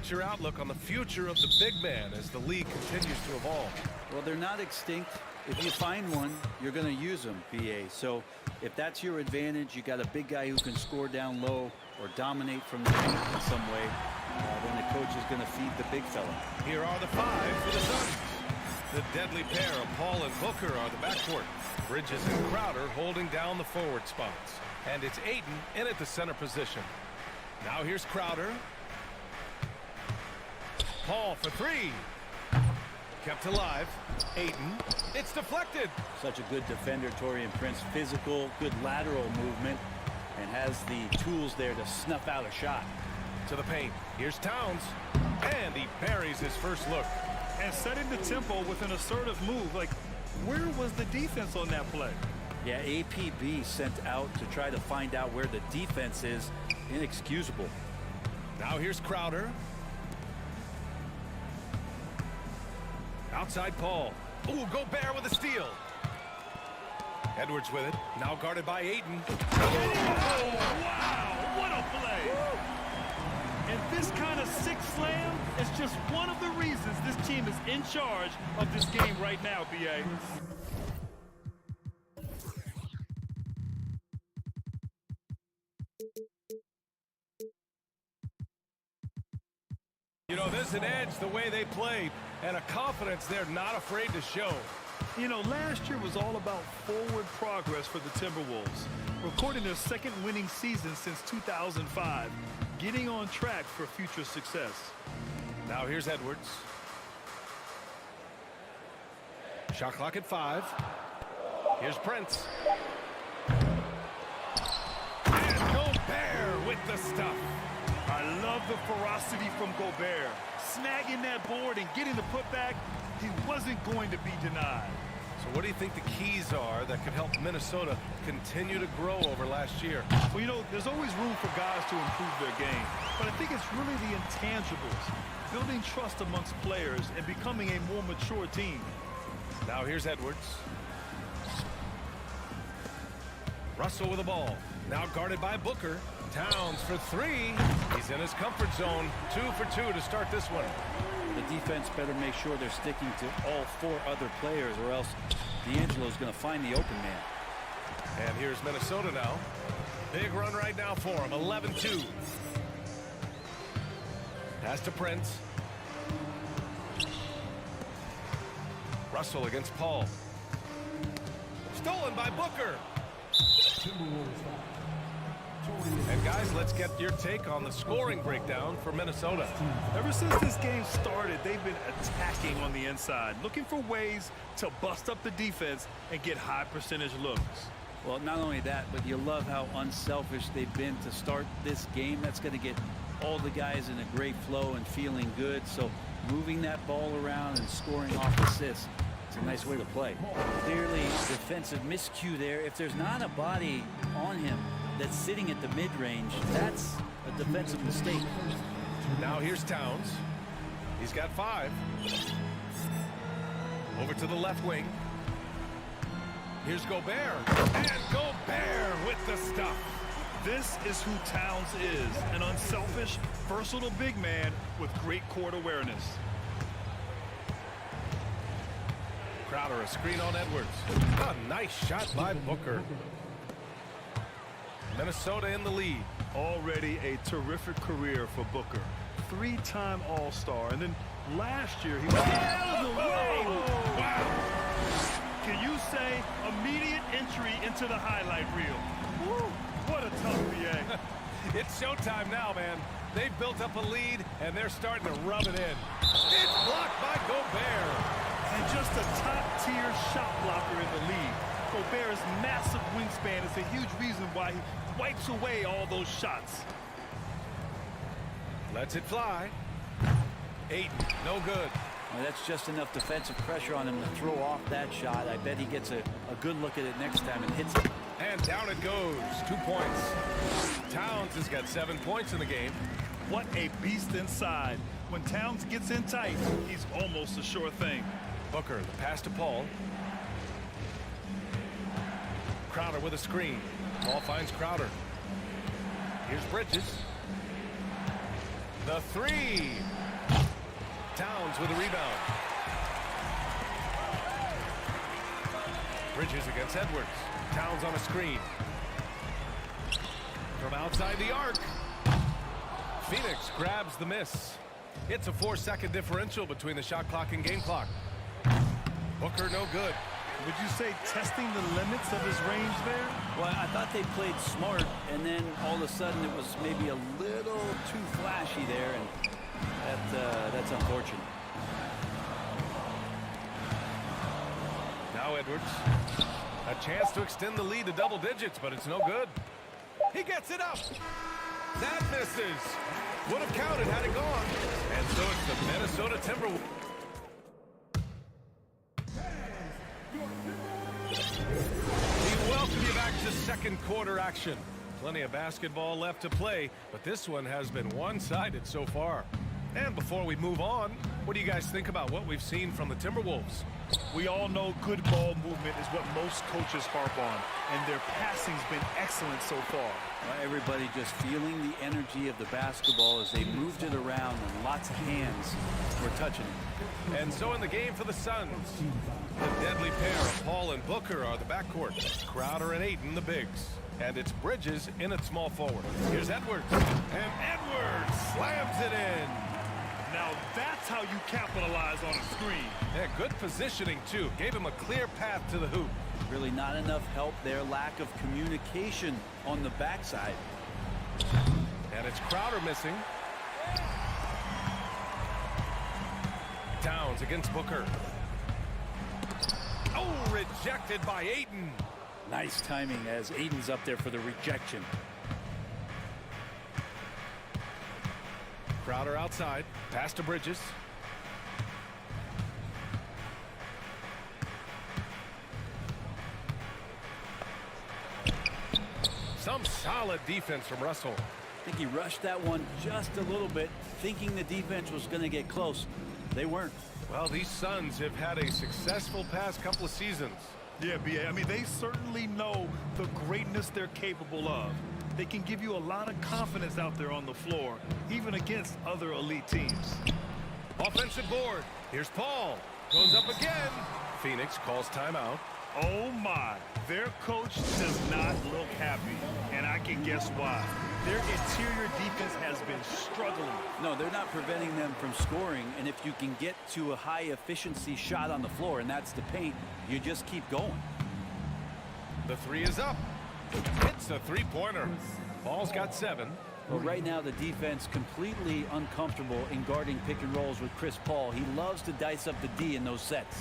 what's your outlook on the future of the big man as the league continues to evolve? Well, they're not extinct. If you find one, you're going to use them, BA. So if that's your advantage, you got a big guy who can score down low or dominate from the paint in some way, then the coach is going to feed the big fella. Here are the five for the Suns. The deadly pair of Paul and Booker are the backcourt. Bridges and Crowder holding down the forward spots. And it's Ayton in at the center position. Now here's Crowder. Paul for three. Kept alive. Ayton. It's deflected. Such a good defender, Taurean Prince. Physical, good lateral movement, and has the tools there to snuff out a shot. To the paint. Here's Towns. And he buries his first look. And setting the tempo with an assertive move. Like, where was the defense on that play? Yeah, APB sent out to try to find out where the defense is. Inexcusable. Now here's Crowder. Outside Paul. Ooh, Gobert with a steal. Edwards with it. Now guarded by Ayton. Oh, wow, what a play. And this kind of sick slam is just one of the reasons this team is in charge of this game right now, BA. You know, there's an edge the way they played and a confidence they're not afraid to show. You know, last year was all about forward progress for the Timberwolves, recording their second winning season since 2005, getting on track for future success. Now here's Edwards. Shot clock at 5. Here's Prince. And Gobert with the stuff. I love the ferocity from Gobert. Snagging that board and getting the putback, he wasn't going to be denied. So what do you think the keys are that could help Minnesota continue to grow over last year? Well, you know, there's always room for guys to improve their game. But I think it's really the intangibles, building trust amongst players and becoming a more mature team. Now here's Edwards. Russell with the ball. Now guarded by Booker. Towns for three. He's in his comfort zone. 2 for 2 to start this one. The defense better make sure they're sticking to all 4 other players, or else D'Angelo's going to find the open man. And here's Minnesota now. Big run right now for him. 11-2. Pass to Prince. Russell against Paul. Stolen by Booker. And guys, let's get your take on the scoring breakdown for Minnesota. Ever since this game started, they've been attacking on the inside, looking for ways to bust up the defense and get high percentage looks. Well, not only that, but you love how unselfish they've been to start this game. That's going to get all the guys in a great flow and feeling good. So moving that ball around and scoring off assists, it's a nice way to play. Clearly defensive miscue there. If there's not a body on him that's sitting at the mid-range, that's a defensive mistake. Now here's Towns. He's got 5. Over to the left wing. Here's Gobert. And Gobert with the stuff. This is who Towns is, an unselfish, versatile big man with great court awareness. Crowder, a screen on Edwards. A nice shot by Booker. Minnesota in the lead. Already a terrific career for Booker. 3-time All-Star, and then last year he was out of the way. Wow. Can you say immediate entry into the highlight reel? Woo, what a tough BA. It's showtime now, man. They've built up a lead, and they're starting to rub it in. It's blocked by Gobert. And just a top-tier shot blocker in the league. Gobert's massive wingspan is a huge reason why he wipes away all those shots. Lets it fly. 8, no good. Well, that's just enough defensive pressure on him to throw off that shot. I bet he gets a good look at it next time and hits it. And down it goes. 2 points. Towns has got 7 points in the game. What a beast inside. When Towns gets in tight, he's almost a sure thing. Booker, the pass to Paul. Crowder with a screen. Paul finds Crowder. Here's Bridges. The three. Towns with a rebound. Bridges against Edwards. Towns on a screen. From outside the arc. Phoenix grabs the miss. It's a 4-second differential between the shot clock and game clock. Booker no good. Would you say testing the limits of his range there? Well, I thought they played smart, and then all of a sudden it was maybe a little too flashy there, and that's unfortunate. Now Edwards. A chance to extend the lead to double digits, but it's no good. He gets it up. That misses. Would have counted had it gone. And so it's the Minnesota Timberwolves. We welcome you back to second quarter action. Plenty of basketball left to play, but this one has been one-sided so far. And before we move on, what do you guys think about what we've seen from the Timberwolves? We all know good ball movement is what most coaches harp on, and their passing's been excellent so far. Well, everybody just feeling the energy of the basketball as they moved it around, and lots of hands were touching it. And so in the game for the Suns, the deadly pair of Paul and Booker are the backcourt. Crowder and Ayton, the bigs. And it's Bridges in at small forward. Here's Edwards. And Edwards slams it in. Now that's how you capitalize on a screen. Yeah, good positioning, too. Gave him a clear path to the hoop. Really not enough help there. Lack of communication on the backside. And it's Crowder missing. Towns against Booker. Oh, rejected by Ayton. Nice timing as Ayton's up there for the rejection. Crowder outside. Pass to Bridges. Some solid defense from Russell. I think he rushed that one just a little bit, thinking the defense was going to get close. They weren't. Well, these Suns have had a successful past couple of seasons. Yeah, B.A. I mean, they certainly know the greatness they're capable of. They can give you a lot of confidence out there on the floor, even against other elite teams. Offensive board. Here's Paul. Goes up again. Phoenix calls timeout. Oh, my. Their coach does not look happy, and I can guess why. Their interior defense has been struggling. No, they're not preventing them from scoring, and if you can get to a high-efficiency shot on the floor, and that's the paint, you just keep going. The three is up. It's a three-pointer. Ball's got 7. Well, right now the defense completely uncomfortable in guarding pick and rolls with Chris Paul. He loves to dice up the D in those sets.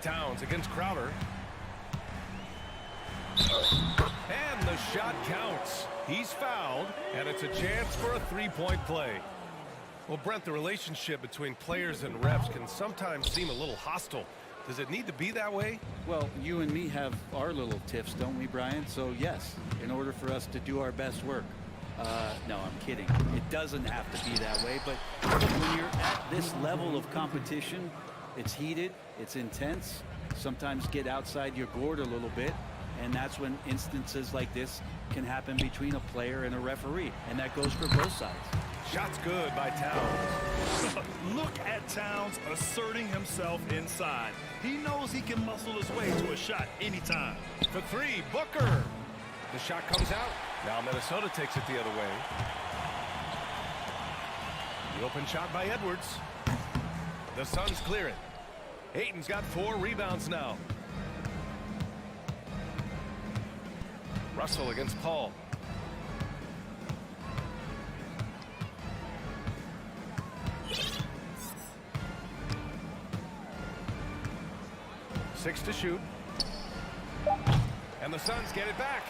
Towns against Crowder. And the shot counts. He's fouled, and it's a chance for a three-point play. Well, Brent, the relationship between players and refs can sometimes seem a little hostile. Does it need to be that way? Well, you and me have our little tiffs, don't we, Brian? So, yes, in order for us to do our best work. No, I'm kidding. It doesn't have to be that way, but when you're at this level of competition, it's heated, it's intense, sometimes get outside your gourd a little bit, and that's when instances like this can happen between a player and a referee, and that goes for both sides. Shot's good by Towns. Look at Towns asserting himself inside. He knows he can muscle his way to a shot anytime. For three, Booker. The shot comes out. Now Minnesota takes it the other way. The open shot by Edwards. The Suns clear it. Ayton's got 4 rebounds now. Russell against Paul. Six to shoot. And the Suns get it back.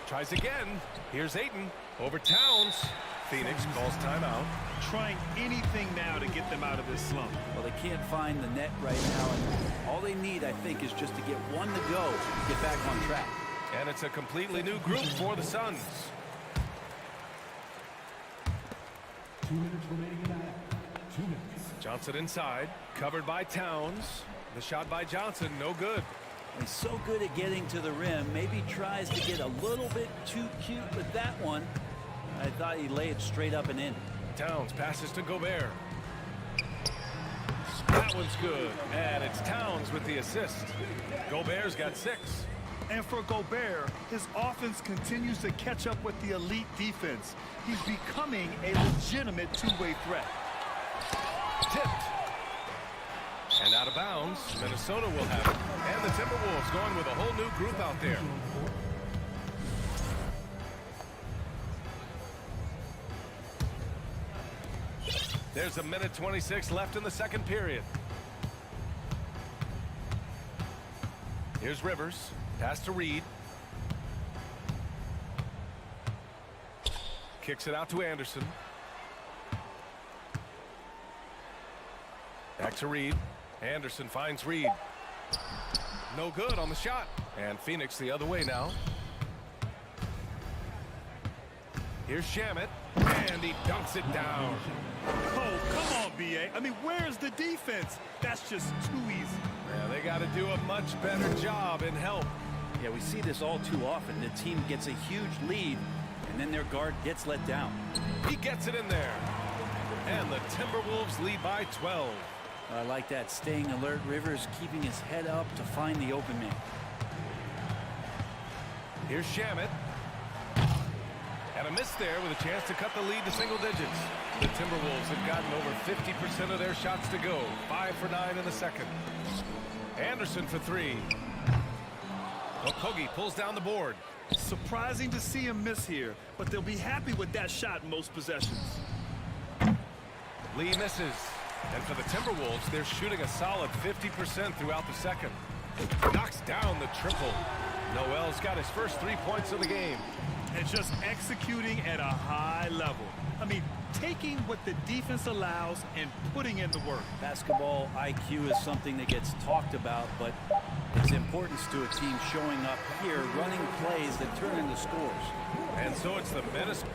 Tries again. Here's Ayton over Towns. Phoenix calls timeout. Trying anything now to get them out of this slump. Well, they can't find the net right now, and all they need, I think, is just to get one to go to get back on track. And it's a completely new group for the Suns. 2 minutes remaining in that. 2 minutes. Johnson inside, covered by Towns. The shot by Johnson, no good. He's so good at getting to the rim. Maybe tries to get a little bit too cute with that one. I thought he'd lay it straight up and in. Towns passes to Gobert. That one's good, and it's Towns with the assist. Gobert's got 6. And for Gobert, his offense continues to catch up with the elite defense. He's becoming a legitimate two-way threat. Tipped. And out of bounds, Minnesota will have it. And the Timberwolves going with a whole new group out there. There's a minute 26 left in the second period. Here's Rivers. Pass to Reed. Kicks it out to Anderson. Back to Reed. Anderson finds Reed. No good on the shot. And Phoenix the other way now. Here's Shamet. And he dunks it down. Oh, come on, B.A. I mean, where's the defense? That's just too easy. Yeah, they got to do a much better job in help. Yeah, we see this all too often. The team gets a huge lead, and then their guard gets let down. He gets it in there. And the Timberwolves lead by 12. I like that. Staying alert. Rivers keeping his head up to find the open man. Here's Shamet. And a miss there with a chance to cut the lead to single digits. The Timberwolves have gotten over 50% of their shots to go. 5 for 9 in the second. Anderson for 3. Octopi pulls down the board. Surprising to see him miss here, but they'll be happy with that shot in most possessions. Lee misses. And for the Timberwolves, they're shooting a solid 50% throughout the second. Knocks down the triple. Noel's got his first 3 points of the game. And just executing at a high level. I mean, taking what the defense allows and putting in the work. Basketball IQ is something that gets talked about, but its importance to a team showing up here, running plays that turn into scores. And so it's the Minnesota.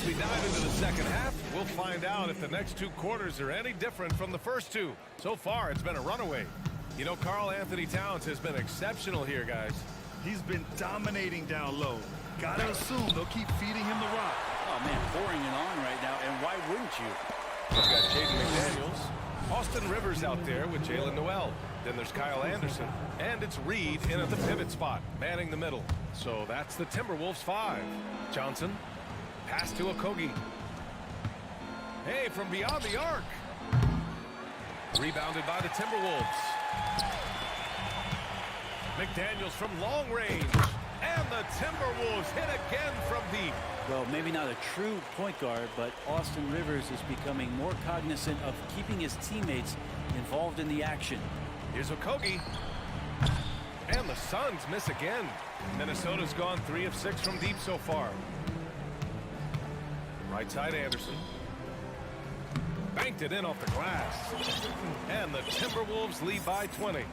We dive into the second half. We'll find out if the next 2 quarters are any different from the first 2. So far, it's been a runaway. You know, Karl Anthony Towns has been exceptional here, guys. He's been dominating down low. Gotta assume they'll keep feeding him the rock. Oh, man, pouring it on right now, and why wouldn't you? He's got Jaden McDaniels. Austin Rivers out there with Jalen Noel. Then there's Kyle Anderson. And it's Reed in at the pivot spot, manning the middle. So that's the Timberwolves 5. Johnson. Pass to Octopi. Hey, from beyond the arc. Rebounded by the Timberwolves. McDaniels from long range. And the Timberwolves hit again from deep. Well, maybe not a true point guard, but Austin Rivers is becoming more cognizant of keeping his teammates involved in the action. Here's Octopi. And the Suns miss again. Minnesota's gone 3 of 6 from deep so far. Right side Anderson. Banked it in off the glass. And the Timberwolves lead by 20.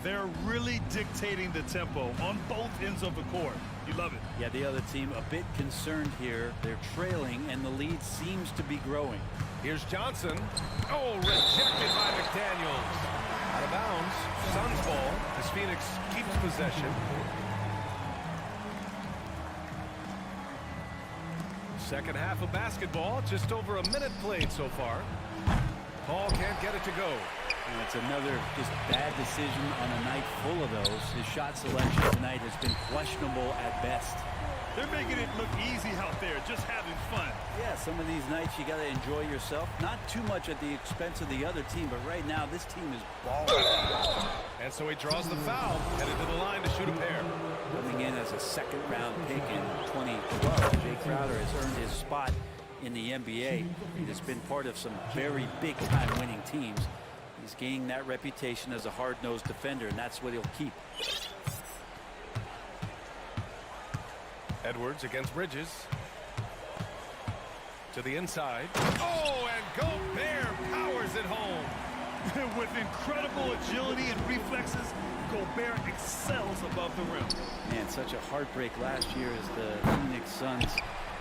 They're really dictating the tempo on both ends of the court. You love it. Yeah, the other team a bit concerned here. They're trailing, and the lead seems to be growing. Here's Johnson. Oh, rejected by McDaniels. Out of bounds. Suns ball as Phoenix keeps possession. Second half of basketball, just over a minute played so far. Paul can't get it to go. And it's another just bad decision on a night full of those. His shot selection tonight has been questionable at best. They're making it look easy out there, just having fun. Yeah, some of these nights you got to enjoy yourself. Not too much at the expense of the other team, but right now this team is balling. And so he draws the foul, headed to the line to shoot a pair. Coming in as a second-round pick in 2012, Jay Crowder has earned his spot in the NBA. He has been part of some very big-time winning teams. He's gaining that reputation as a hard-nosed defender, and that's what he'll keep. Edwards against Bridges. To the inside. Oh, and Gobert powers it home. With incredible agility and reflexes, Gobert excels above the rim. Man, such a heartbreak last year as the Phoenix Suns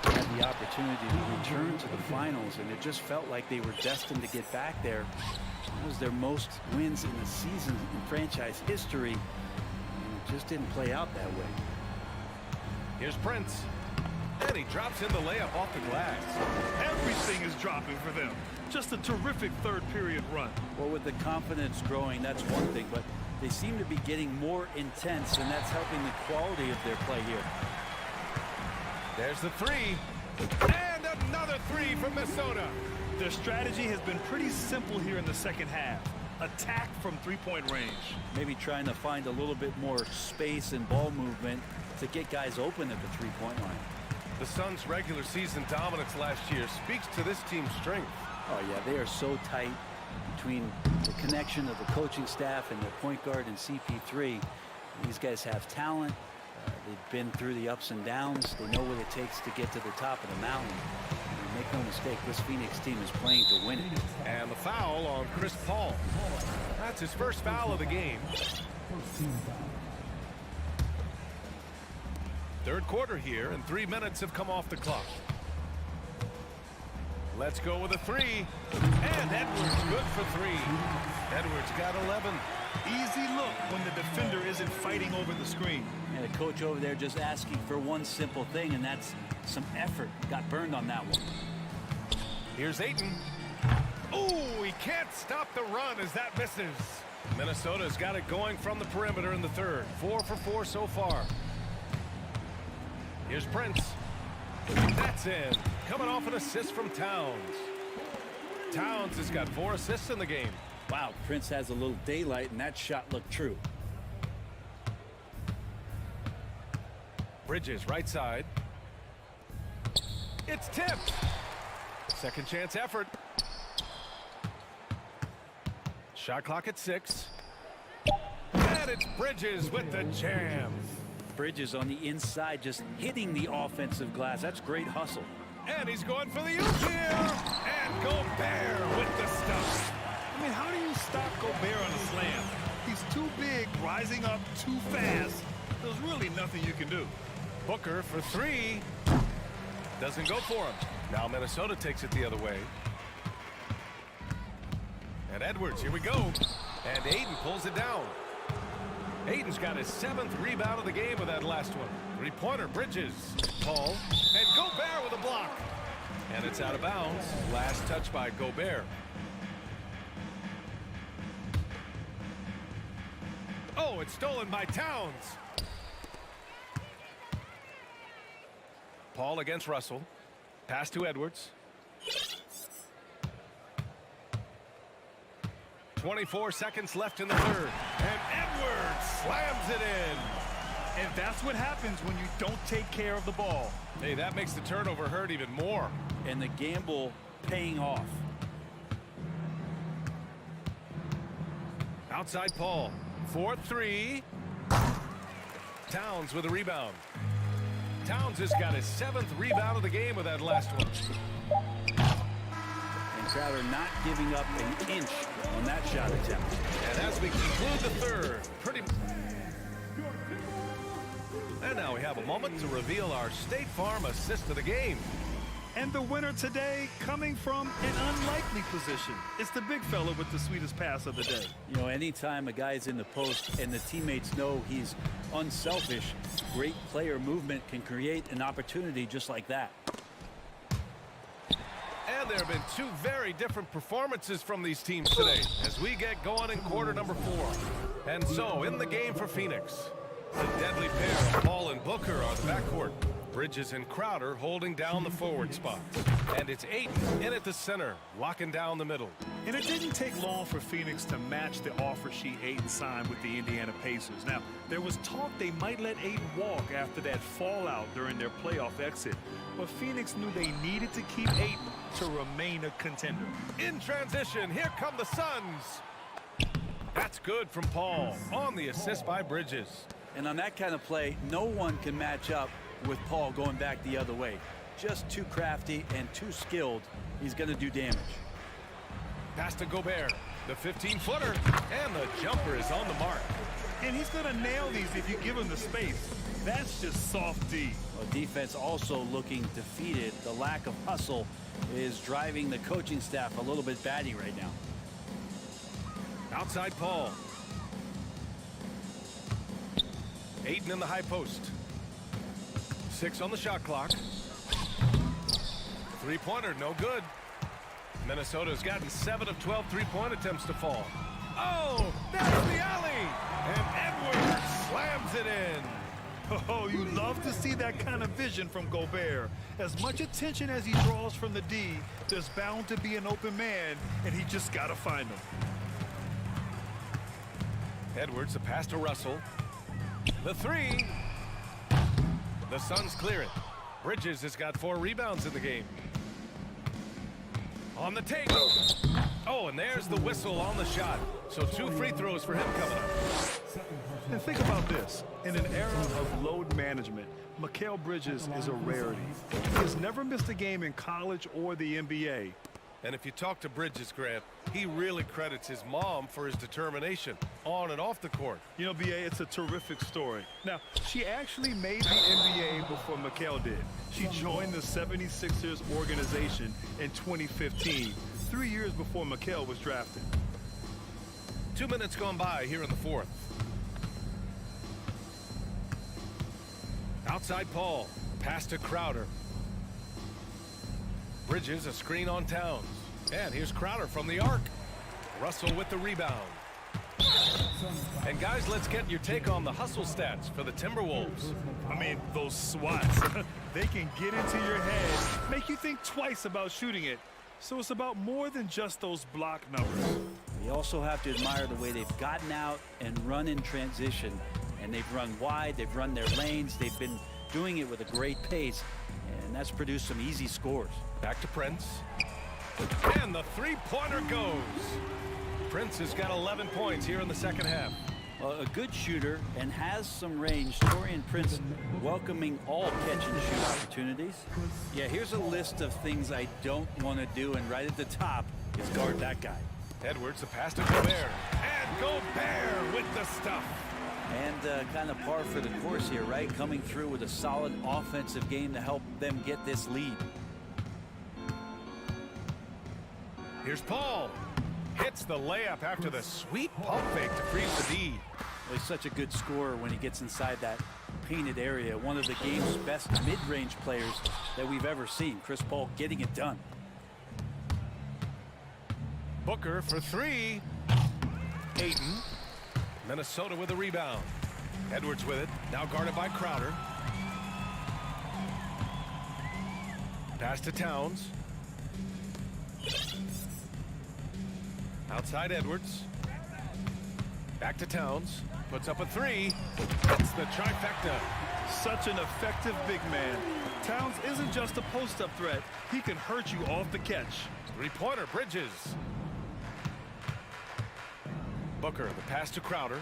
had the opportunity to return to the finals, and it just felt like they were destined to get back there. It was their most wins in the season in franchise history, and it just didn't play out that way. Here's Prince. And he drops in the layup off the glass. Everything is dropping for them. Just a terrific third period run. Well, with the confidence growing, that's one thing, but they seem to be getting more intense, and that's helping the quality of their play here. There's the three. And another three from Minnesota. Their strategy has been pretty simple here in the second half. Attack from three-point range. Maybe trying to find a little bit more space and ball movement to get guys open at the three-point line. The Suns' regular season dominance last year speaks to this team's strength. Oh, yeah, they are so tight between the connection of the coaching staff and their point guard and CP3. These guys have talent. They've been through the ups and downs. They know what it takes to get to the top of the mountain. And make no mistake, this Phoenix team is playing to win it. And the foul on Chris Paul. That's his first foul of the game. First team foul. Third quarter here, and 3 minutes have come off the clock. Let's go with a three. And Edwards good for three. Edwards got 11. Easy look when the defender isn't fighting over the screen. And the coach over there just asking for one simple thing, and that's some effort. Got burned on that one. Here's Ayton. Oh, he can't stop the run as that misses. Minnesota's got it going from the perimeter in the third. 4 for 4 so far. Here's Prince. That's in. Coming off an assist from Towns. Towns has got 4 assists in the game. Wow, Prince has a little daylight, and that shot looked true. Bridges right side. It's tipped. Second chance effort. Shot clock at 6. And it's Bridges with the jam. Bridges on the inside just hitting the offensive glass. That's great hustle. And he's going for the oop here. And Gobert with the stuff. I mean, how do you stop Gobert on a slam? He's too big, rising up too fast. There's really nothing you can do. Booker for 3. Doesn't go for him. Now Minnesota takes it the other way. And Edwards, here we go. And Ayton pulls it down. Ayton's got his 7th rebound of the game with that last one. Three-pointer, Bridges. Paul. And Gobert with a block. And it's out of bounds. Last touch by Gobert. Oh, it's stolen by Towns. Paul against Russell. Pass to Edwards. 24 seconds left in the third. And Edwards slams it in. And that's what happens when you don't take care of the ball. Hey, that makes the turnover hurt even more. And the gamble paying off. Outside Paul. 4-3. Towns with a rebound. Towns has got his 7th rebound of the game with that last one. And Crowder not giving up an inch on that shot attempt. And as we conclude the third, And now we have a moment to reveal our State Farm assist of the game. And the winner today coming from an unlikely position. It's the big fella with the sweetest pass of the day. You know, anytime a guy's in the post and the teammates know he's unselfish, great player movement can create an opportunity just like that. And there have been 2 very different performances from these teams today as we get going in quarter number 4. And so in the game for Phoenix, the deadly pair of Paul and Booker are the backcourt. Bridges and Crowder holding down the forward spots. And it's Ayton in at the center, locking down the middle. And it didn't take long for Phoenix to match the offer sheet Ayton signed with the Indiana Pacers. Now, there was talk they might let Ayton walk after that fallout during their playoff exit. But Phoenix knew they needed to keep Ayton to remain a contender. In transition, here come the Suns. That's good from Paul on the assist by Bridges. And on that kind of play, no one can match up with Paul going back the other way. Just too crafty and too skilled. He's going to do damage. Pass to Gobert. The 15-footer, and the jumper is on the mark. And he's going to nail these if you give him the space. That's just soft D. Well, defense also looking defeated. The lack of hustle is driving the coaching staff a little bit batty right now. Outside Paul. Ayton in the high post. 6 on the shot clock. Three-pointer, no good. Minnesota's gotten 7 of 12 three-point attempts to fall. Oh, that's the alley! And Edwards slams it in. Oh, you love to see that kind of vision from Gobert. As much attention as he draws from the D, there's bound to be an open man, and he just got to find him. Edwards, a pass to Russell. The three. The Suns clear it. Bridges has got 4 rebounds in the game. On the take. Oh, and there's the whistle on the shot. So 2 free throws for him coming up. And think about this. In an era of load management, Mikal Bridges is a rarity. He has never missed a game in college or the NBA. And if you talk to Bridges, Grant, he really credits his mom for his determination on and off the court. You know, B.A., it's a terrific story. Now, she actually made the NBA before Mikal did. She joined the 76ers organization in 2015, 3 years before Mikal was drafted. 2 minutes gone by here in the fourth. Outside Paul. Pass to Crowder. Bridges, a screen on Towns. And here's Crowder from the arc. Russell with the rebound. And guys, let's get your take on the hustle stats for the Timberwolves. I mean, those swats, they can get into your head, make you think twice about shooting it. So it's about more than just those block numbers. You also have to admire the way they've gotten out and run in transition. And they've run wide, they've run their lanes, they've been doing it with a great pace, and that's produced some easy scores. Back to Prince. And the three-pointer goes. Prince has got 11 points here in the second half. Well, a good shooter and has some range. Taurean Prince welcoming all catch-and-shoot opportunities. Yeah, here's a list of things I don't want to do, and right at the top is guard that guy. Edwards, a pass to Gobert. And Gobert with the stuff. And kind of par for the course here, right? Coming through with a solid offensive game to help them get this lead. Here's Paul. Hits the layup after the sweet pump fake to freeze the D. Well, he's such a good scorer when he gets inside that painted area. One of the game's best mid-range players that we've ever seen. Chris Paul getting it done. Booker for 3. Ayton. Minnesota with a rebound. Edwards with it. Now guarded by Crowder. Pass to Towns. Outside Edwards. Back to Towns. Puts up a 3. That's the trifecta. Such an effective big man. Towns isn't just a post-up threat. He can hurt you off the catch. Three-pointer, Bridges. Booker, the pass to Crowder.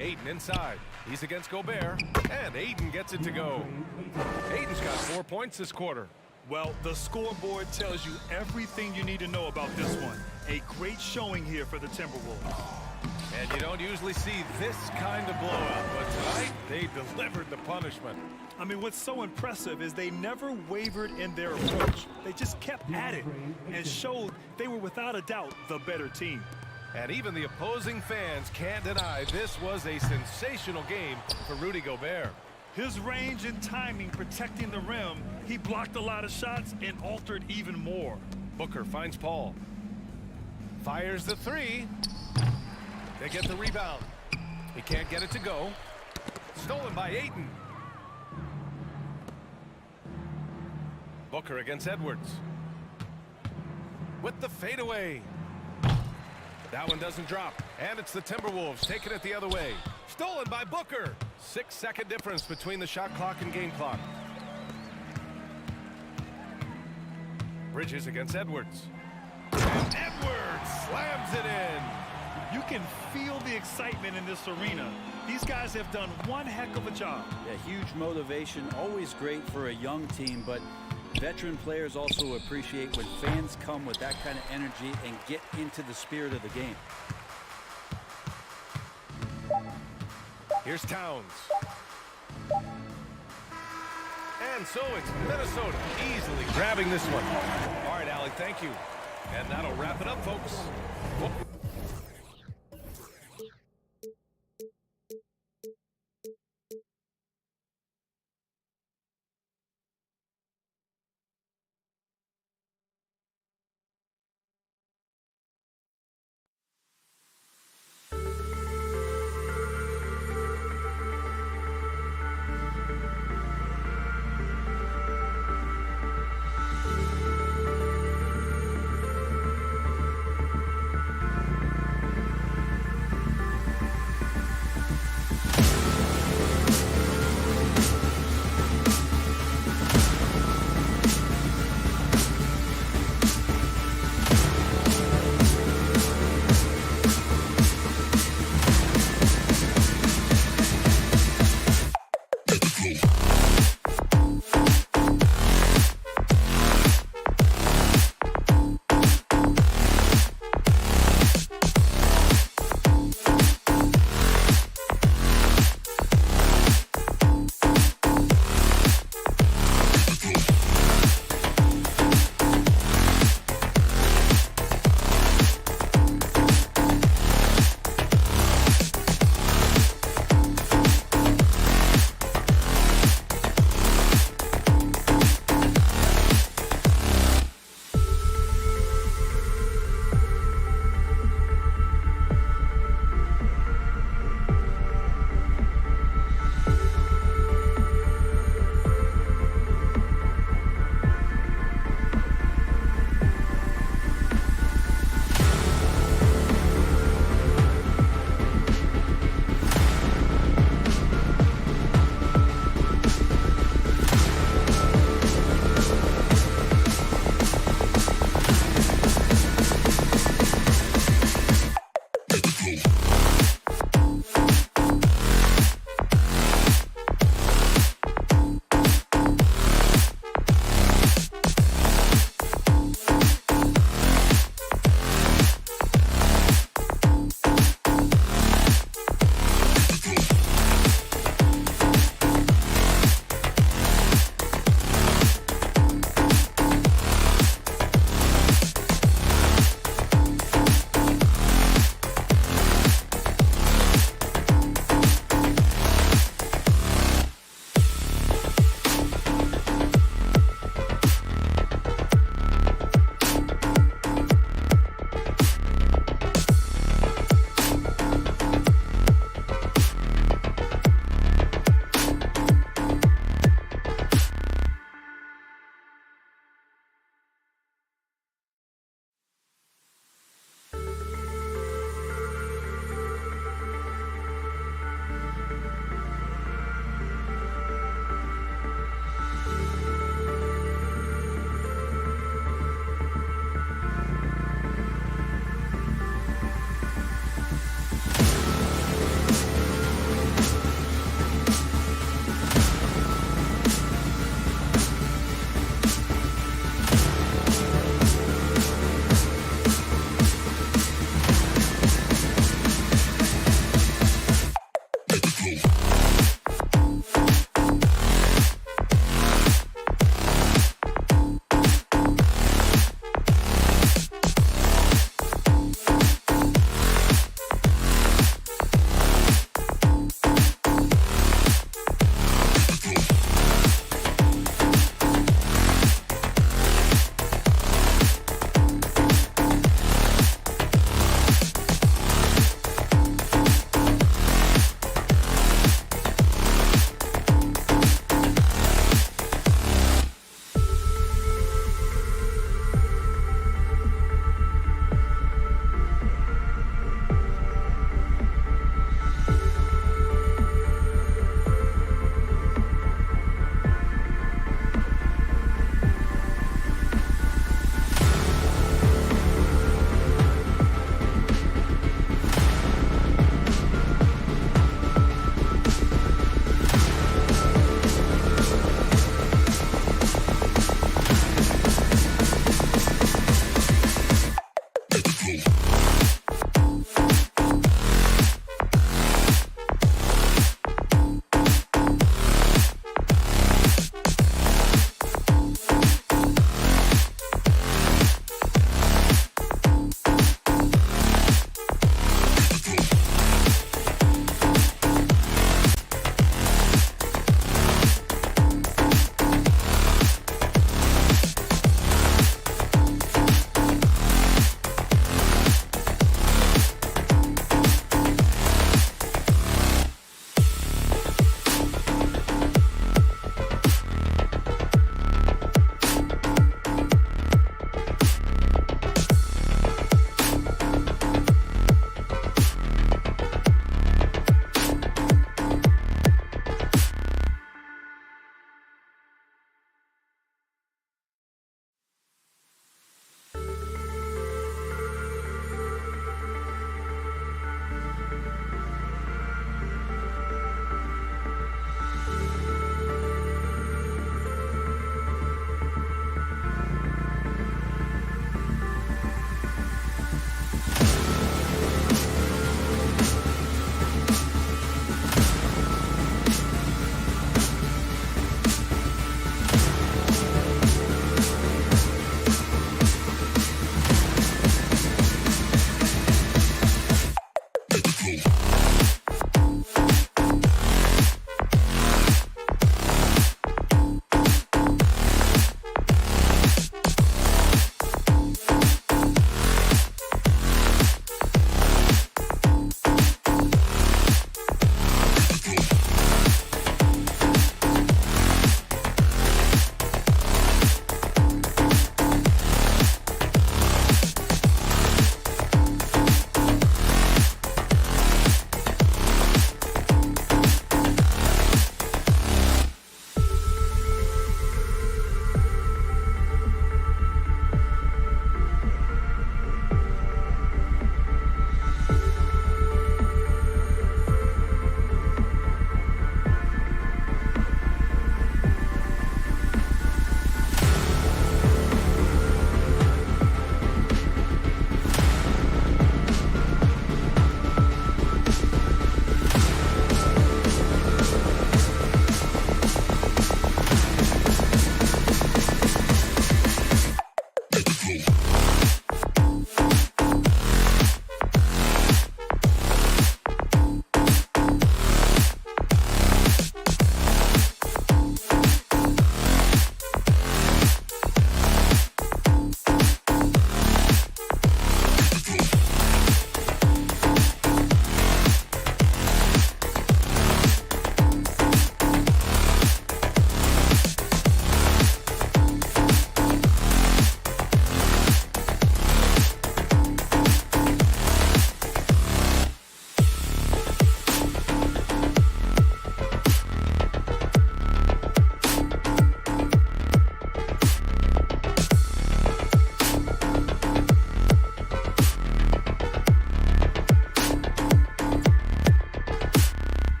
Ayton inside. He's against Gobert. And Ayton gets it to go. Ayton's got 4 points this quarter. Well, the scoreboard tells you everything you need to know about this one. A great showing here for the Timberwolves. And you don't usually see this kind of blowout, but tonight they delivered the punishment. I mean, what's so impressive is they never wavered in their approach. They just kept at it and showed they were without a doubt the better team. And even the opposing fans can't deny this was a sensational game for Rudy Gobert. His range and timing protecting the rim, he blocked a lot of shots and altered even more. Booker finds Paul. Fires the 3. They get the rebound. He can't get it to go. Stolen by Ayton. Booker against Edwards. With the fadeaway. That one doesn't drop. And it's the Timberwolves taking it the other way. Stolen by Booker. 6-second difference between the shot clock and game clock. Bridges against Edwards. And Edwards slams it in. You can feel the excitement in this arena. These guys have done one heck of a job. Yeah, huge motivation, always great for a young team, but Veteran players also appreciate when fans come with that kind of energy and get into the spirit of the game. Here's Towns. And so it's Minnesota easily grabbing this one. All right, Allie, thank you. And that'll wrap it up, folks.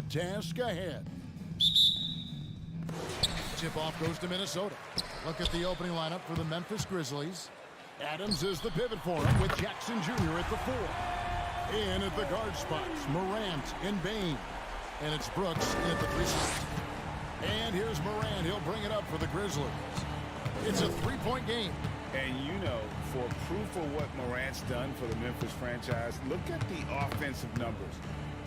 task ahead. Tip-off goes to Minnesota. Look at the opening lineup for the Memphis Grizzlies. Adams is the pivot for him with Jackson Jr. at the 4. In at the guard spots, Morant and Bane. And it's Brooks in at the 3 spot. And here's Morant. He'll bring it up for the Grizzlies. It's a 3-point game. And you know, for proof of what Morant's done for the Memphis franchise, look at the offensive numbers.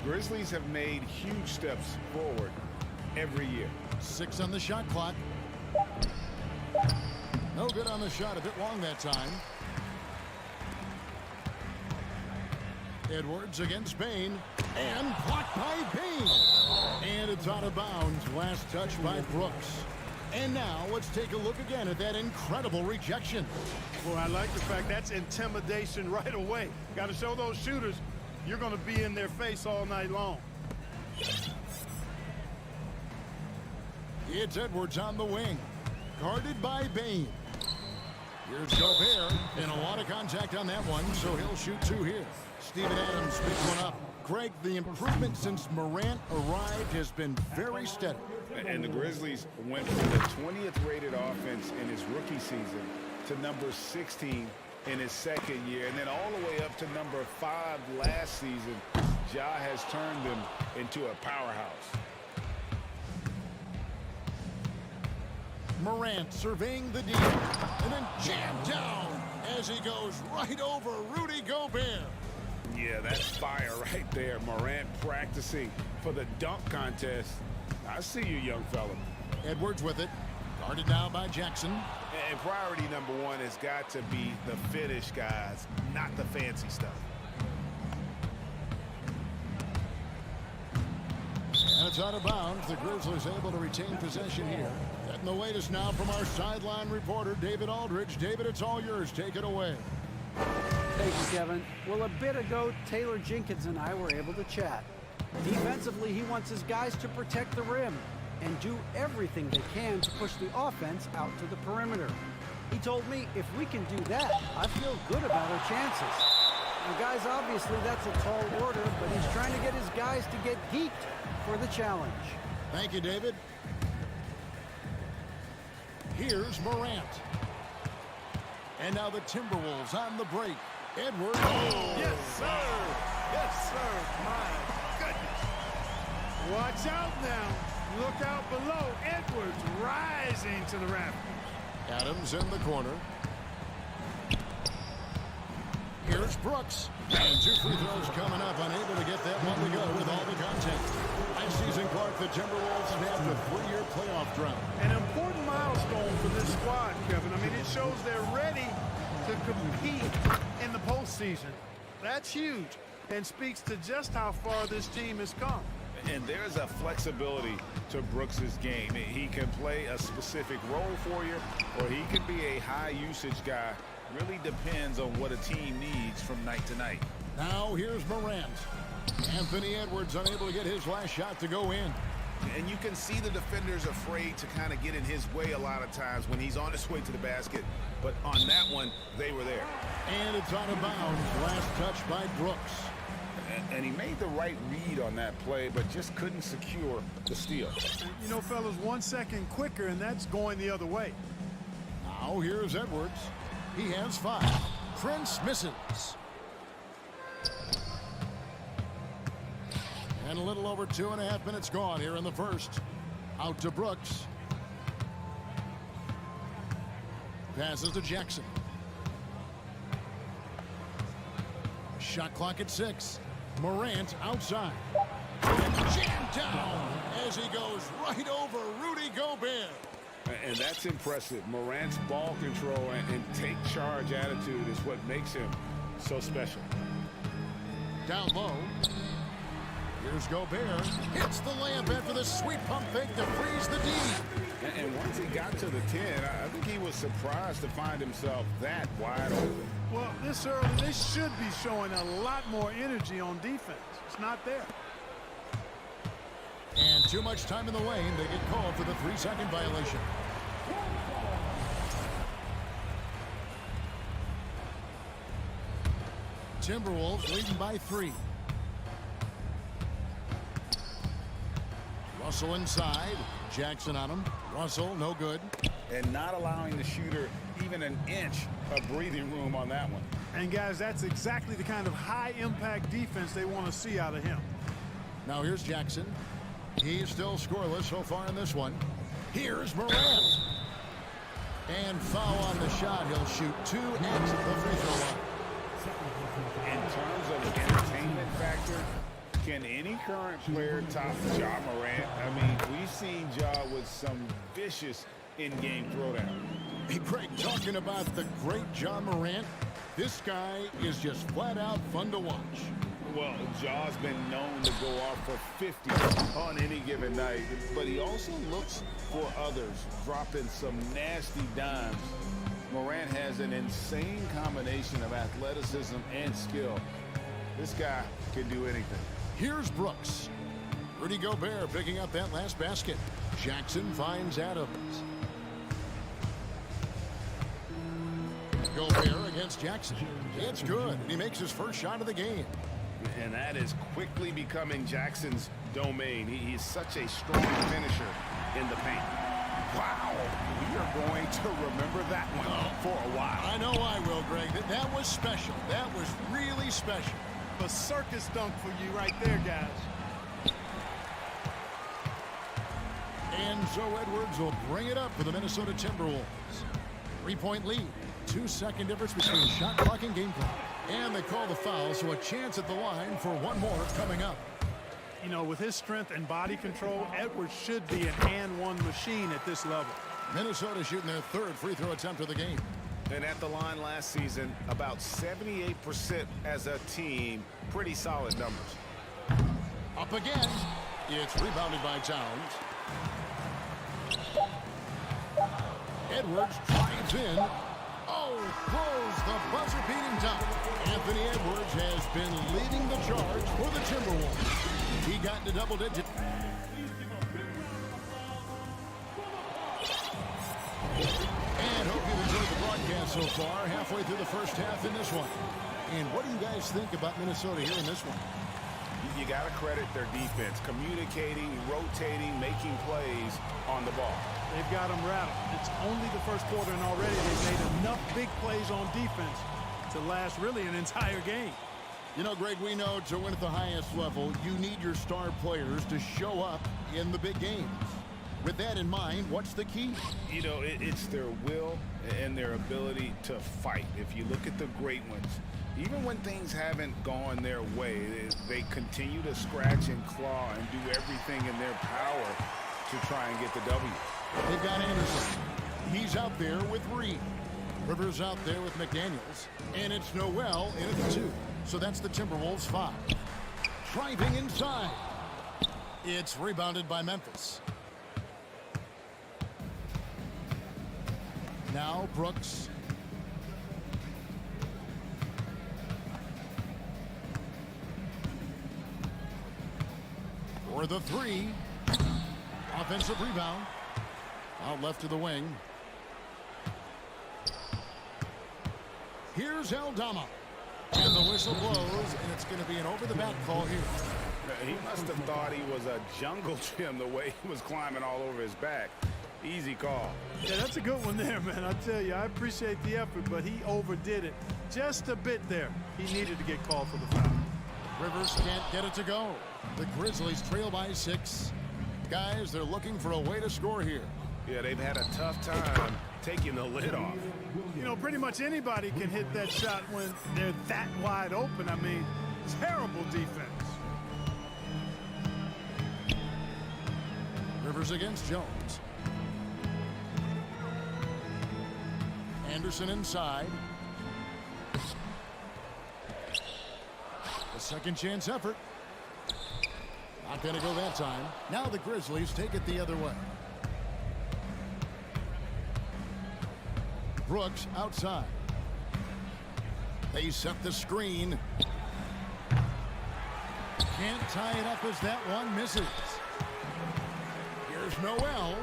Grizzlies have made huge steps forward every year. 6 on the shot clock. No good on the shot, a bit long that time. Edwards against Bane, and blocked by Bane. And it's out of bounds, last touch by Brooks. And now let's take a look again at that incredible rejection. Boy, I like the fact that's intimidation right away. Got to show those shooters you're going to be in their face all night long. It's Edwards on the wing, guarded by Bane. Here's Gobert, and a lot of contact on that one, so he'll shoot 2 here. Steven Adams picks one up. Greg, the improvement since Morant arrived has been very steady. And the Grizzlies went from the 20th rated offense in his rookie season to number 16 in his second year, and then all the way up to number 5 last season. Ja has turned them into a powerhouse. Morant surveying the D, and then jammed down as he goes right over Rudy Gobert. Yeah, that's fire right there. Morant practicing for the dunk contest. I see you, young fella. Edwards with it, guarded now by Jackson. And priority number 1 has got to be the finish, guys, not the fancy stuff. And it's out of bounds. The Grizzlies able to retain possession here. Getting the latest now from our sideline reporter, David Aldridge. David, it's all yours. Take it away. Thank you, Kevin. Well, a bit ago, Taylor Jenkins and I were able to chat. Defensively, he wants his guys to protect the rim and do everything they can to push the offense out to the perimeter. He told me if we can do that, I feel good about our chances. Now, guys, obviously that's a tall order, but he's trying to get his guys to get geeked for the challenge. Thank you, David. Here's Morant. And now the Timberwolves on the break. Edwards. Oh. Yes, sir. Yes, sir. My goodness. Watch out now. Look out below. Edwards rising to the rafters. Adams in the corner. Here's Brooks. And 2 free throws coming up. Unable to get that one to go with all the contact. Last season, Clark, the Timberwolves snapped a 3-year playoff drought. An important milestone for this squad, Kevin. I mean, it shows they're ready to compete in the postseason. That's huge and speaks to just how far this team has come. And there's a flexibility to Brooks's game. He can play a specific role for you, or he could be a high-usage guy. Really depends on what a team needs from night to night. Now here's Morant. Anthony Edwards unable to get his last shot to go in. And you can see the defenders afraid to kind of get in his way a lot of times when he's on his way to the basket. But on that one, they were there. And it's out of bounds. Last touch by Brooks. And he made the right read on that play, but just couldn't secure the steal. You know, fellas, 1 second quicker, and that's going the other way. Now here's Edwards. He has 5. Prince misses. And a little over 2.5 minutes gone here in the first. Out to Brooks. Passes to Jackson. Shot clock at 6. Morant outside. And jammed down as he goes right over Rudy Gobert. And that's impressive. Morant's ball control and take charge attitude is what makes him so special. Down low. Here's Gobert. Hits the layup after the sweet pump fake to freeze the D. And once he got to the 10, I think he was surprised to find himself that wide open. Well, this early, they should be showing a lot more energy on defense. It's not there. And too much time in the lane. They get called for the 3-second violation. Timberwolves leading by 3. Russell inside. Jackson on him. Russell, no good. And not allowing the shooter even an inch of breathing room on that one. And, guys, that's exactly the kind of high-impact defense they want to see out of him. Now here's Jackson. He's still scoreless so far in this one. Here's Morant. And foul on the shot. He'll shoot 2 at the free throw line. In terms of entertainment factor, can any current player top Ja Morant? I mean, we've seen Ja with some vicious in-game throwdown. Hey, Greg, talking about the great Ja Morant, this guy is just flat out fun to watch. Well, Ja's been known to go off for 50 on any given night, but he also looks for others, dropping some nasty dimes. Morant has an insane combination of athleticism and skill. This guy can do anything. Here's Brooks. Rudy Gobert picking up that last basket. Jackson finds Adams. Gobert against Jackson. It's good, and he makes his first shot of the game. And that is quickly becoming Jackson's domain. He's such a strong finisher in the paint. Wow, we are going to remember that one for a while. I know I will, Greg. That was special. That was really special. A circus dunk for you right there, guys. And so Edwards will bring it up for the Minnesota Timberwolves. 3-point lead. 2-second difference between shot clock and game clock. And they call the foul, so a chance at the line for one more coming up. You know, with his strength and body control, Edwards should be an and-one machine at this level. Minnesota shooting their third free throw attempt of the game. And at the line last season, about 78% as a team. Pretty solid numbers. Up again. It's rebounded by Towns. Edwards drives in. Oh, throws the buzzer-beating dunk. Anthony Edwards has been leading the charge for the Timberwolves. He got into double digits. And hope you've enjoyed the broadcast so far. Halfway through the first half in this one. And what do you guys think about Minnesota here in this one? You got to credit their defense, communicating, rotating, making plays on the ball. They've got them rattled. It's only the first quarter, and already they've made enough big plays on defense to last really an entire game. You know, Greg, we know to win at the highest level, you need your star players to show up in the big games. With that in mind, what's the key? You know, it's their will and their ability to fight. If you look at the great ones, even when things haven't gone their way, they continue to scratch and claw and do everything in their power to try and get the W. They've got Anderson. He's out there with Reed. Rivers out there with McDaniels. And it's Noel in at the 2. So that's the Timberwolves 5. Driving inside. It's rebounded by Memphis. Now Brooks. For the 3. Offensive rebound. Out left to the wing. Here's Aldama. And the whistle blows, and it's going to be an over-the-back call here. He must have thought he was a jungle gym the way he was climbing all over his back. Easy call. Yeah, that's a good one there, man. I tell you, I appreciate the effort, but he overdid it just a bit there. He needed to get called for the foul. Rivers can't get it to go. The Grizzlies trail by 6. Guys, they're looking for a way to score here. Yeah, they've had a tough time taking the lid off. You know, pretty much anybody can hit that shot when they're that wide open. I mean, terrible defense. Rivers against Jones. Anderson inside. A second chance effort. Not going to go that time. Now the Grizzlies take it the other way. Brooks outside. They set the screen. Can't tie it up as that one misses. Here's Noel.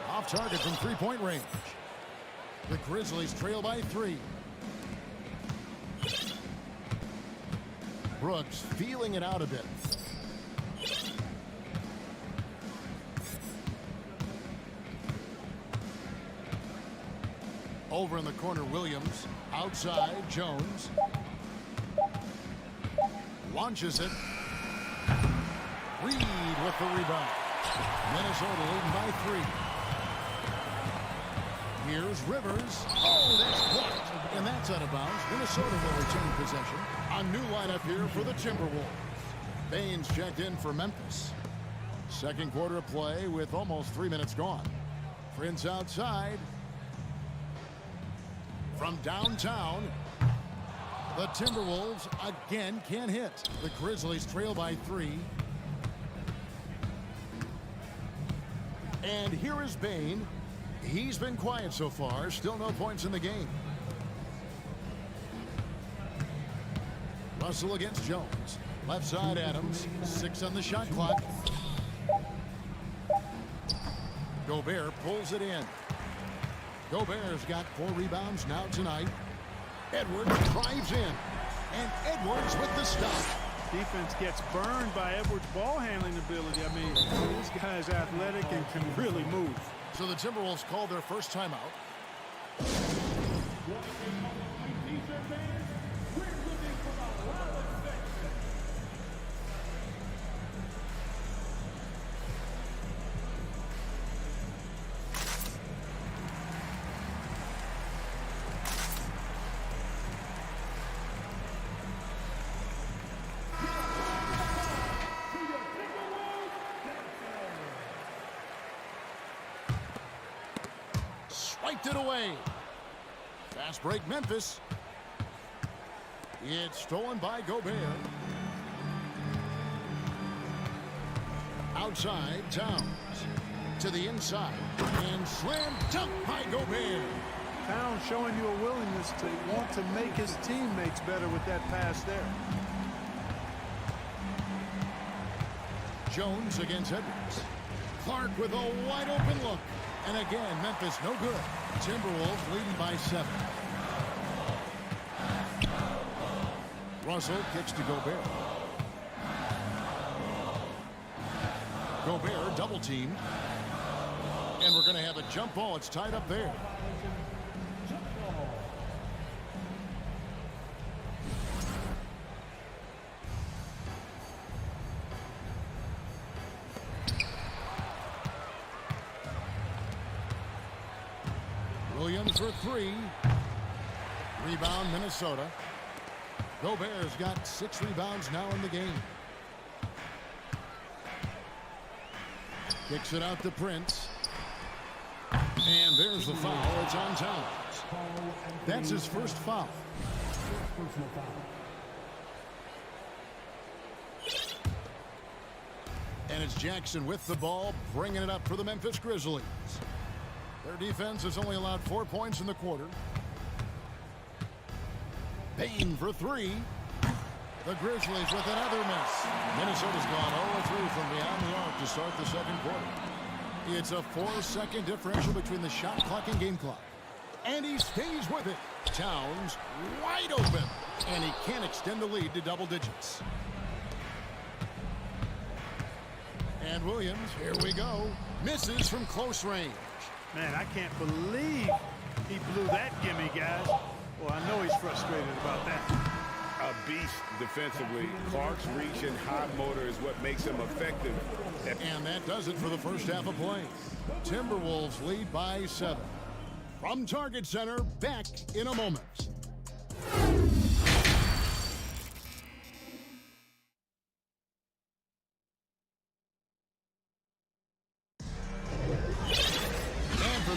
Off target from three-point range. The Grizzlies trail by 3. Brooks feeling it out a bit. Over in the corner, Williams. Outside, Jones. Launches it. Reed with the rebound. Minnesota leading by 3. Here's Rivers. Oh, that's blocked. And that's out of bounds. Minnesota will retain possession. A new lineup here for the Timberwolves. Baines checked in for Memphis. Second quarter of play with almost 3 minutes gone. Prince outside. From downtown, the Timberwolves again can't hit. The Grizzlies trail by 3. And here is Bane. He's been quiet so far. Still no points in the game. Russell against Jones. Left side, Adams. 6 on the shot clock. Gobert pulls it in. Gobert's got 4 rebounds now tonight. Edwards drives in. And Edwards with the stop. Defense gets burned by Edwards' ball handling ability. I mean, this guy's athletic and can really move. So the Timberwolves call their first timeout. Swiped it away. Fast break, Memphis. It's stolen by Gobert. Outside, Towns. To the inside. And slam dunk by Gobert. Towns showing you a willingness to want to make his teammates better with that pass there. Jones against Edwards. Clark with a wide open look. And again, Memphis no good. Timberwolves leading by 7. Russell kicks to Gobert. Gobert double teamed. And we're going to have a jump ball. It's tied up there. Williams for 3. Rebound, Minnesota. Gobert's got 6 rebounds now in the game. Kicks it out to Prince. And there's the foul. It's on Towns. That's his first foul. And it's Jackson with the ball, bringing it up for the Memphis Grizzlies. Their defense has only allowed 4 points in the quarter. Bane for 3. The Grizzlies with another miss. Minnesota's gone 0-3 from beyond the arc to start the second quarter. It's a 4-second differential between the shot clock and game clock. And he stays with it. Towns wide open. And he can't extend the lead to double digits. And Williams, here we go. Misses from close range. Man, I can't believe he blew that gimme, guys. Well, I know he's frustrated about that. A beast defensively. Clark's reach and high motor is what makes him effective. And that does it for the first half of play. Timberwolves lead by 7. From Target Center, back in a moment.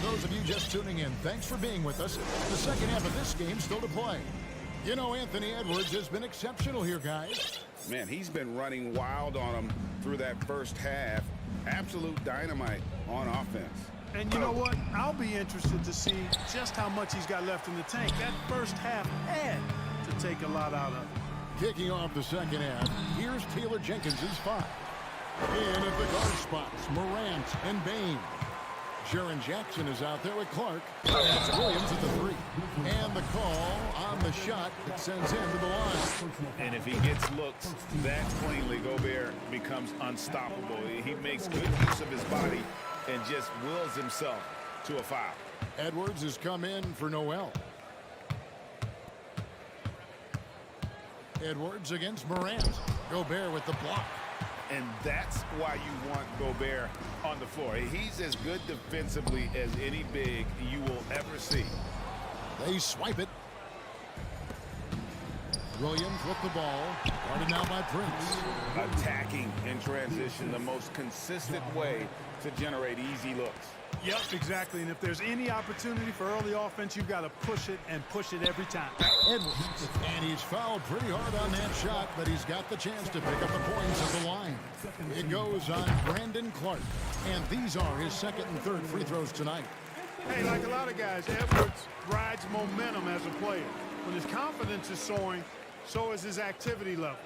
Those of you just tuning in, thanks for being with us. The second half of this game still to play. You know, Anthony Edwards has been exceptional here, guys. Man, he's been running wild on them through that first half. Absolute dynamite on offense. And you know what? I'll be interested to see just how much he's got left in the tank. That first half had to take a lot out of him. Kicking off the second half, here's Taylor Jenkins' 5. In at the guard spots, Morant and Bane. Jaren Jackson is out there with Clark. That's Williams at the 3. And the call on the shot that sends him to the line. And if he gets looks that cleanly, Gobert becomes unstoppable. He makes good use of his body and just wills himself to a foul. Edwards has come in for Noel. Edwards against Morant. Gobert with the block. And that's why you want Gobert on the floor. He's as good defensively as any big you will ever see. They swipe it. Williams with the ball. Guarded now by Prince. Attacking in transition, the most consistent way to generate easy looks. Yep, exactly. And if there's any opportunity for early offense, you've got to push it and push it every time. Edwards. And he's fouled pretty hard on that shot, but he's got the chance to pick up the points at the line. It goes on Brandon Clark. And these are his second and third free throws tonight. Hey, like a lot of guys, Edwards rides momentum as a player. When his confidence is soaring, so is his activity level.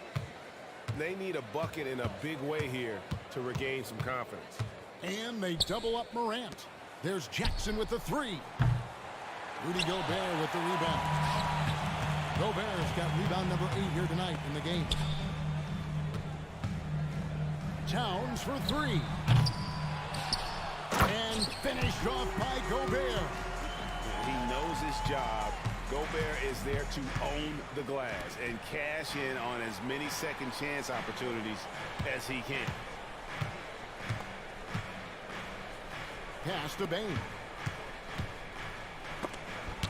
They need a bucket in a big way here to regain some confidence. And they double up Morant. There's Jackson with the three. Rudy Gobert with the rebound. Gobert's got rebound number 8 here tonight in the game. Towns for three. And finished off by Gobert. He knows his job. Gobert is there to own the glass and cash in on as many second chance opportunities as he can. Pass to Bain.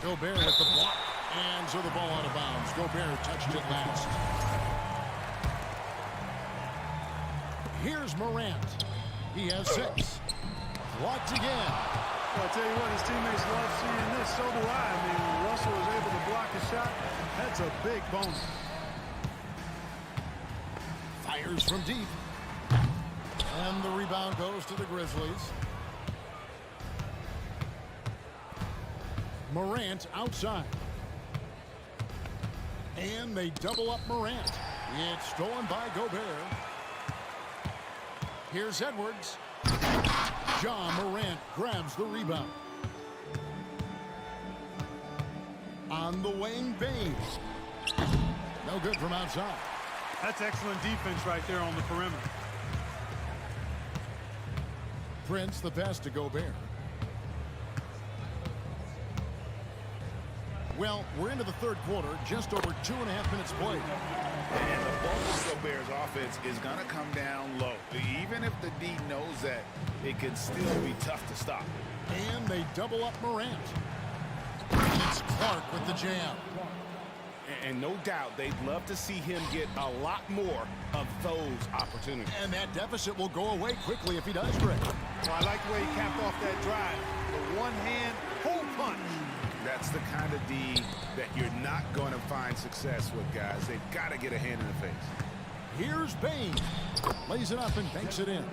Gobert with the block. And so the ball out of bounds. Gobert touched it last. Here's Morant. He has 6. Blocked again. Well, I tell you what, his teammates love seeing this. So do I. I mean, when Russell is able to block a shot, that's a big bonus. Fires from deep. And the rebound goes to the Grizzlies. Morant outside. And they double up Morant. It's stolen by Gobert. Here's Edwards. John Morant grabs the rebound. On the wing, Bain. No good from outside. That's excellent defense right there on the perimeter. Prince, the pass to Gobert. Well, we're into the third quarter, just over 2.5 minutes played. And the bulk of Gobert's offense is going to come down low. Even if the D knows that, it can still be tough to stop. And they double up Morant. It's Clark with the jam. And no doubt they'd love to see him get a lot more of those opportunities. And that deficit will go away quickly if he does, Greg. Well, I like the way he capped off that drive. The one-hand hole punch. That's the kind of D that you're not going to find success with, guys. They've got to get a hand in the face. Here's Bain. Lays it up and banks it in.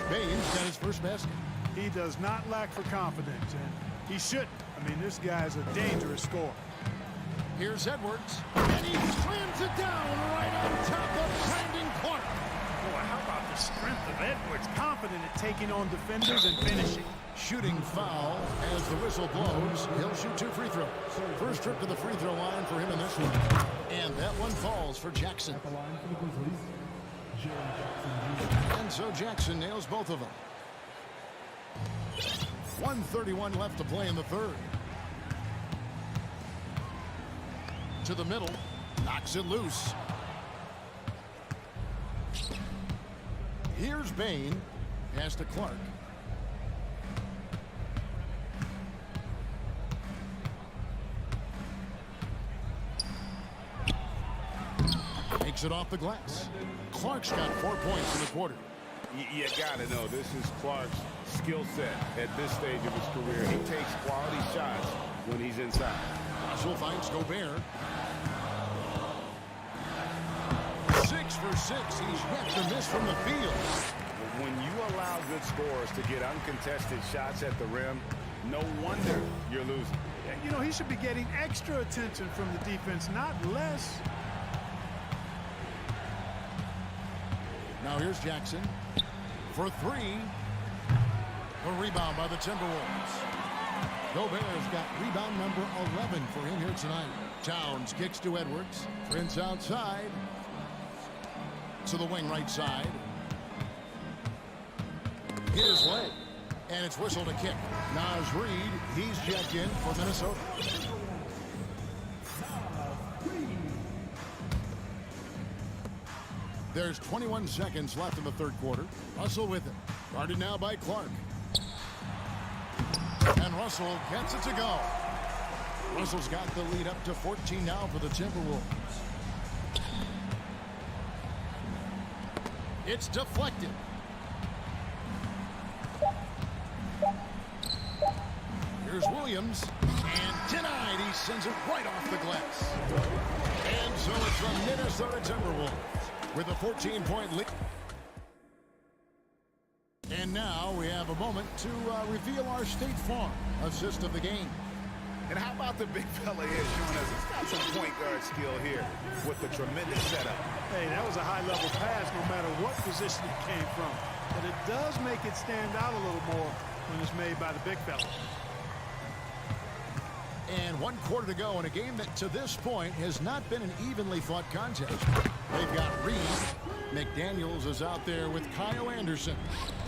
Bain's got his first basket. He does not lack for confidence, and he shouldn't. I mean, this guy's a dangerous scorer. Here's Edwards. And he slams it down right on top of Brandon Clark. Boy, how about the strength of Edwards? Confident at taking on defenders and finishing. Shooting foul as the whistle blows. He'll shoot 2 free throws. First trip to the free throw line for him in this one. And that one falls for Jackson. And so Jackson nails both of them. 1:31 left to play in the third. To the middle. Knocks it loose. Here's Bain. Pass to Clark. Takes it off the glass. Clark's got 4 points in the quarter. You got to know this is Clark's skill set at this stage of his career. He takes quality shots when he's inside. Russell finds Gobert. 6 for 6. He's yet to miss from the field. When you allow good scorers to get uncontested shots at the rim, no wonder you're losing. You know, he should be getting extra attention from the defense, not less. Now here's Jackson for 3. A rebound by the Timberwolves. Gobert's got rebound number 11 for him here tonight. Towns kicks to Edwards. Prince outside. To the wing right side. His way. And it's whistled a kick. Naz Reid, he's checked in for Minnesota. There's 21 seconds left in the third quarter. Russell with it. Guarded now by Clark. And Russell gets it to go. Russell's got the lead up to 14 now for the Timberwolves. It's deflected. Here's Williams. And denied. He sends it right off the glass. And so it's the Minnesota Timberwolves with a 14-point lead. And now we have a moment to reveal our State Farm assist of the game. And how about the big fella here showing us he's got some point guard skill here with the tremendous setup. Hey, that was a high-level pass no matter what position it came from. But it does make it stand out a little more when it's made by the big fella. And 1 quarter to go in a game that to this point has not been an evenly fought contest. They've got Reed. McDaniels is out there with Kyle Anderson.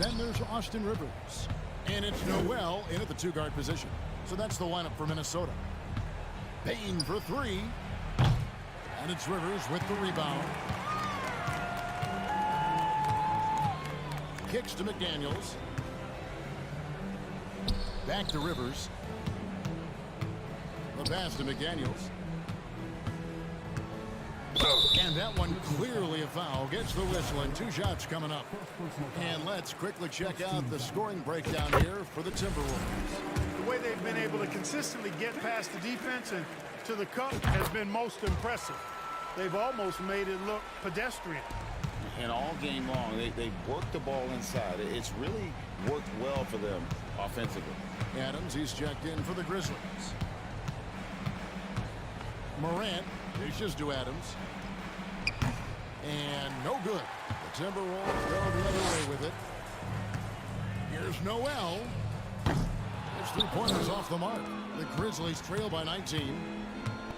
Then there's Austin Rivers. And it's Noel in at the 2-guard position. So that's the lineup for Minnesota. Payne for 3. And it's Rivers with the rebound. Kicks to McDaniels. Back to Rivers. The pass to McDaniels. And that one clearly a foul. Gets the whistle and 2 shots coming up. And let's quickly check out the scoring breakdown here for the Timberwolves. The way they've been able to consistently get past the defense and to the cup has been most impressive. They've almost made it look pedestrian. And all game long, they worked the ball inside. It's really worked well for them offensively. Adams, he's checked in for the Grizzlies. Morant dishes to Adams. And no good. The Timberwolves go the other way with it. Here's Noel. His 3-pointers off the mark. The Grizzlies trail by 19.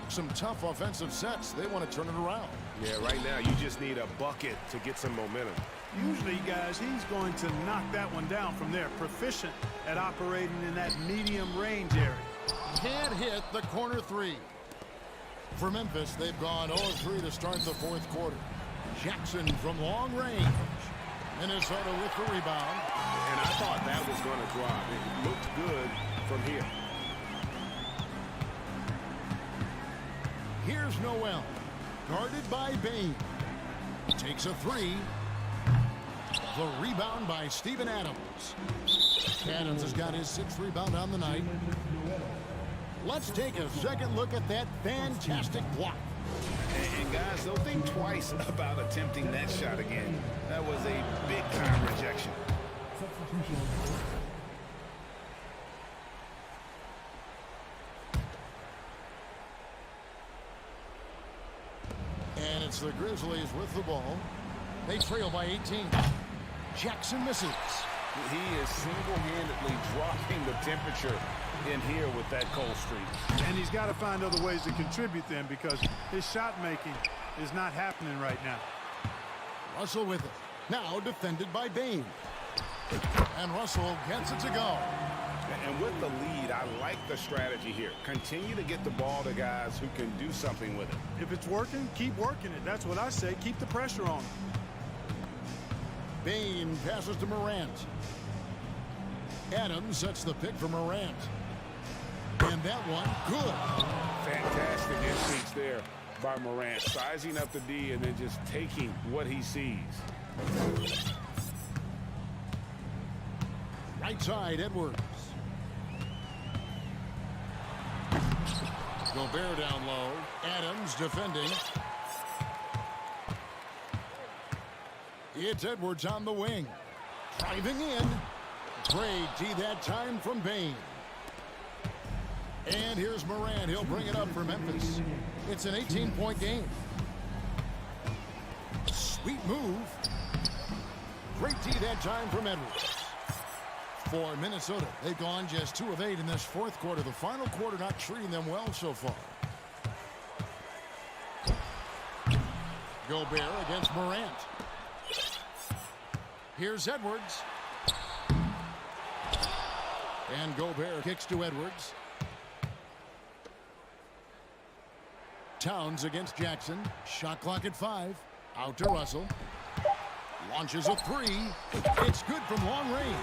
Some tough offensive sets. They want to turn it around. Yeah, right now you just need a bucket to get some momentum. Usually, guys, he's going to knock that one down from there. Proficient at operating in that medium range area. Can't hit the corner 3. For Memphis, they've gone 0-3 to start the 4th quarter. Jackson from long range. Minnesota with the rebound. And I thought that was going to drop. It looked good from here. Here's Noel. Guarded by Bain. Takes a 3. The rebound by Steven Adams. Adams has got his 6th rebound on the night. Let's take a second look at that fantastic block. And guys, don't think twice about attempting that shot again. That was a big-time rejection. And it's the Grizzlies with the ball. They trail by 18. Jackson misses. He is single-handedly dropping the temperature in here with that cold streak. And he's got to find other ways to contribute then because his shot making is not happening right now. Russell with it. Now defended by Bain. And Russell gets it to go. And with the lead, I like the strategy here. Continue to get the ball to guys who can do something with it. If it's working, keep working it. That's what I say. Keep the pressure on him. Bain passes to Morant. Adams sets the pick for Morant. And that one, good. Fantastic instincts there by Morant. Sizing up the D and then just taking what he sees. Right side, Edwards. Gobert down low. Adams defending. It's Edwards on the wing. Driving in. Great D that time from Bain. And here's Morant. He'll bring it up for Memphis. It's an 18-point game. Sweet move. Great D that time from Edwards. For Minnesota, they've gone just 2 of 8 in this 4th quarter. The final quarter not treating them well so far. Gobert against Morant. Here's Edwards. And Gobert kicks to Edwards. Towns against Jackson. Shot clock at 5. Out to Russell. Launches a 3. It's good from long range.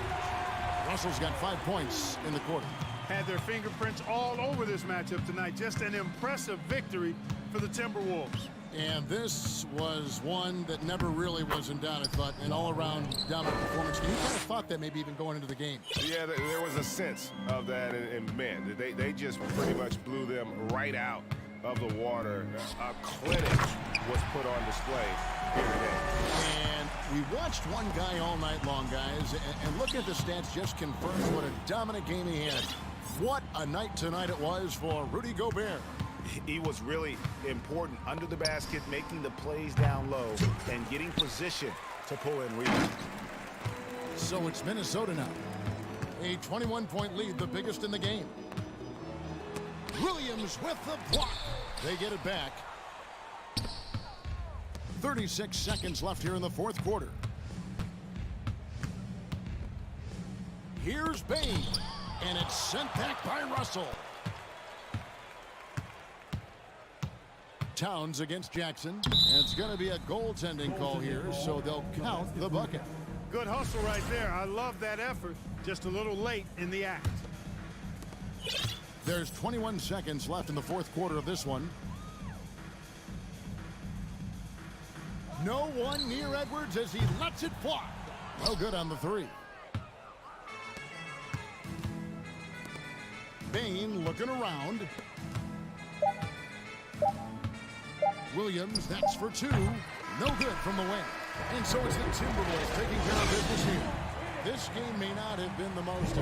Russell's got 5 points in the quarter. Had their fingerprints all over this matchup tonight. Just an impressive victory for the Timberwolves. And this was one that never really was in doubt, I thought, an all-around dominant performance. And you kind of thought that maybe even going into the game. Yeah, there was a sense of that, and man, they just pretty much blew them right out of the water. A clinic was put on display here today. And we watched one guy all night long, guys, and looking at the stats just confirms what a dominant game he had. What a night tonight it was for Rudy Gobert. He was really important under the basket, making the plays down low and getting position to pull in rebounds. So it's Minnesota now. A 21-point lead, the biggest in the game. Williams with the block. They get it back. 36 seconds left here in the fourth quarter. Here's Bain, and it's sent back by Russell. Towns against Jackson, and it's going to be a goaltending call here, so they'll count the bucket. Good hustle right there. I love that effort. Just a little late in the act. There's 21 seconds left in the fourth quarter of this one. No one near Edwards as he lets it fly. No good on the 3. Bain looking around. Williams, that's for 2. No good from the wing. And so it's the Timberwolves taking care of business here. This game may not have been the most.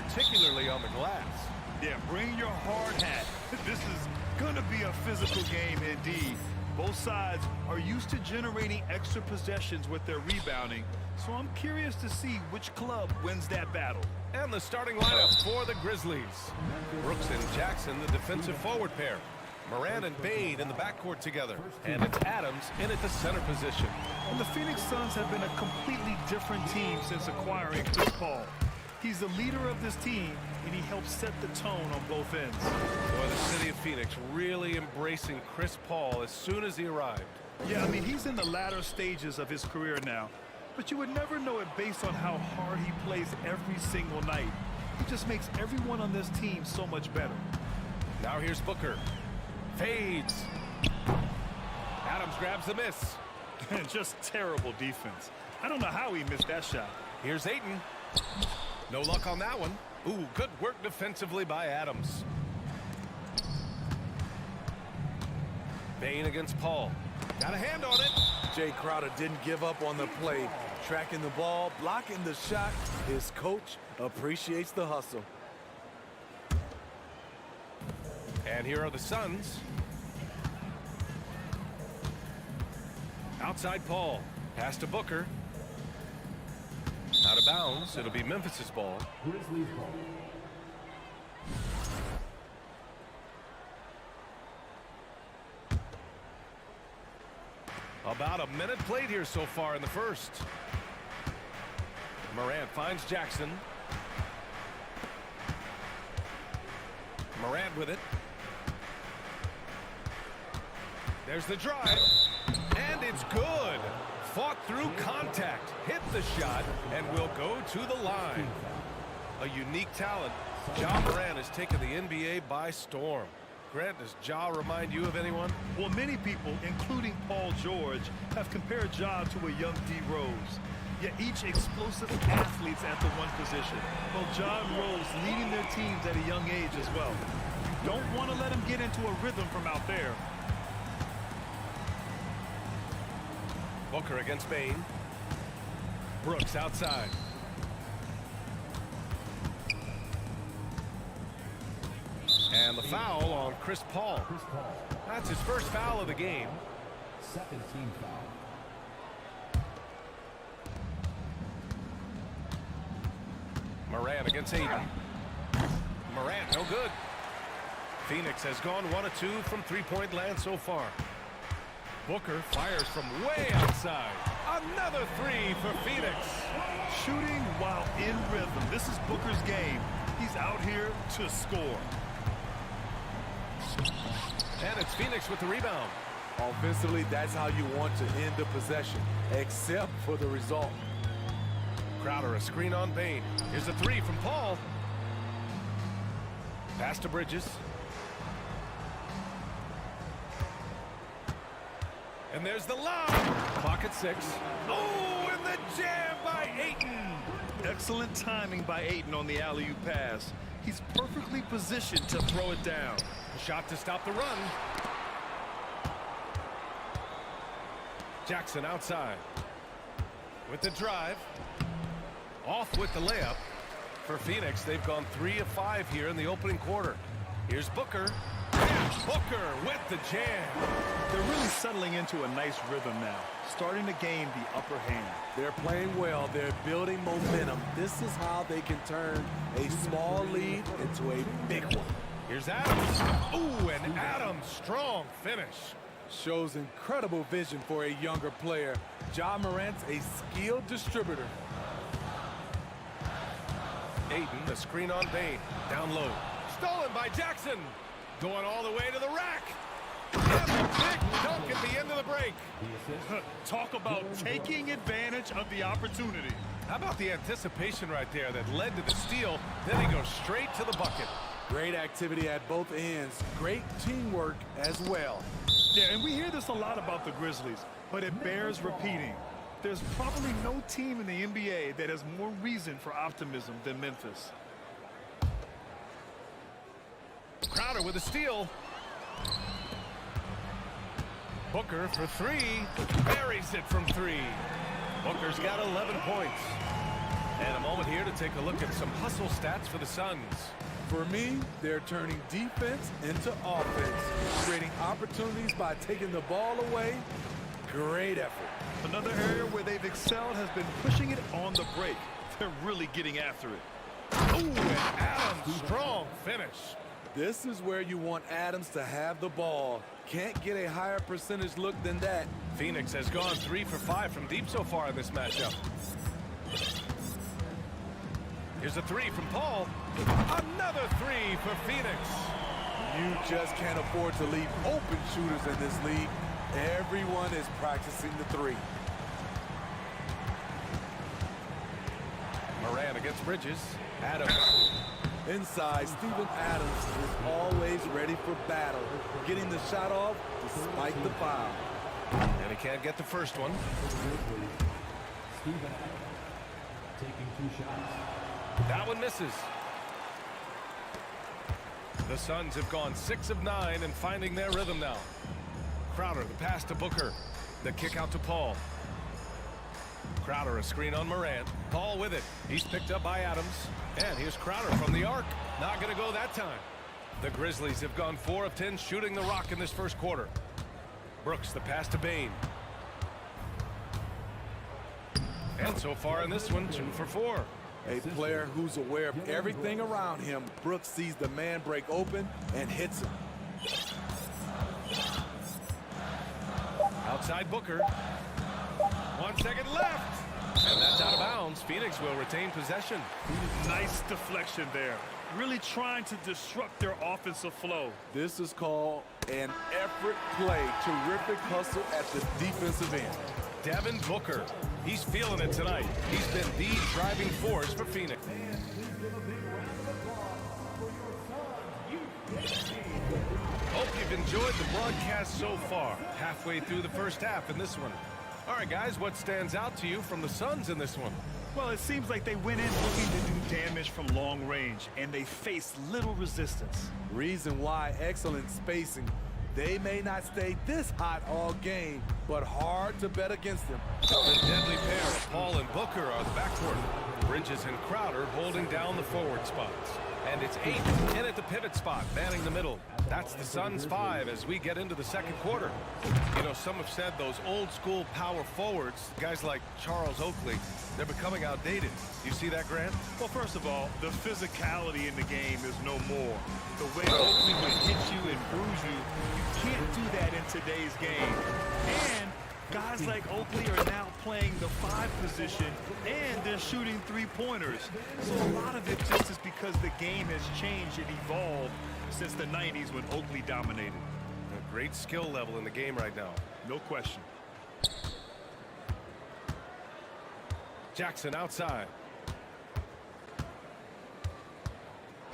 particularly on the glass. Yeah, bring your hard hat. This is going to be a physical game indeed. Both sides are used to generating extra possessions with their rebounding, so I'm curious to see which club wins that battle. And the starting lineup for the Grizzlies. Brooks and Jackson, the defensive forward pair. Morant and Bane in the backcourt together. And it's Adams in at the center position. And the Phoenix Suns have been a completely different team since acquiring Chris Paul. He's the leader of this team, and he helps set the tone on both ends. Boy, the city of Phoenix really embracing Chris Paul as soon as he arrived. Yeah, I mean, he's in the latter stages of his career now, but you would never know it based on how hard he plays every single night. He just makes everyone on this team so much better. Now here's Booker. Fades. Adams grabs the miss. Just terrible defense. I don't know how he missed that shot. Here's Ayton. No luck on that one. Ooh, good work defensively by Adams. Bane against Paul. Got a hand on it. Jay Crowder didn't give up on the play. Tracking the ball, blocking the shot. His coach appreciates the hustle. And here are the Suns. Outside Paul. Pass to Booker. Out of bounds. It'll be Memphis's ball. Grizzlies ball. About a minute played here so far in the first. Morant finds Jackson. Morant with it. There's the drive. And it's good. Fought through contact, hit the shot, and will go to the line. A unique talent. Ja Morant has taken the NBA by storm. Grant, does Ja remind you of anyone? Well, many people, including Paul George, have compared Ja to a young D. Rose. Yet each explosive athletes at the one position. Well, Ja and Rose leading their teams at a young age as well. You don't want to let him get into a rhythm from out there. Booker against Bane. Brooks outside. And the foul on Chris Paul. That's his first foul of the game. Second team foul. Morant against Ayton. Morant, no good. Phoenix has gone 1 of 2 from three-point land so far. Booker fires from way outside. Another three for Phoenix. Shooting while in rhythm. This is Booker's game. He's out here to score. And it's Phoenix with the rebound. Offensively, that's how you want to end the possession, except for the result. Crowder, a screen on Bane. Here's a three from Paul. Pass to Bridges. And there's the lob. Clock at 6. Oh, and the jam by Ayton. Excellent timing by Ayton on the alley-oop pass. He's perfectly positioned to throw it down. A shot to stop the run. Jackson outside. With the drive. Off with the layup. For Phoenix, they've gone 3 of 5 here in the opening quarter. Here's Booker. Booker with the jam. They're really settling into a nice rhythm now, starting to gain the upper hand. They're playing well. They're building momentum. This is how they can turn a small lead into a big one. Here's Adams. Ooh, and Adams, strong finish. Shows incredible vision for a younger player. Ja Morant's a skilled distributor. Ayton, the screen on Bane. Down low. Stolen by Jackson. Going all the way to the rack. And the big dunk at the end of the break. Talk about taking advantage of the opportunity. How about the anticipation right there that led to the steal? Then he goes straight to the bucket. Great activity at both ends. Great teamwork as well. Yeah, and we hear this a lot about the Grizzlies, but it bears repeating. There's probably no team in the NBA that has more reason for optimism than Memphis. Crowder with a steal. Booker for 3. Buries it from 3. Booker's got 11 points. And a moment here to take a look at some hustle stats for the Suns. For me, they're turning defense into offense, creating opportunities by taking the ball away. Great effort. Another area where they've excelled has been pushing it on the break. They're really getting after it. Ooh, and Adams, strong finish. This is where you want Adams to have the ball. Can't get a higher percentage look than that. Phoenix has gone 3 for 5 from deep so far in this matchup. Here's a 3 from Paul. Another 3 for Phoenix. You just can't afford to leave open shooters in this league. Everyone is practicing the 3. Moran against Bridges. Adams. Inside, Steven Adams is always ready for battle, getting the shot off despite the foul. And he can't get the first one. Steven Adams taking 2 shots. That one misses. The Suns have gone 6 of 9 and finding their rhythm now. Crowder, the pass to Booker. The kick out to Paul. Crowder, a screen on Morant. Paul with it. He's picked up by Adams. And here's Crowder from the arc. Not going to go that time. The Grizzlies have gone 4 of 10 shooting the rock in this first quarter. Brooks, the pass to Bane. And so far in this one, 2 for 4. A player who's aware of everything around him. Brooks sees the man break open and hits him. Outside Booker. 1 second left. And that's out of bounds. Phoenix will retain possession. Nice deflection there. Really trying to disrupt their offensive flow. This is called an effort play. Terrific hustle at the defensive end. Devin Booker. He's feeling it tonight. He's been the driving force for Phoenix. Hope you've enjoyed the broadcast so far. Halfway through the first half in this one. All right, guys, what stands out to you from the Suns in this one? Well, it seems like they went in looking to do damage from long range, and they faced little resistance. Reason why: excellent spacing. They may not stay this hot all game, but hard to bet against them. The deadly pair of Paul and Booker are the backcourt. Bridges and Crowder holding down the forward spots. And it's Ayton in at the pivot spot, manning the middle. That's the Suns 5 as we get into the second quarter. You know, some have said those old school power forwards, guys like Charles Oakley, they're becoming outdated. You see that, Grant? Well, first of all, the physicality in the game is no more. The way Oakley would hit you and bruise you, you can't do that in today's game. And guys like Oakley are now playing the 5 position, and they're shooting 3-pointers. So a lot of it just is because the game has changed and evolved since the 90s when Oakley dominated. A great skill level in the game right now. No question. Jackson outside.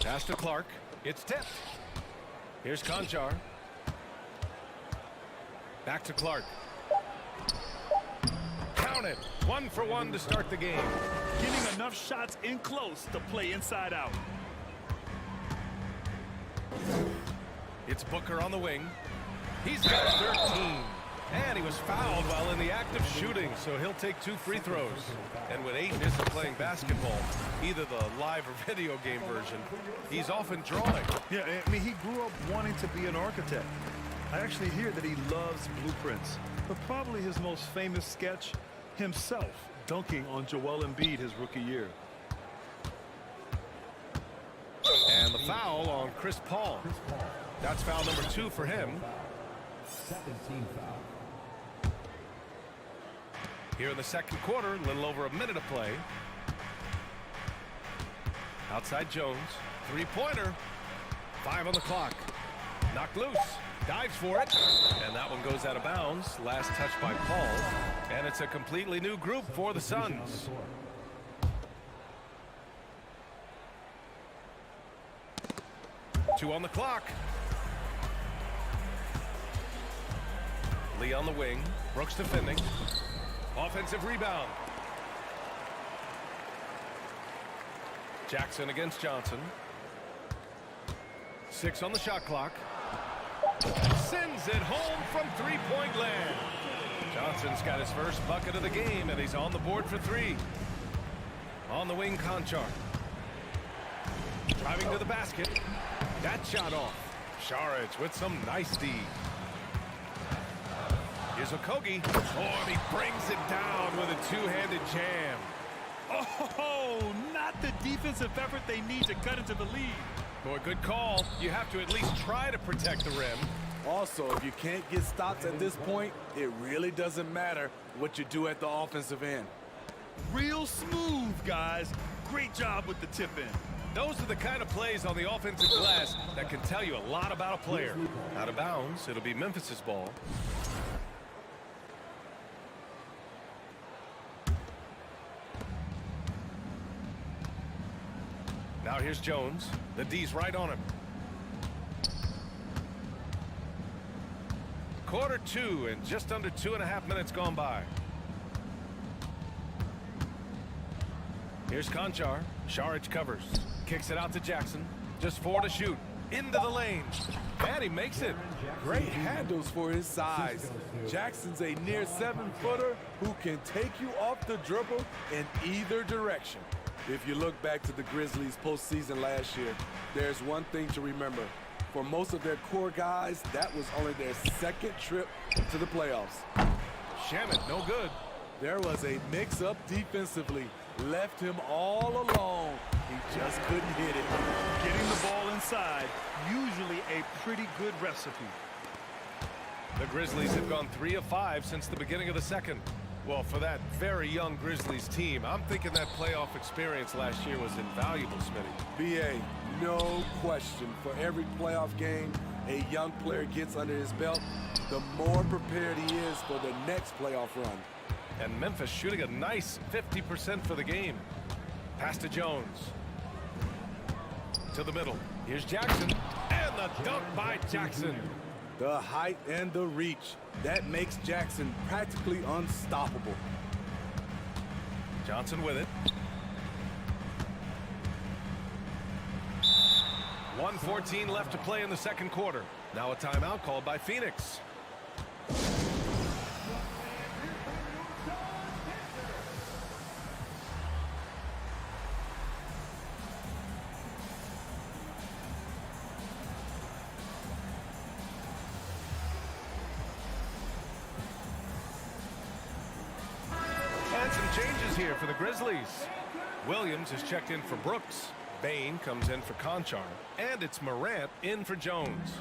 Pass to Clark. It's tipped. Here's Conchar. Back to Clark. Count it. 1 for 1 to start the game. Getting enough shots in close to play inside out. It's Booker on the wing. He's got 13. And he was fouled while in the act of shooting, so he'll take 2 free throws. And when Ayton isn't playing basketball, either the live or video game version, he's often drawing. Yeah, I mean, he grew up wanting to be an architect. I actually hear that he loves blueprints. But probably his most famous sketch, himself dunking on Joel Embiid his rookie year. And the foul on Chris Paul. That's foul number 2 for him. Second team foul. Here in the second quarter, a little over a minute of play. Outside Jones. 3-pointer. 5 on the clock. Knocked loose. Dives for it. And that one goes out of bounds. Last touch by Paul. And it's a completely new group for the Suns. Two on the clock. Lee on the wing. Brooks defending. Offensive rebound. Jackson against Johnson. 6 on the shot clock. Sends it home from 3-point land. Johnson's got his first bucket of the game, and he's on the board for 3. On the wing, Conchar. Driving to the basket. That shot off. Šarić with some nice D. Here's Okogie. Oh, and he brings it down with a two-handed jam. Oh, not the defensive effort they need to cut into the lead. Boy, good call. You have to at least try to protect the rim. Also, if you can't get stops at this point, it really doesn't matter what you do at the offensive end. Real smooth, guys. Great job with the tip in. Those are the kind of plays on the offensive glass that can tell you a lot about a player. Out of bounds, it'll be Memphis's ball. Now here's Jones. The D's right on him. Quarter two and just under 2.5 minutes gone by. Here's Conchar. Šarić covers. Kicks it out to Jackson. Just 4 to shoot. Into the lane. And he makes it. Great handles for his size. Jackson's a near 7-footer who can take you off the dribble in either direction. If you look back to the Grizzlies postseason last year, there's one thing to remember. For most of their core guys, that was only their second trip to the playoffs. Shamet, no good. There was a mix-up defensively. Left him all alone. He just couldn't hit it. Getting the ball inside, usually a pretty good recipe. The Grizzlies have gone 3 of 5 since the beginning of the second. Well, for that very young Grizzlies team, I'm thinking that playoff experience last year was invaluable, Smitty. BA, no question. For every playoff game a young player gets under his belt, the more prepared he is for the next playoff run. And Memphis shooting a nice 50% for the game. Pass to Jones. To the middle. Here's Jackson. And the dunk by Jackson. The height and the reach. That makes Jackson practically unstoppable. Johnson with it. 1:14 left to play in the second quarter. Now a timeout called by Phoenix. Changes here for the Grizzlies. Williams is checked in for Brooks. Bain comes in for Conchar. And it's Morant in for Jones.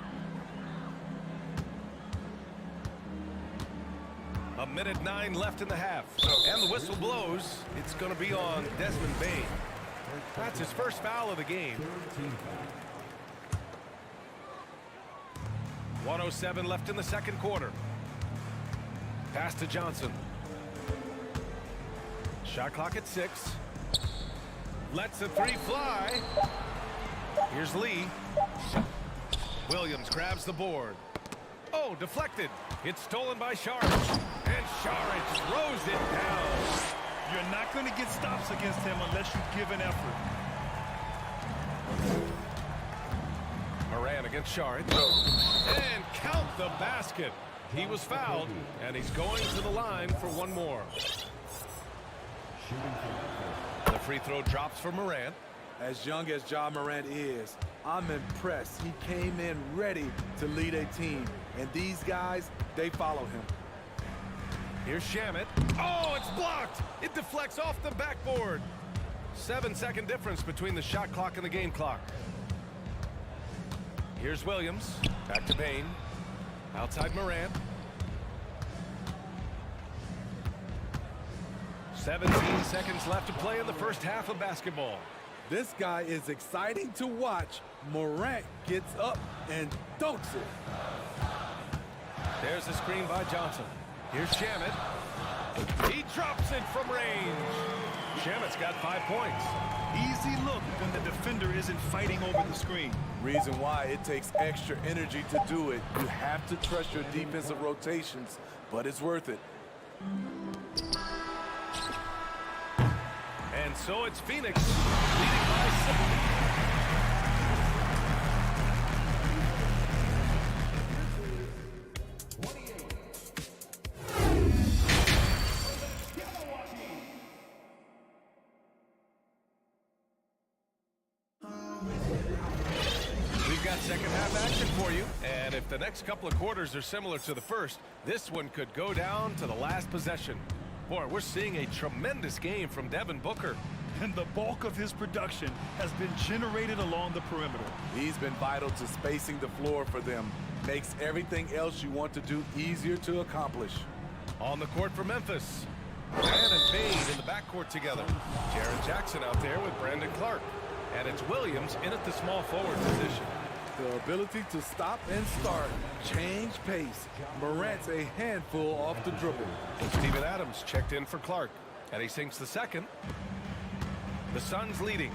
A minute 9 left in the half. And the whistle blows. It's going to be on Desmond Bain. That's his first foul of the game. 1:07 left in the second quarter. Pass to Johnson. Shot clock at 6. Lets the 3 fly. Here's Lee. Williams grabs the board. Oh, deflected. It's stolen by Šarić. And Šarić throws it down. You're not going to get stops against him unless you give an effort. Morant against Šarić. And count the basket. He was fouled, and he's going to the line for one more. The free throw drops for Morant. As young as Ja Morant is, I'm impressed. He came in ready to lead a team. And these guys, they follow him. Here's Shamet. Oh, it's blocked. It deflects off the backboard. 7-second difference between the shot clock and the game clock. Here's Williams. Back to Bain. Outside Morant. 17 seconds left to play in the first half of basketball. This guy is exciting to watch. Morant gets up and dunks it. There's the screen by Johnson. Here's Shamet. He drops it from range. Shamet's got 5 points. Easy look when the defender isn't fighting over the screen. Reason why it takes extra energy to do it. You have to trust your defensive rotations, but it's worth it. And so it's Phoenix leading by 7. If the next couple of quarters are similar to the first, this one could go down to the last possession. Boy, we're seeing a tremendous game from Devin Booker. And the bulk of his production has been generated along the perimeter. He's been vital to spacing the floor for them. Makes everything else you want to do easier to accomplish. On the court for Memphis. Grant and Bain in the backcourt together. Jaren Jackson out there with Brandon Clark. And it's Williams in at the small forward position. The ability to stop and start, change pace. Morant's a handful off the dribble. Steven Adams checked in for Clark. And he sinks the second. The Suns leading.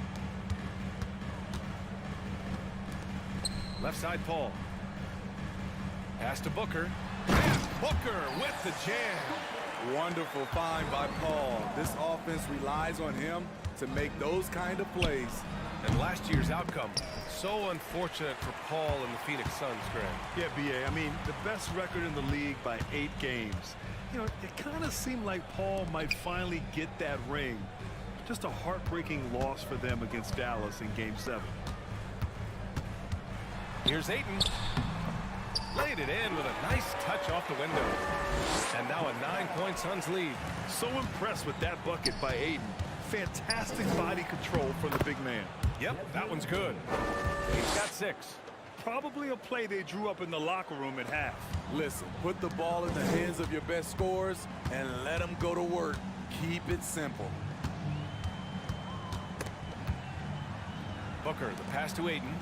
Left side, Paul. Pass to Booker. And Booker with the jam. Wonderful find by Paul. This offense relies on him to make those kind of plays. And last year's outcome, so unfortunate for Paul and the Phoenix Suns, Greg. Yeah, B.A., I mean, the best record in the league by 8 games. You know, it kind of seemed like Paul might finally get that ring. Just a heartbreaking loss for them against Dallas in Game 7. Here's Ayton. Laid it in with a nice touch off the window. And now a 9-point Suns lead. So impressed with that bucket by Ayton. Fantastic body control from the big man. Yep, that one's good. He's got 6. Probably a play they drew up in the locker room at half. Listen, put the ball in the hands of your best scorers and let them go to work. Keep it simple. Booker, the pass to Ayton.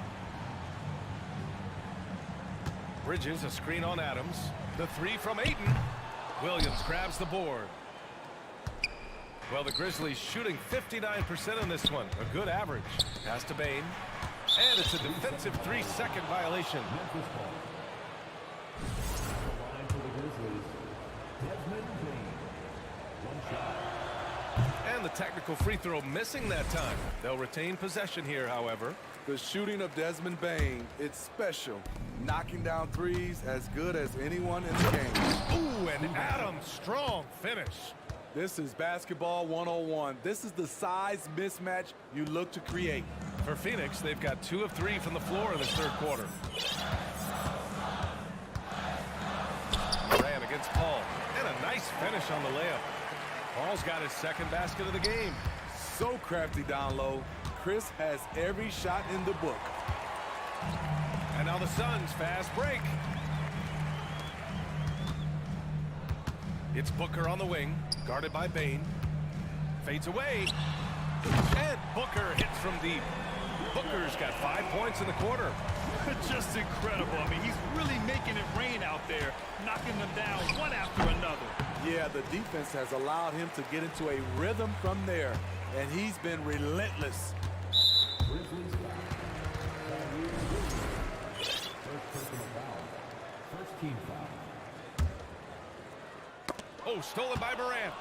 Bridges, a screen on Adams. The 3 from Ayton. Williams grabs the board. Well, the Grizzlies shooting 59% on this one. A good average. Pass to Bain. And it's a defensive 3-second violation. Memphis ball. The line for the Grizzlies. Desmond Bain. 1 shot. And the technical free throw missing that time. They'll retain possession here, however. The shooting of Desmond Bain, it's special. Knocking down threes as good as anyone in the game. Ooh, and Adams, strong finish. This is basketball 101. This is the size mismatch you look to create. For Phoenix, they've got 2 of 3 from the floor in this third quarter. Ran against Paul. And a nice finish on the layup. Paul's got his second basket of the game. So crafty down low. Chris has every shot in the book. And now the Suns fast break. It's Booker on the wing, guarded by Bain. Fades away. And Booker hits from deep. Booker's got 5 points in the quarter. Just incredible. I mean, he's really making it rain out there, knocking them down one after another. Yeah, the defense has allowed him to get into a rhythm from there, and he's been relentless. Grizzlies foul. First personal foul. First team foul. Oh, stolen by Morant.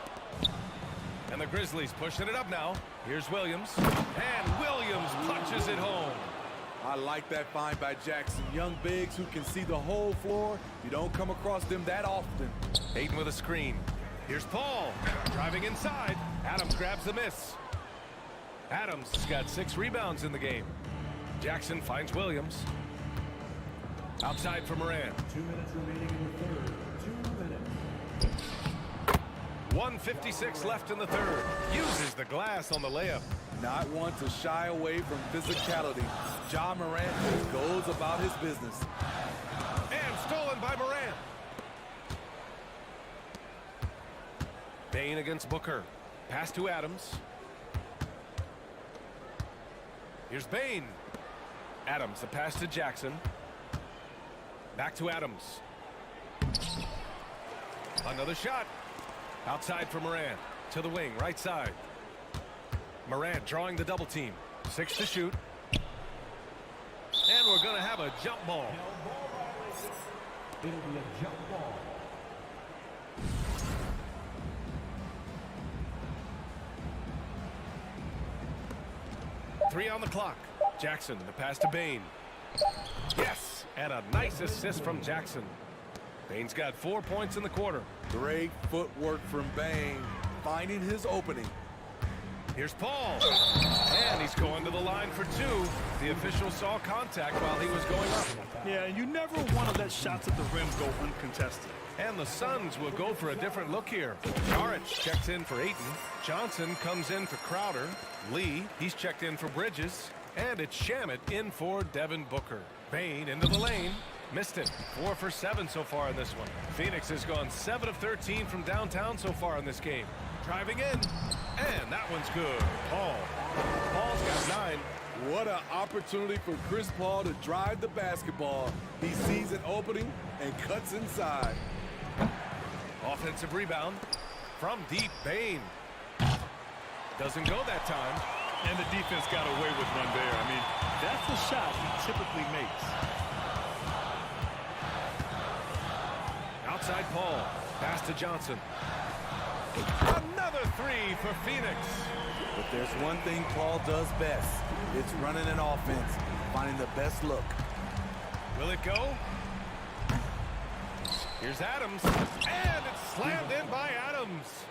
And the Grizzlies pushing it up now. Here's Williams. And Williams punches it home. I like that find by Jackson. Young bigs who can see the whole floor. You don't come across them that often. Ayton with a screen. Here's Paul. Driving inside. Adams grabs the miss. Adams has got 6 rebounds in the game. Jackson finds Williams. Outside for Morant. 2 minutes remaining in the third. 2 minutes. 1:56 left in the third. Uses the glass on the layup. Not one to shy away from physicality. Ja Morant just goes about his business. And stolen by Morant. Bain against Booker. Pass to Adams. Here's Bain. Adams, the pass to Jackson. Back to Adams. Another shot. Outside for Morant. To the wing, right side. Morant drawing the double team. 6 to shoot. And we're going to have a jump ball. It'll be a jump ball. Three on the clock. Jackson, the pass to Bain. Yes, and a nice assist from Jackson. Bain's got 4 points in the quarter. Great footwork from Bain, finding his opening. Here's Paul. And he's going to the line for two. The official saw contact while he was going up. Yeah, you never want to let shots at the rim go uncontested. And the Suns will go for a different look here. Saric checks in for Ayton. Johnson comes in for Crowder. Lee, he's checked in for Bridges. And it's Shamet in for Devin Booker. Bain into the lane. Missed it. 4 for 7 so far in this one. Phoenix has gone 7 of 13 from downtown so far in this game. Driving in. And that one's good. Paul's got 9. What an opportunity for Chris Paul to drive the basketball. He sees an opening and cuts inside. Offensive rebound from deep. Bain. Doesn't go that time. And the defense got away with one there. I mean, that's the shot he typically makes. Outside Paul. Pass to Johnson. Another 3 for Phoenix. But there's one thing Paul does best. It's running an offense, finding the best look. Will it go? Here's Adams. And it's slammed in by Adams.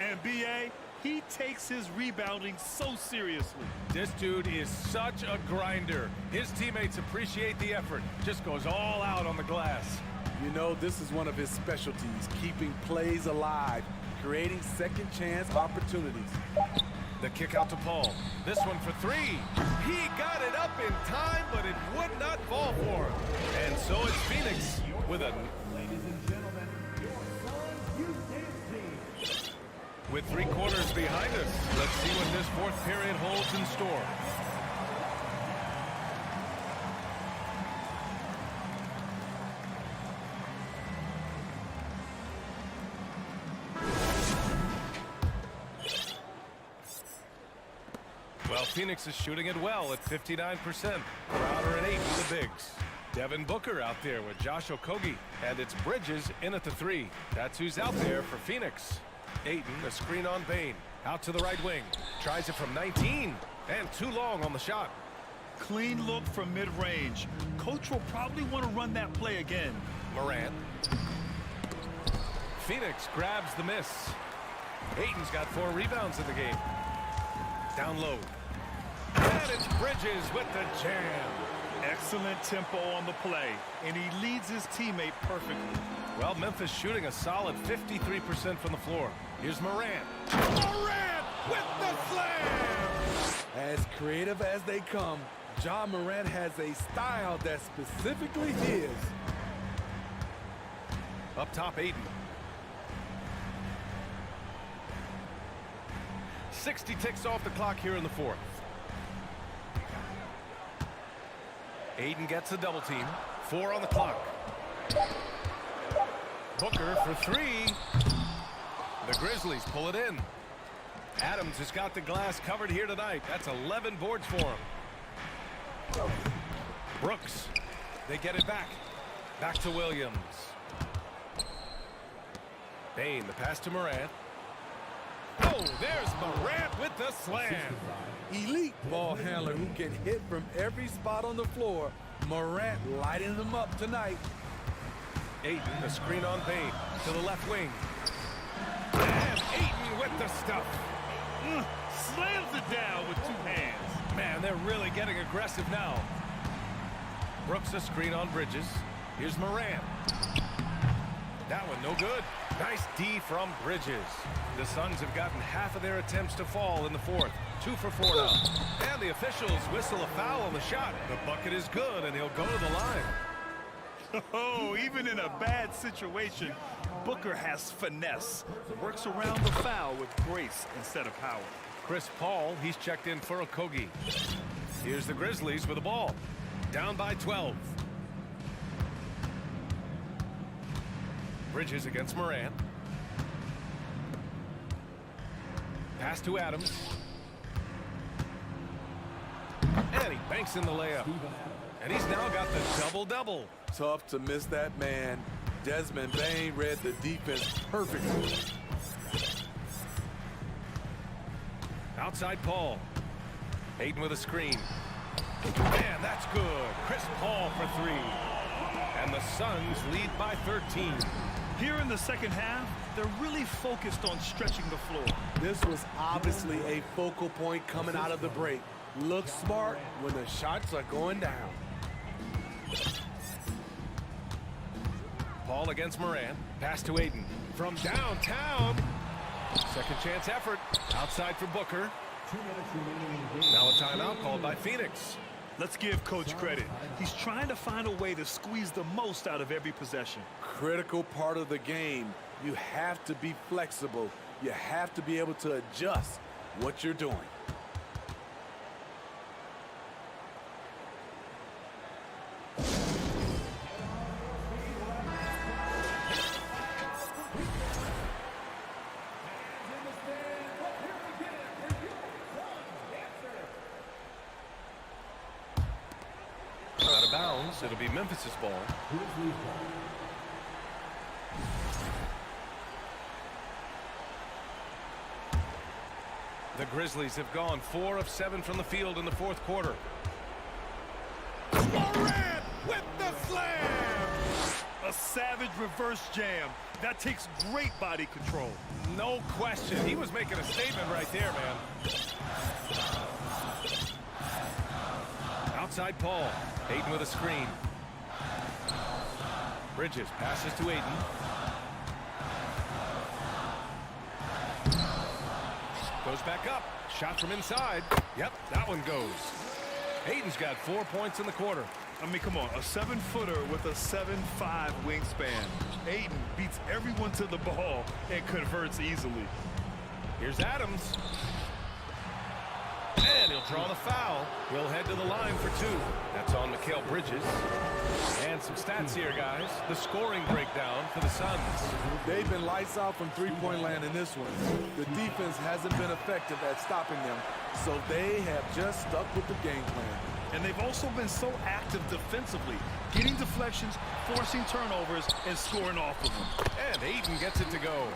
And B.A., he takes his rebounding so seriously. This dude is such a grinder. His teammates appreciate the effort. Just goes all out on the glass. You know, this is one of his specialties, keeping plays alive, creating second chance opportunities. The kick out to Paul. This one for 3. He got it up in time, but it would not fall for him. And so it's Phoenix with a... With 3 quarters behind us, let's see what this 4th period holds in store. Well, Phoenix is shooting it well at 59%. Crowder and 8 with the bigs. Devin Booker out there with Josh Okogie. And it's Bridges in at the 3. That's who's out there for Phoenix. Ayton, a screen on Bain. Out to the right wing. Tries it from 19. And too long on the shot. Clean look from mid-range. Coach will probably want to run that play again. Morant. Phoenix grabs the miss. Ayton's got 4 rebounds in the game. Down low. And it's Bridges with the jam. Excellent tempo on the play, and he leads his teammate perfectly. Well, Memphis shooting a solid 53% from the floor. Here's Morant. Morant with the slam! As creative as they come, Ja Morant has a style that's specifically his. Up top, Ayton. 60 ticks off the clock here in the 4th. Ayton gets a double team. 4 on the clock. Booker for 3. The Grizzlies pull it in. Adams has got the glass covered here tonight. That's 11 boards for him. Brooks. They get it back. Back to Williams. Bain, the pass to Morant. Oh, there's Morant with the slam. Elite ball handler who can hit from every spot on the floor. Morant lighting them up tonight. Ayton, the screen on Bain to the left wing. And Ayton with the stuff. Slams it down with 2 hands. Man, they're really getting aggressive now. Brooks, a screen on Bridges. Here's Morant. That one no good. Nice D from Bridges. The Suns have gotten half of their attempts to fall in the 4th. 2 for 4 now. And the officials whistle a foul on the shot. The bucket is good, and he'll go to the line. Oh, even in a bad situation, Booker has finesse. Works around the foul with grace instead of power. Chris Paul, he's checked in for Okogie. Here's the Grizzlies with the ball. Down by 12. Bridges against Morant. Pass to Adams. And he banks in the layup. And he's now got the double-double. Tough to miss that man. Desmond Bain read the defense perfectly. Outside Paul. Ayton with a screen. Man, that's good. Chris Paul for 3. And the Suns lead by 13. Here in the second half, they're really focused on stretching the floor. This was obviously a focal point coming out of the break. Look smart when the shots are going down. Paul against Morant. Pass to Ayton. From downtown. Second chance effort. Outside for Booker. 2 minutes remaining in the game. Now a timeout called by Phoenix. Let's give Coach credit. He's trying to find a way to squeeze the most out of every possession. Critical part of the game. You have to be flexible. You have to be able to adjust what you're doing. Out of bounds. It'll be Memphis's ball. Grizzlies ball. The Grizzlies have gone 4 of 7 from the field in the fourth quarter. Morant with the slam! A savage reverse jam. That takes great body control. No question. He was making a statement right there, man. Outside Paul. Ayton with a screen. Bridges passes to Ayton. Goes back up. Shot from inside. Yep, that one goes. Ayton's got 4 points in the quarter. I mean, come on, a 7-footer with a 7'5" wingspan. Ayton beats everyone to the ball and converts easily. Here's Adams. And he'll draw the foul. He'll head to the line for 2. That's on Mikal Bridges. And some stats here, guys. The scoring breakdown for the Suns. They've been lights out from three-point land in this one. The defense hasn't been effective at stopping them, so they have just stuck with the game plan. And they've also been so active defensively, getting deflections, forcing turnovers, and scoring off of them. And Ayton gets it to go.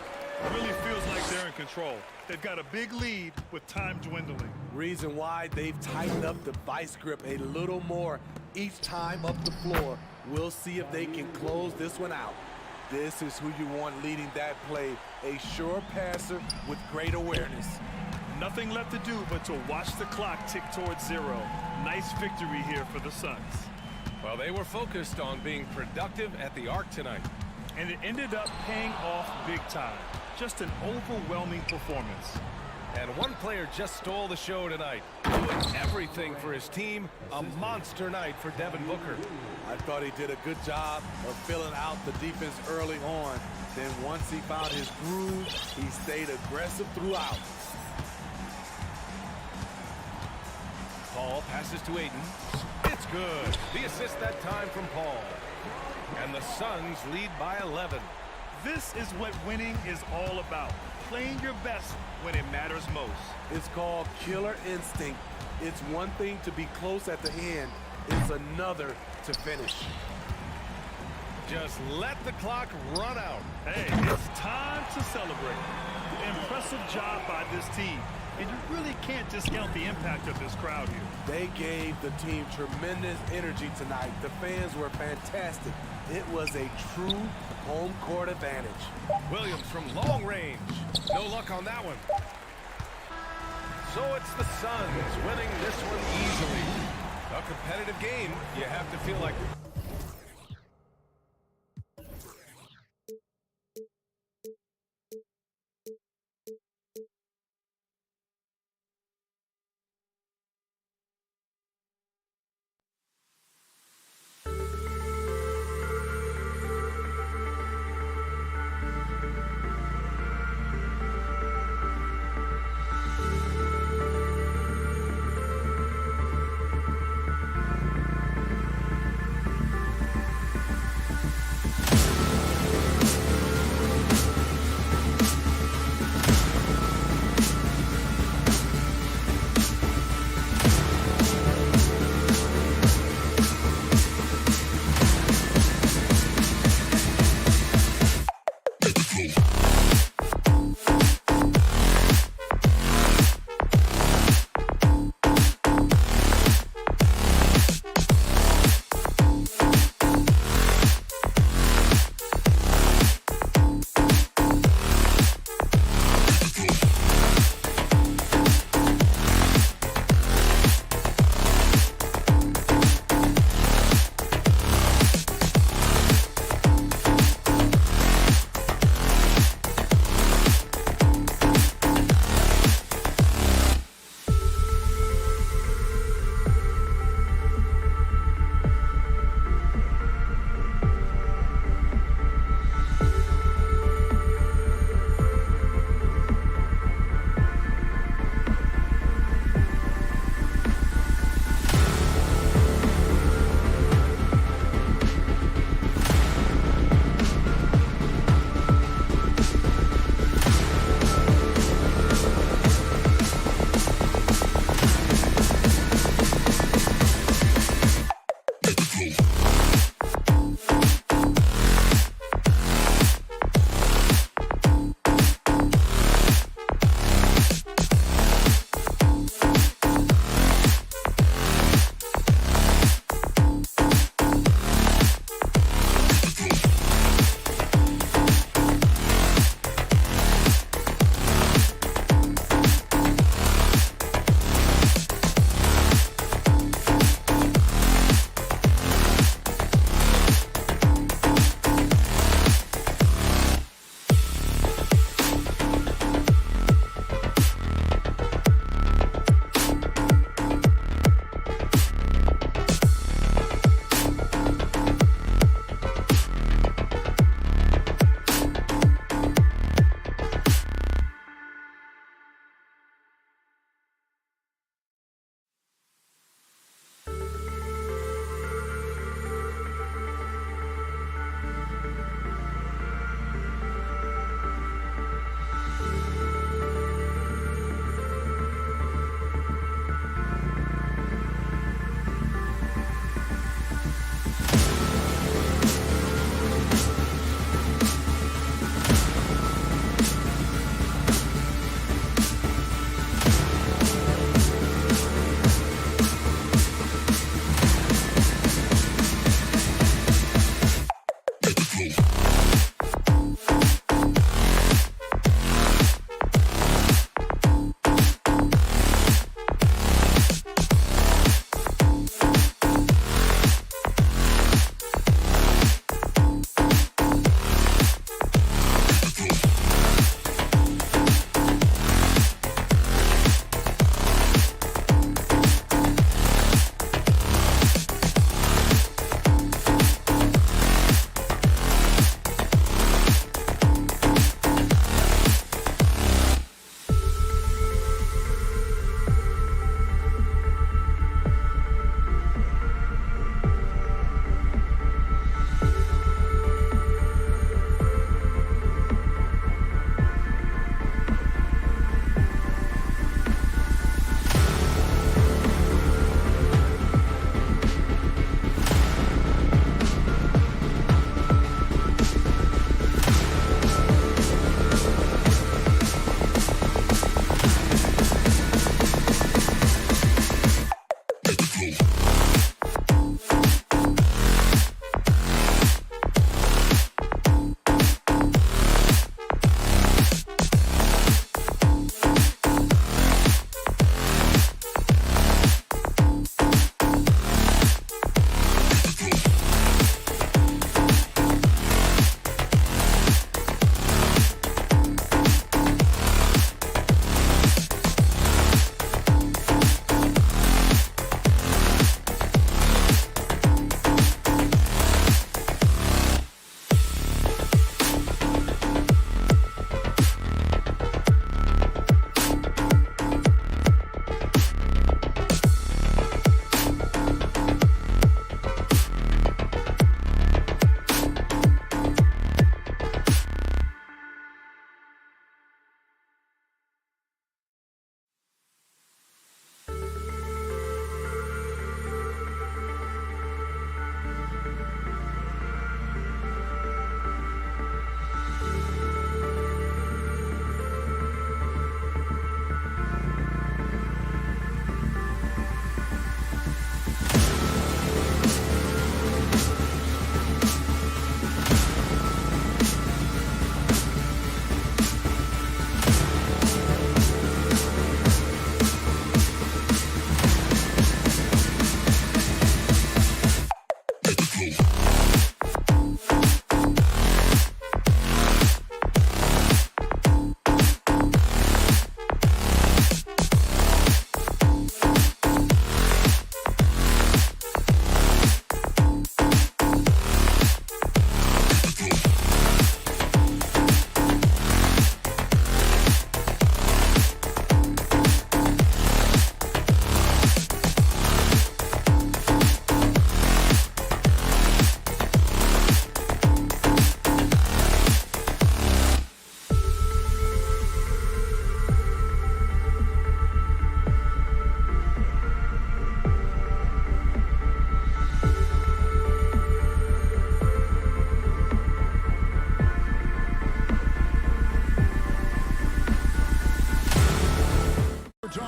It really feels like they're in control. They've got a big lead with time dwindling. Reason why they've tightened up the vice grip a little more each time up the floor. We'll see if they can close this one out. This is who you want leading that play, a sure passer with great awareness. Nothing left to do but to watch the clock tick towards 0. Nice victory here for the Suns. Well, they were focused on being productive at the arc tonight. And it ended up paying off big time. Just an overwhelming performance. And one player just stole the show tonight, doing everything for his team. A monster night for Devin Booker. I thought he did a good job of filling out the defense early on. Then once he found his groove, he stayed aggressive throughout. Paul passes to Ayton. It's good. The assist that time from Paul. And the Suns lead by 11. This is what winning is all about. Playing your best when it matters most. It's called killer instinct. It's one thing to be close at the end. It's another to finish. Just let the clock run out. Hey, it's time to celebrate. Impressive job by this team. And you really can't discount the impact of this crowd here. They gave the team tremendous energy tonight. The fans were fantastic. It was a true home court advantage. Williams from long range. No luck on that one. So it's the Suns winning this one easily. A competitive game. You have to feel like...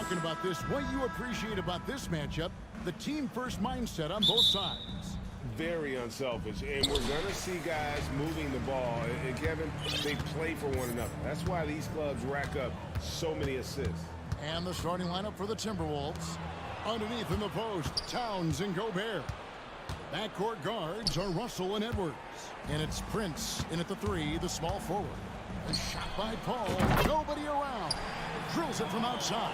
talking about this, what you appreciate about this matchup, the team-first mindset on both sides. Very unselfish, and we're going to see guys moving the ball. And Kevin, they play for one another. That's why these clubs rack up so many assists. And the starting lineup for the Timberwolves. Underneath in the post, Towns and Gobert. Backcourt guards are Russell and Edwards. And it's Prince in at the three, the small forward. A shot by Paul, nobody around. Drills it from outside.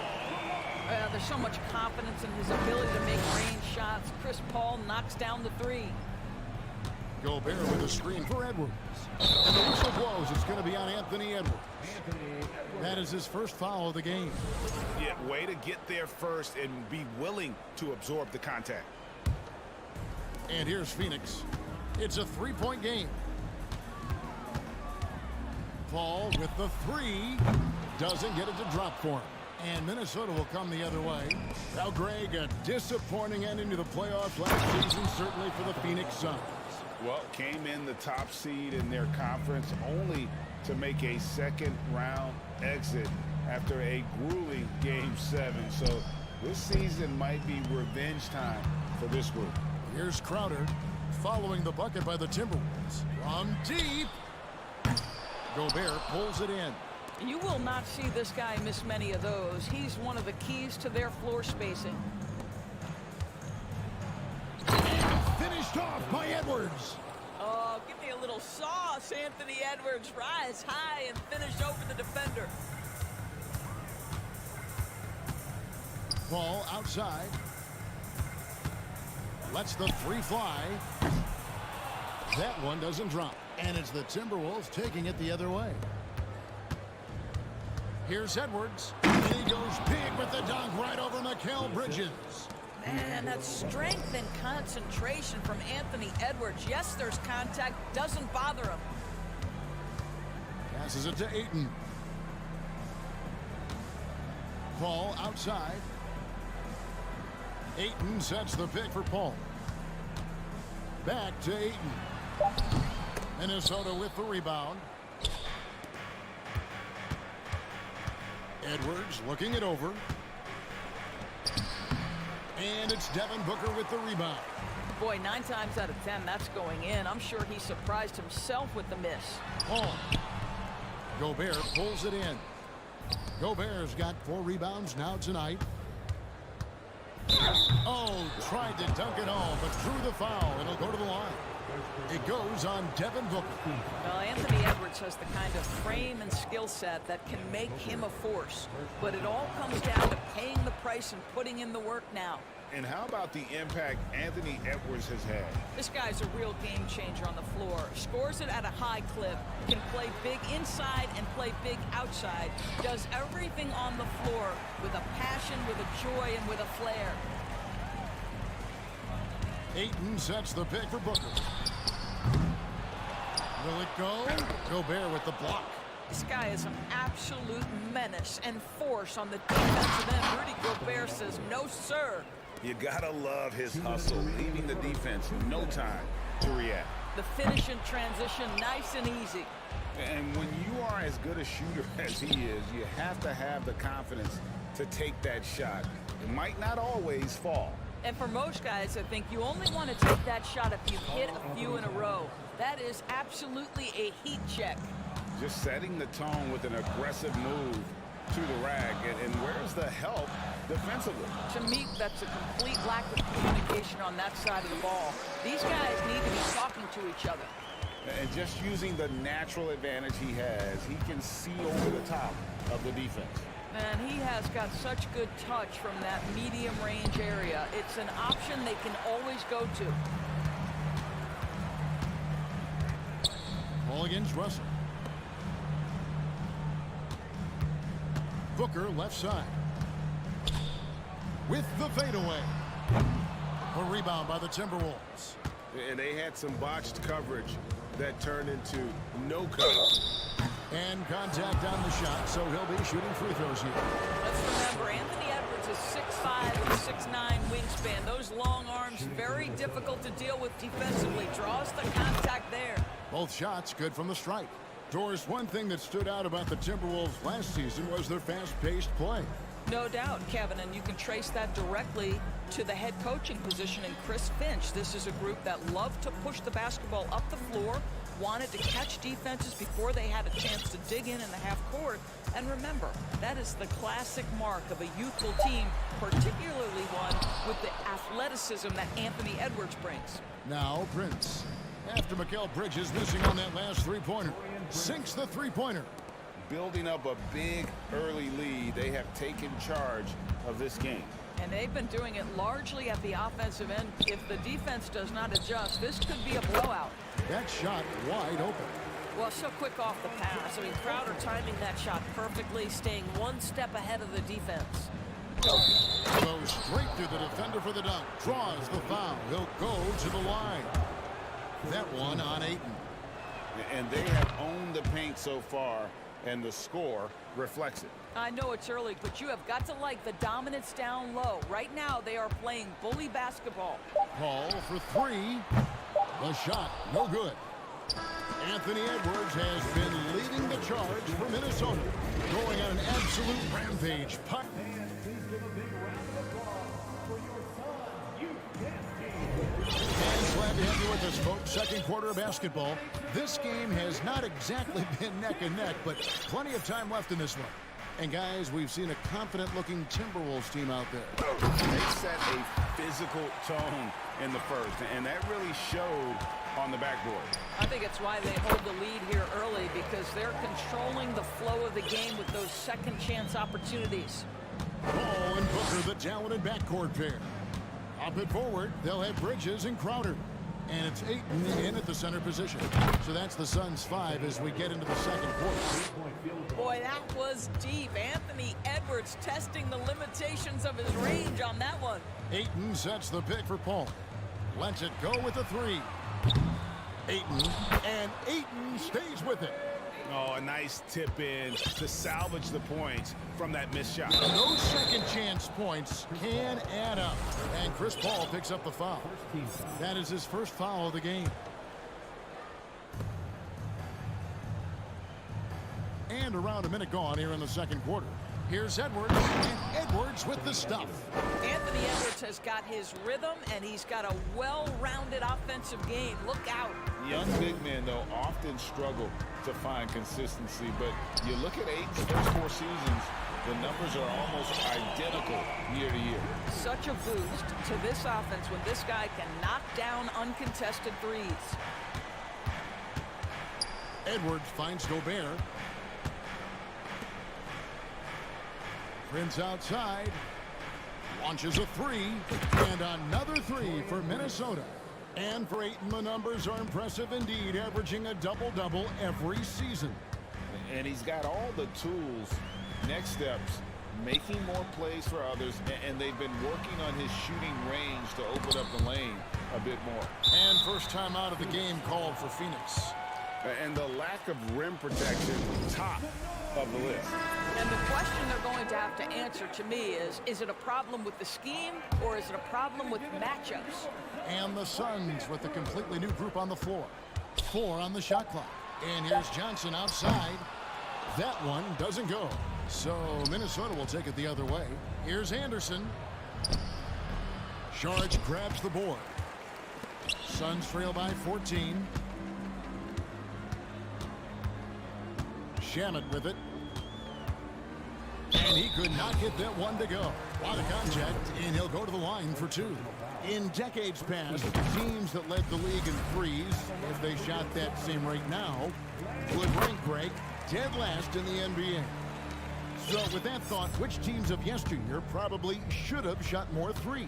There's so much confidence in his ability to make range shots. Chris Paul knocks down the three. Gobert with a screen for Edwards. And the whistle blows. It's going to be on Anthony Edwards. That is his first foul of the game. Yeah, way to get there first and be willing to absorb the contact. And here's Phoenix. It's a three-point game. Paul with the three. Doesn't get it to drop for him. And Minnesota will come the other way. Now, Greg, a disappointing ending to the playoffs last season, certainly for the Phoenix Suns. Well, came in the top seed in their conference only to make a second-round exit after a grueling Game 7. So this season might be revenge time for this group. Here's Crowder. following the bucket by the Timberwolves. From deep. Gobert pulls it in. You will not see this guy miss many of those. He's one of the keys to their floor spacing. Finished off by Edwards. Oh, give me a little sauce, Anthony Edwards. Rise high and finish over the defender. Ball outside. Lets the three fly. That one doesn't drop. And it's the Timberwolves taking it the other way. Here's Edwards. And he goes big with the dunk right over Mikal Bridges. Man, that strength and concentration from Anthony Edwards. Yes, there's contact. Doesn't bother him. Passes it to Ayton. Paul outside. Ayton sets the pick for Paul. Back to Ayton. Minnesota with the rebound. Edwards looking it over. And it's Devin Booker with the rebound. Boy, 9 times out of 10, that's going in. I'm sure he surprised himself with the miss. Paul. Gobert pulls it in. Gobert's got 4 rebounds now tonight. Oh, tried to dunk it home, but drew the foul. It'll go to the line. It goes on Devin Booker. Well, Anthony Edwards has the kind of frame and skill set that can make him a force. But it all comes down to paying the price and putting in the work now. And how about the impact Anthony Edwards has had? This guy's a real game changer on the floor. Scores it at a high clip. Can play big inside and play big outside. Does everything on the floor with a passion, with a joy, and with a flair. Ayton sets the pick for Booker. Will it go? Gobert with the block. This guy is an absolute menace and force on the defensive end. Rudy Gobert says, no, sir. You gotta love his hustle, leaving the defense no time to react. The finish in transition, nice and easy. And when you are as good a shooter as he is, you have to have the confidence to take that shot. It might not always fall. And for most guys, I think you only want to take that shot if you've hit a few in a row. That is absolutely a heat check. Just setting the tone with an aggressive move to the rack. And where's the help defensively? To me, that's a complete lack of communication on that side of the ball. These guys need to be talking to each other. And just using the natural advantage he has, he can see over the top of the defense. And he has got such good touch from that medium range area. It's an option they can always go to. Ball against Russell. Booker left side. With the fadeaway. A rebound by the Timberwolves. And they had some botched coverage that turned into no coverage. And contact on the shot, so he'll be shooting free throws here. Let's remember, Anthony Edwards is 6'5" with 6'9" wingspan. Those long arms, very difficult to deal with defensively. Draws the contact there. Both shots good from the stripe. Doris, one thing that stood out about the Timberwolves last season was their fast-paced play. No doubt, Kevin, and you can trace that directly to the head coaching position in Chris Finch. This is a group that loved to push the basketball up the floor, wanted to catch defenses before they had a chance to dig in the half court. And remember, that is the classic mark of a youthful team, particularly one with the athleticism that Anthony Edwards brings. Now Prince, after Mikal Bridges missing on that last three-pointer, sinks the three-pointer. Building up a big early lead, they have taken charge of this game. And they've been doing it largely at the offensive end. If the defense does not adjust, this could be a blowout. That shot wide open. Well, so quick off the pass. I mean, Crowder timing that shot perfectly, staying one step ahead of the defense. Goes straight through the defender for the dunk. Draws the foul. He'll go to the line. That one on Ayton. And they have owned the paint so far, and the score reflects it. I know it's early, but you have got to like the dominance down low. Right now, they are playing bully basketball. Paul for three. The shot, no good. Anthony Edwards has been leading the charge for Minnesota, going on an absolute rampage. Puck. And Glad to have you with us, folks. Second quarter of basketball. This game has not exactly been neck and neck, but plenty of time left in this one. And guys, we've seen a confident-looking Timberwolves team out there. They set a physical tone in the first, and that really showed on the backboard. I think it's why they hold the lead here early, because they're controlling the flow of the game with those second chance opportunities. Paul and Booker, the talented backcourt pair. Up and forward, they'll have Bridges and Crowder. And it's Ayton in at the center position. So that's the Suns' 5 as we get into the second quarter. Boy, that was deep. Anthony Edwards testing the limitations of his range on that one. Ayton sets the pick for Paul. Lets it go with the 3. Ayton, and Ayton stays with it. Oh, a nice tip in to salvage the points from that missed shot. Those second chance points can add up. And Chris Paul picks up the foul. That is his first foul of the game. And around a minute gone here in the second quarter. Here's Edwards, and Edwards with the stuff. Anthony Edwards has got his rhythm, and he's got a well-rounded offensive game. Look out. Young big men, though, often struggle to find consistency, but you look at Ayton's first 4 seasons, the numbers are almost identical year to year. Such a boost to this offense when this guy can knock down uncontested threes. Edwards finds Gobert. Prince outside. Launches a 3. And another 3 for Minnesota. And for Ayton, the numbers are impressive indeed, averaging a double-double every season. And he's got all the tools. Next steps, making more plays for others, and they've been working on his shooting range to open up the lane a bit more. And first time out of the game called for Phoenix. And the lack of rim protection, top of the list. And the question they're going to have to answer to me is it a problem with the scheme, or is it a problem with matchups? And the Suns with a completely new group on the floor. 4 on the shot clock. And here's Johnson outside. That one doesn't go. So Minnesota will take it the other way. Here's Anderson. Sharge grabs the board. Suns trail by 14. Shamet with it. And he could not get that one to go. A lot of contact, and he'll go to the line for 2. In decades past, teams that led the league in threes, if they shot that same rate now, would rank break dead last in the NBA. So with that thought, which teams of yesteryear probably should have shot more threes?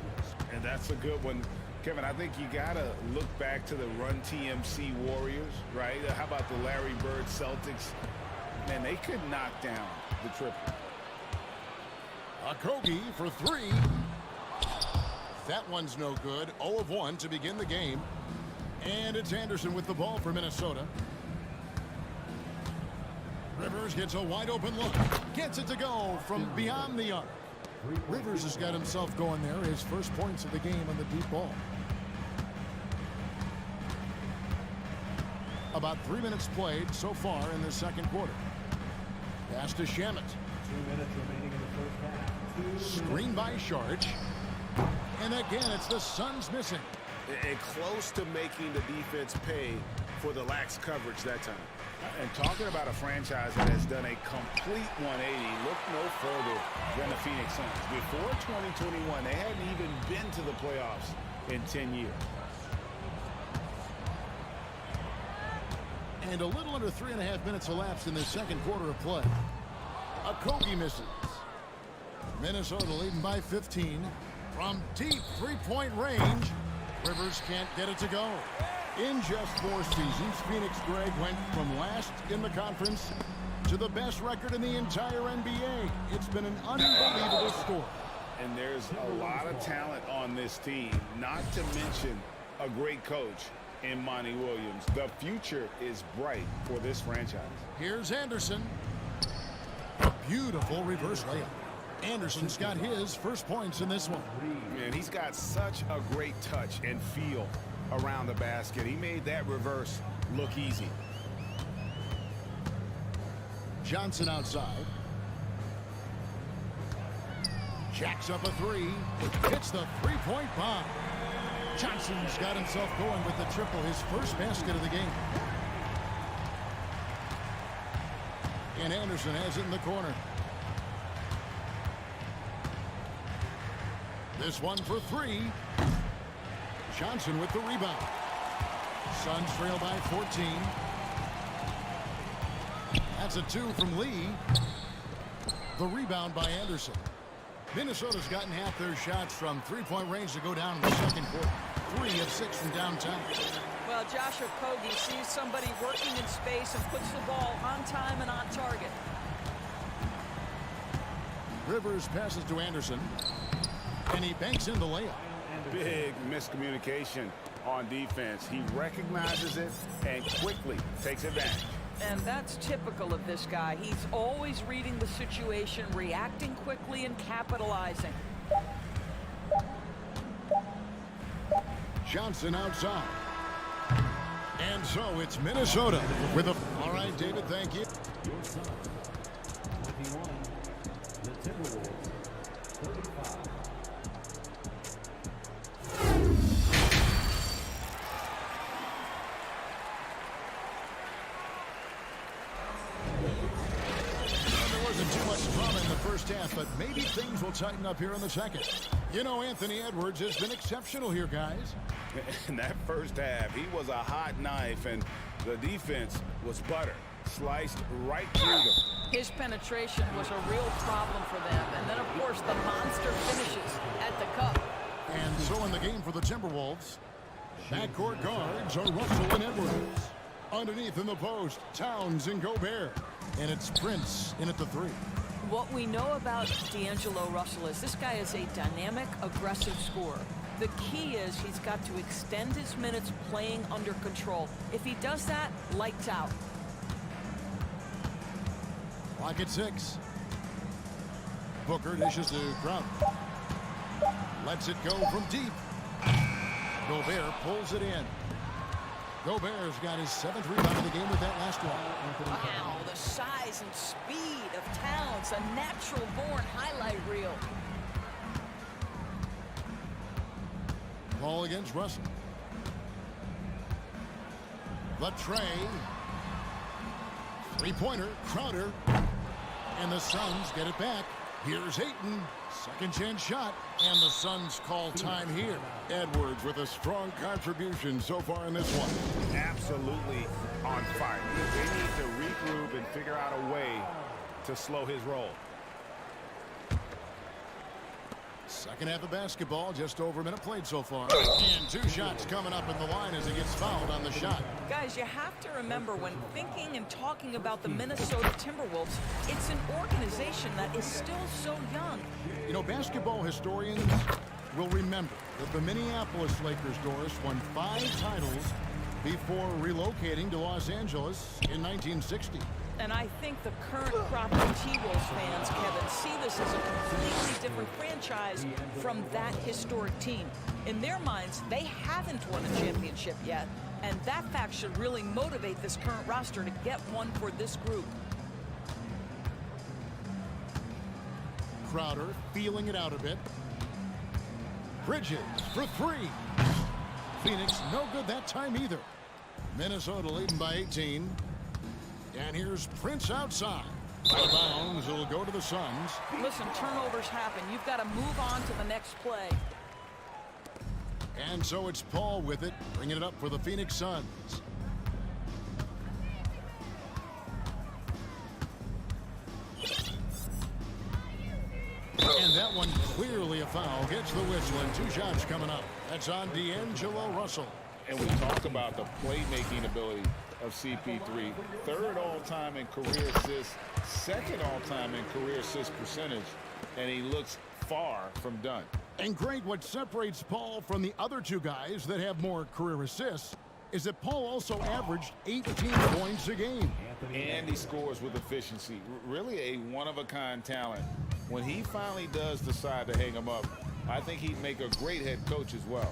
And that's a good one. Kevin, I think you got to look back to the Run TMC Warriors, right? How about the Larry Bird Celtics? Man, they could knock down the triple. Octopi for 3. That one's no good. 0 of 1 to begin the game. And it's Anderson with the ball for Minnesota. Rivers gets a wide open look. Gets it to go from beyond the arc. Rivers has got himself going there. His first points of the game on the deep ball. About 3 minutes played so far in the second quarter. Pass to Shamet. 2 minutes remaining in the first half. Screen by Sharge. And again, it's the Suns missing. And close to making the defense pay for the lax coverage that time. And talking about a franchise that has done a complete 180, look no further than the Phoenix Suns. Before 2021, they hadn't even been to the playoffs in 10 years. And a little under 3.5 minutes elapsed in the second quarter of play. Octopi misses. Minnesota leading by 15. From deep three-point range, Rivers can't get it to go. In just 4 seasons, Phoenix, Greg, went from last in the conference to the best record in the entire NBA. It's been an unbelievable story. And there's a lot of talent on this team, not to mention a great coach in Monty Williams. The future is bright for this franchise. Here's Anderson. A beautiful reverse layup. Anderson's got his first points in this one. Man, he's got such a great touch and feel around the basket. He made that reverse look easy. Johnson outside. Jacks up a 3. Hits the three-point bomb. Johnson's got himself going with the triple, his first basket of the game. And Anderson has it in the corner. This one for three. Johnson with the rebound. Suns trail by 14. That's a 2 from Lee. The rebound by Anderson. Minnesota's gotten half their shots from three-point range to go down in the second quarter. 3 of 6 from downtown. Well, Josh Okogie sees somebody working in space and puts the ball on time and on target. Rivers passes to Anderson. And he banks in the layup. Big miscommunication on defense. He recognizes it and quickly takes advantage. And that's typical of this guy. He's always reading the situation, reacting quickly, and capitalizing. Johnson outside. And so it's Minnesota with a... All right, David, thank you. Your Suns, 21. The Timberwolves, 35. Too much drama in the first half, but maybe things will tighten up here in the second. You know, Anthony Edwards has been exceptional here, guys. In that first half, he was a hot knife, and the defense was butter. Sliced right through them. His penetration was a real problem for them. And then, of course, the monster finishes at the cup. And so in the game for the Timberwolves, backcourt guards are Russell and Edwards. Underneath in the post, Towns and Gobert. And it's Prince in at the 3. What we know about D'Angelo Russell is this guy is a dynamic, aggressive scorer. The key is he's got to extend his minutes playing under control. If he does that, lights out. Clock at 6. Booker dishes to Crowder. Lets it go from deep. Gobert pulls it in. Gobert's got his 7th rebound of the game with that last one. Wow, the size and speed of Towns, a natural-born highlight reel. Ball against Russell. The tray. Three-pointer, Crowder. And the Suns get it back. Here's Ayton. Second chance shot. And the Suns call time here. Edwards with a strong contribution so far in this one. Absolutely on fire. They need to regroup and figure out a way to slow his roll. Second half of basketball, just over a minute played so far. And 2 shots coming up in the line as he gets fouled on the shot. Guys, you have to remember when thinking and talking about the Minnesota Timberwolves, it's an organization that is still so young. You know, basketball historians will remember that the Minneapolis Lakers, Doris, won 5 titles before relocating to Los Angeles in 1960. And I think the current crop of T-Wolves fans, Kevin, see this as a completely different franchise from that historic team. In their minds, they haven't won a championship yet, and that fact should really motivate this current roster to get one for this group. Crowder feeling it out a bit. Bridges for 3. Phoenix no good that time either. Minnesota leading by 18. And here's Prince outside. Out of bounds, it'll go to the Suns. Listen, turnovers happen. You've got to move on to the next play. And so it's Paul with it, bringing it up for the Phoenix Suns. And that one clearly a foul. Gets the whistle and 2 shots coming up. That's on D'Angelo Russell. And we talk about the playmaking ability of CP3. 3rd all-time in career assists, 2nd all-time in career assist percentage, and he looks far from done. And Greg, what separates Paul from the other 2 guys that have more career assists is that Paul also averaged 18 points a game. And he scores with efficiency. Really a one-of-a-kind talent. When he finally does decide to hang him up, I think he'd make a great head coach as well.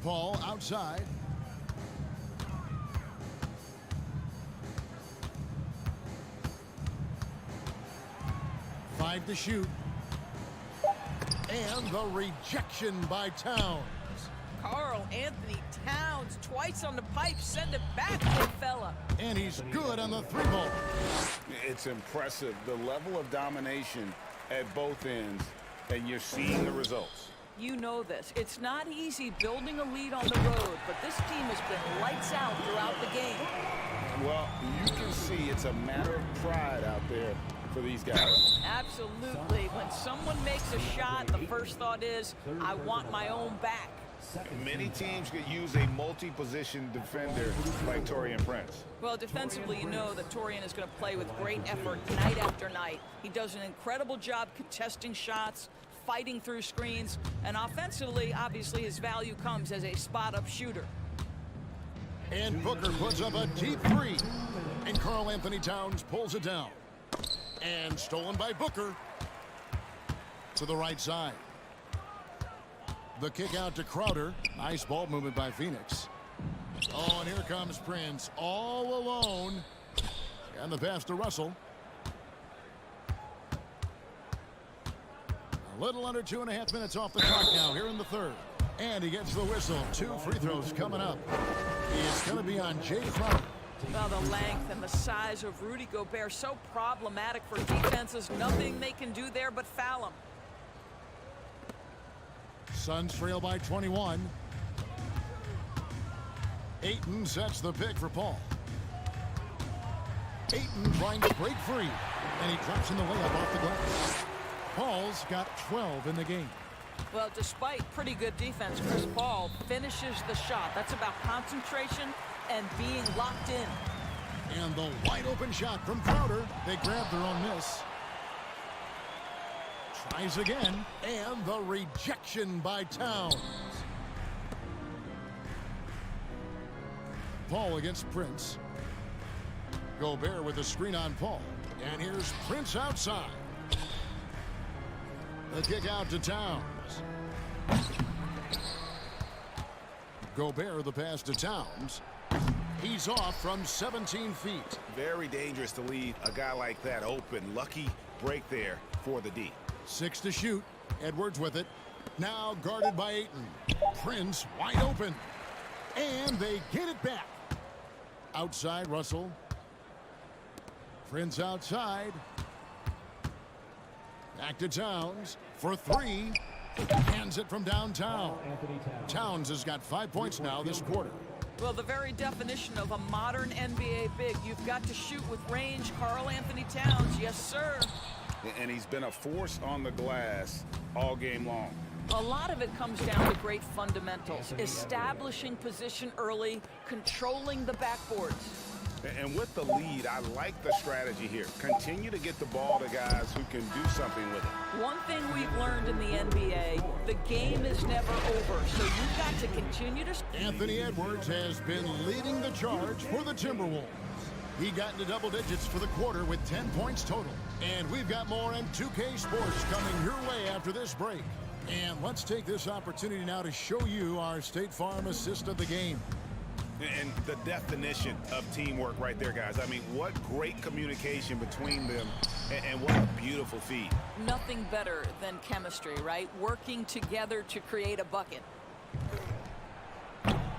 Paul outside. Five to shoot. And the rejection by Towns. Karl Anthony Towns twice on the pipe. Send it back, big fella. And he's good on the 3-ball. It's impressive, the level of domination at both ends, and you're seeing the results. You know this. It's not easy building a lead on the road, but this team has been lights out throughout the game. Well, you can see it's a matter of pride out there for these guys. Absolutely. When someone makes a shot, the first thought is, I want my own back. Many teams could use a multi-position defender like Taurean Prince. Well, defensively, you know that Taurean is going to play with great effort night after night. He does an incredible job contesting shots, fighting through screens, and offensively, obviously, his value comes as a spot-up shooter. And Booker puts up a deep 3. And Karl Anthony Towns pulls it down. And stolen by Booker. To the right side. The kick out to Crowder. Nice ball movement by Phoenix. Oh, and here comes Prince all alone. And the pass to Russell. A little under 2.5 minutes off the clock now here in the third. And he gets the whistle. 2 free throws coming up. It's going to be on Jay Crowder. Well, the length and the size of Rudy Gobert so problematic for defenses. Nothing they can do there but foul him. Suns trail by 21. Ayton sets the pick for Paul. Ayton trying to break free. And he drops in the layup off the glass. Paul's got 12 in the game. Well, despite pretty good defense, Chris Paul finishes the shot. That's about concentration and being locked in. And the wide open shot from Crowder. They grab their own miss. Tries again. And the rejection by Towns. Paul against Prince. Gobert with a screen on Paul. And here's Prince outside. The kick out to Towns. Gobert the pass to Towns. He's off from 17 feet. Very dangerous to leave a guy like that open. Lucky break there for the D. 6 to shoot. Edwards with it. Now guarded by Ayton. Prince wide open. And they get it back. Outside Russell. Prince outside. Back to Towns for 3. Hands it from downtown. Towns has got 5 points now this quarter. Well, the very definition of a modern NBA big. You've got to shoot with range. Karl Anthony Towns, yes, sir. And he's been a force on the glass all game long. A lot of it comes down to great fundamentals. Establishing position early, controlling the backboards. And with the lead, I like the strategy here. Continue to get the ball to guys who can do something with it. One thing we've learned in the NBA, the game is never over, so you've got to continue to... Anthony Edwards has been leading the charge for the Timberwolves. He got into double digits for the quarter with 10 points total. And we've got more M2K Sports coming your way after this break. And let's take this opportunity now to show you our State Farm assist of the game. And the definition of teamwork right there, guys. I mean, what great communication between them, and what a beautiful feed. Nothing better than chemistry, right? Working together to create a bucket.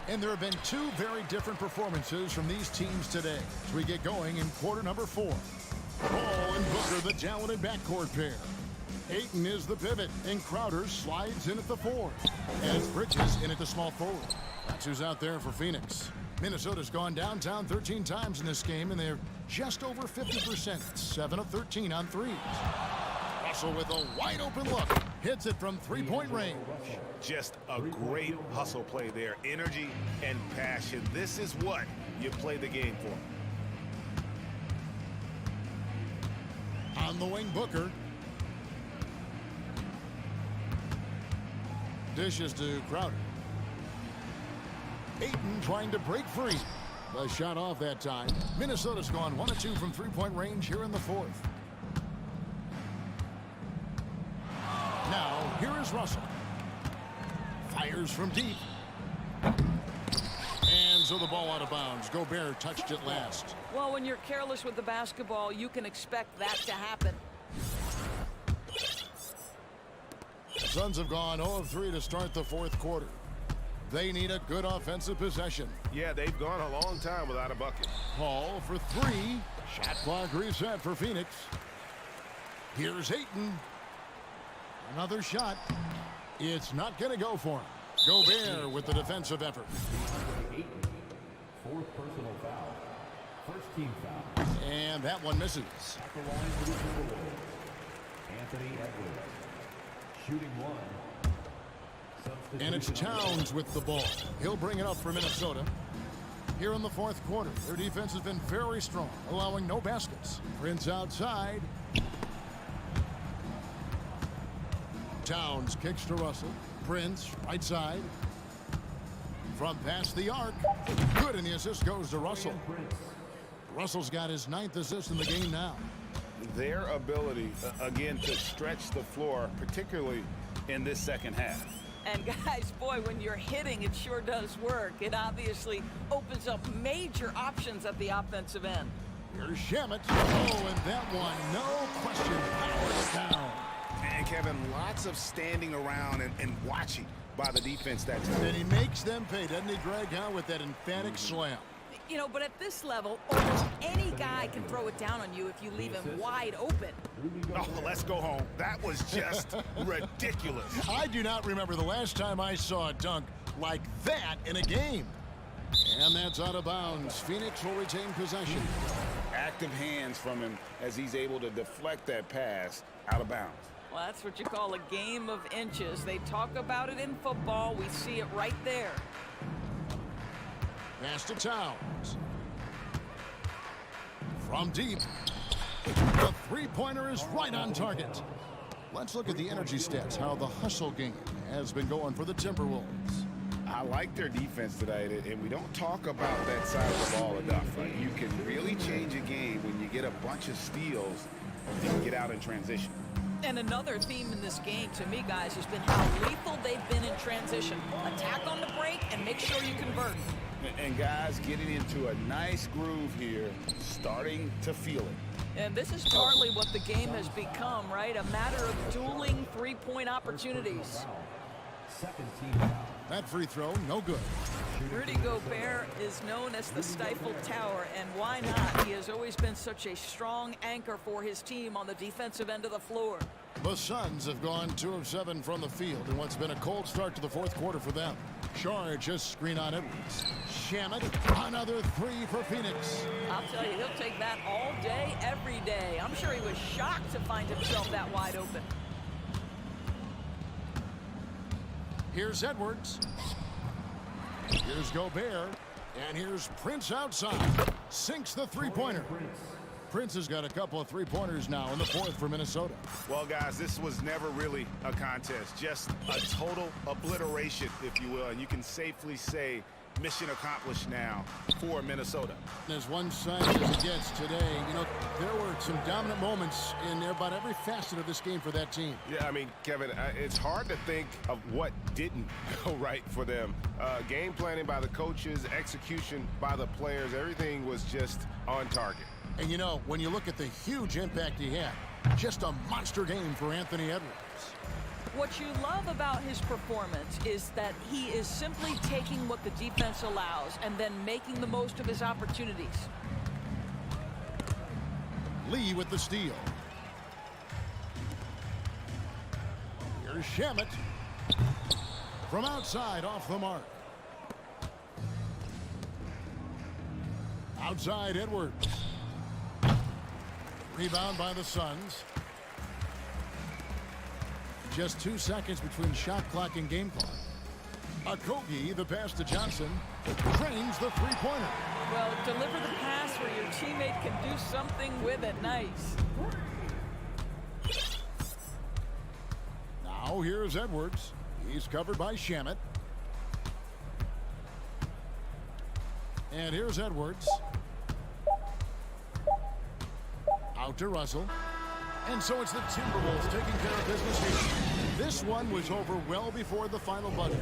And there have been 2 very different performances from these teams today as we get going in quarter number 4. Paul and Booker, the talented backcourt pair. Ayton is the pivot, and Crowder slides in at the 4. As Bridges in at the small forward. That's who's out there for Phoenix. Minnesota's gone downtown 13 times in this game, and they're just over 50%. 7 of 13 on threes. Russell with a wide open look. Hits it from 3-point range. Just a great hustle play there. Energy and passion. This is what you play the game for. On the wing, Booker. Dishes to Crowder. Ayton trying to break free. The shot off that time. Minnesota's gone 1 of 2 from 3-point range here in the 4th. Now, here is Russell. Fires from deep. And so the ball out of bounds. Gobert touched it last. Well, when you're careless with the basketball, you can expect that to happen. Suns have gone 0 of 3 to start the fourth quarter. They need a good offensive possession. Yeah, they've gone a long time without a bucket. Paul for 3. Shot clock reset for Phoenix. Here's Ayton. Another shot. It's not going to go for him. Gobert with the defensive effort. Fourth personal foul. First team foul. And that one misses. At the line for the Timberwolves, Anthony Edwards. Shooting one. And it's Towns with the ball. He'll bring it up for Minnesota. Here in the fourth quarter, their defense has been very strong, allowing no baskets. Prince outside. Towns kicks to Russell. Prince, right side. From past the arc. Good, and the assist goes to Russell. Russell's got his 9th assist in the game now. Their ability, again, to stretch the floor, particularly in this second half. And guys, boy, when you're hitting, it sure does work. It obviously opens up major options at the offensive end. Here's Shamet. Oh, and that one, no question, powered down. And Kevin, lots of standing around and watching by the defense that time. And he makes them pay, doesn't he, Greg, with that emphatic slam. You know, but at this level, almost any guy can throw it down on you if you leave him wide open. Oh, let's go home. That was just ridiculous. I do not remember the last time I saw a dunk like that in a game. And that's out of bounds. Phoenix will retain possession. Active hands from him as he's able to deflect that pass out of bounds. Well, that's what you call a game of inches. They talk about it in football. We see it right there. Pass to Towns. From deep. The three-pointer is right on target. Let's look at the energy stats, how the hustle game has been going for the Timberwolves. I like their defense tonight, and we don't talk about that side of the ball enough. Right? You can really change a game when you get a bunch of steals and get out in transition. And another theme in this game, to me, guys, has been how lethal they've been in transition. Attack on the break and make sure you convert. And guys getting into a nice groove here, starting to feel it. And this is partly what the game has become, right? A matter of dueling three-point opportunities. Second team foul. That free throw, no good. Rudy Gobert is known as the Stifled Tower, and why not? He has always been such a strong anchor for his team on the defensive end of the floor. The Suns have gone 2 of 7 from the field in what's been a cold start to the fourth quarter for them. Charge just screen on Edwards. Shamet, another 3 for Phoenix. I'll tell you, he'll take that all day, every day. I'm sure he was shocked to find himself that wide open. Here's Edwards. Here's Gobert. And here's Prince outside. Sinks the three-pointer. Prince has got a couple of three-pointers now in the fourth for Minnesota. Well, guys, this was never really a contest. Just a total obliteration, if you will. And you can safely say mission accomplished now for Minnesota. As one-sided as it gets today, you know, there were some dominant moments in about every facet of this game for that team. Yeah, I mean, Kevin, it's hard to think of what didn't go right for them. Game planning by the coaches, execution by the players, everything was just on target. And, you know, when you look at the huge impact he had, just a monster game for Anthony Edwards. What you love about his performance is that he is simply taking what the defense allows and then making the most of his opportunities. Lee with the steal. Here's Shamet. From outside, off the mark. Outside, Edwards. Rebound by the Suns. Just 2 seconds between shot clock and game clock. Octopi, the pass to Johnson, trains the three-pointer. Well, deliver the pass where your teammate can do something with it. Nice. Now here's Edwards. He's covered by Shamet. And here's Edwards. Out to Russell. And so it's the Timberwolves taking care of business here. This one was over well before the final buzzer.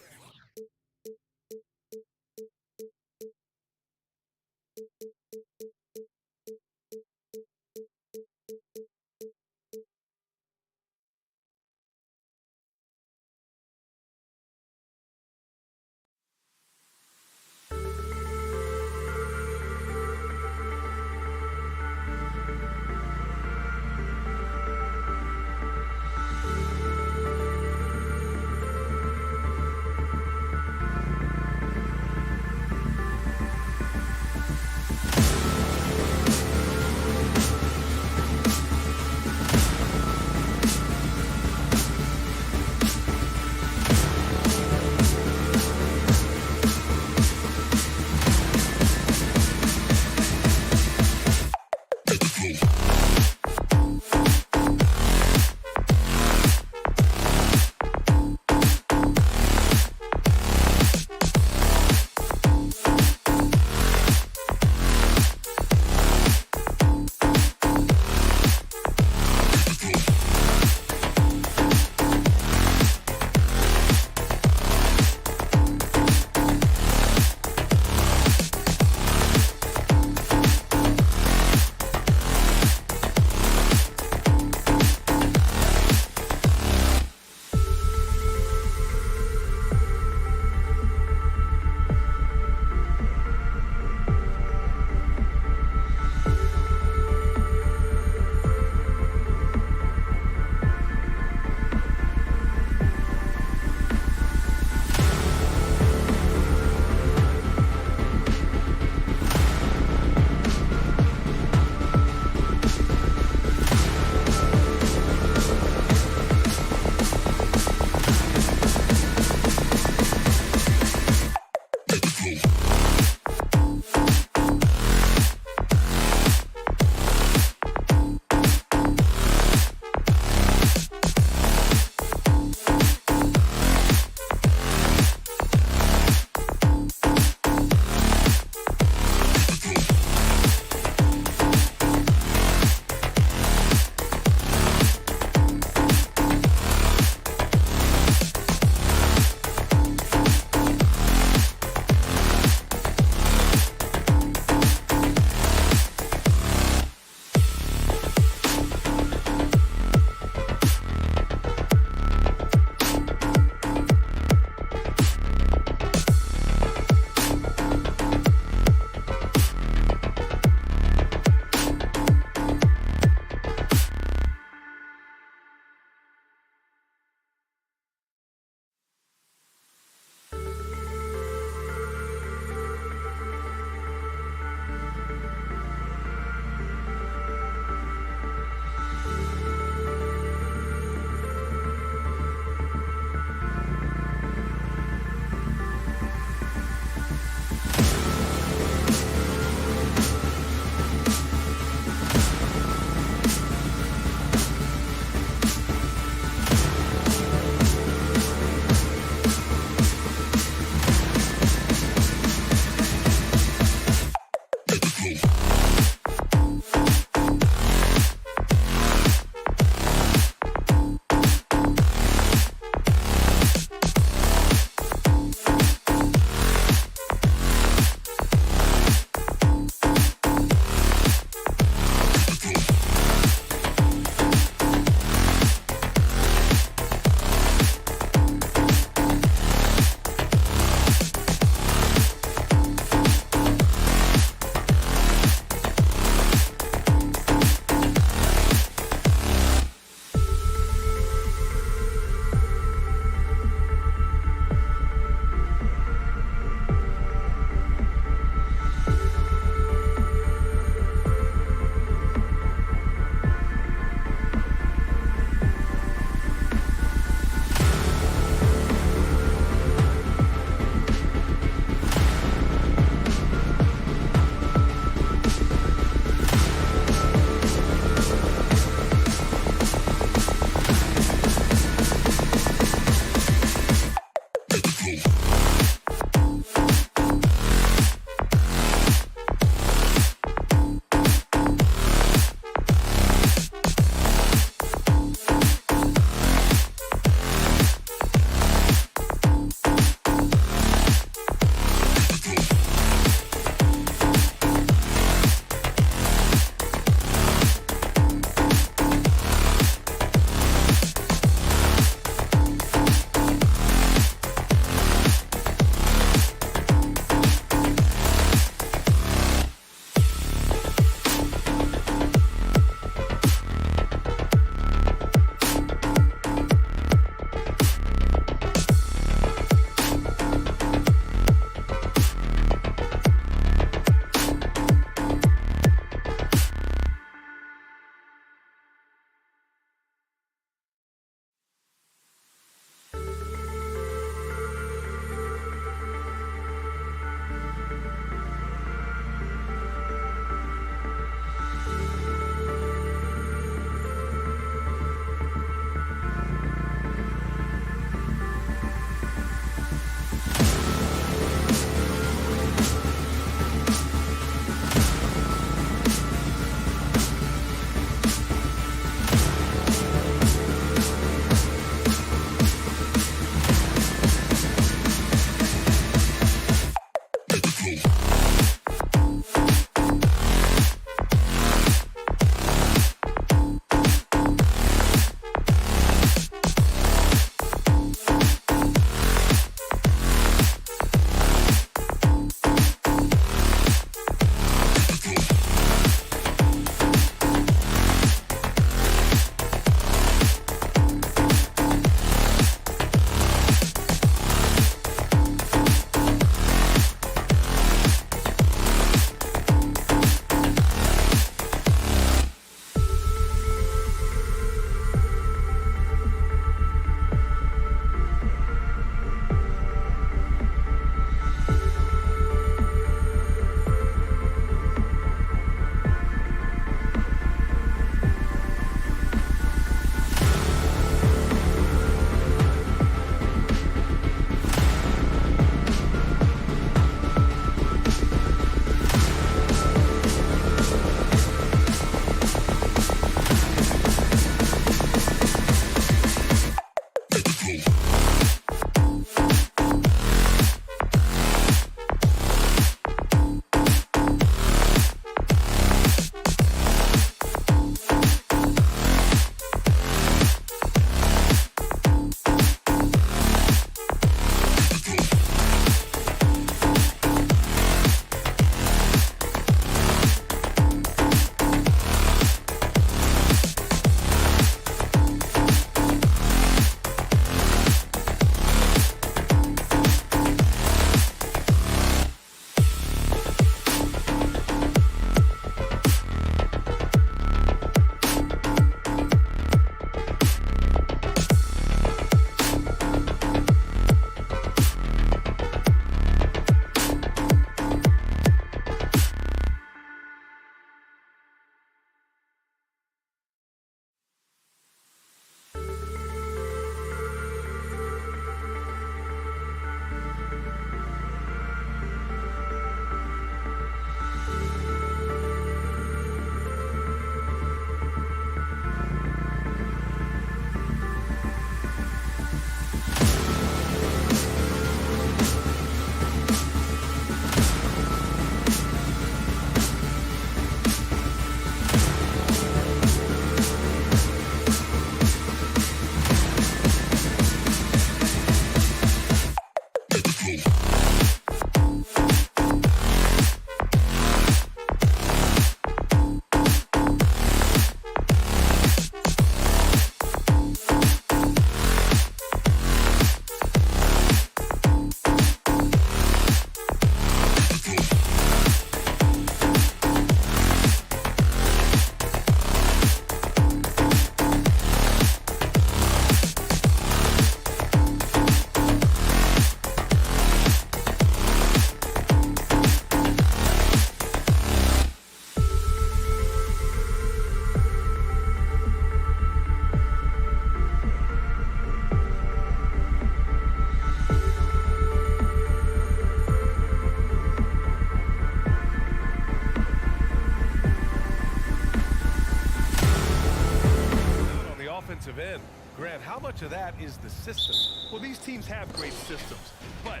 much of that is the system? Well, these teams have great systems, but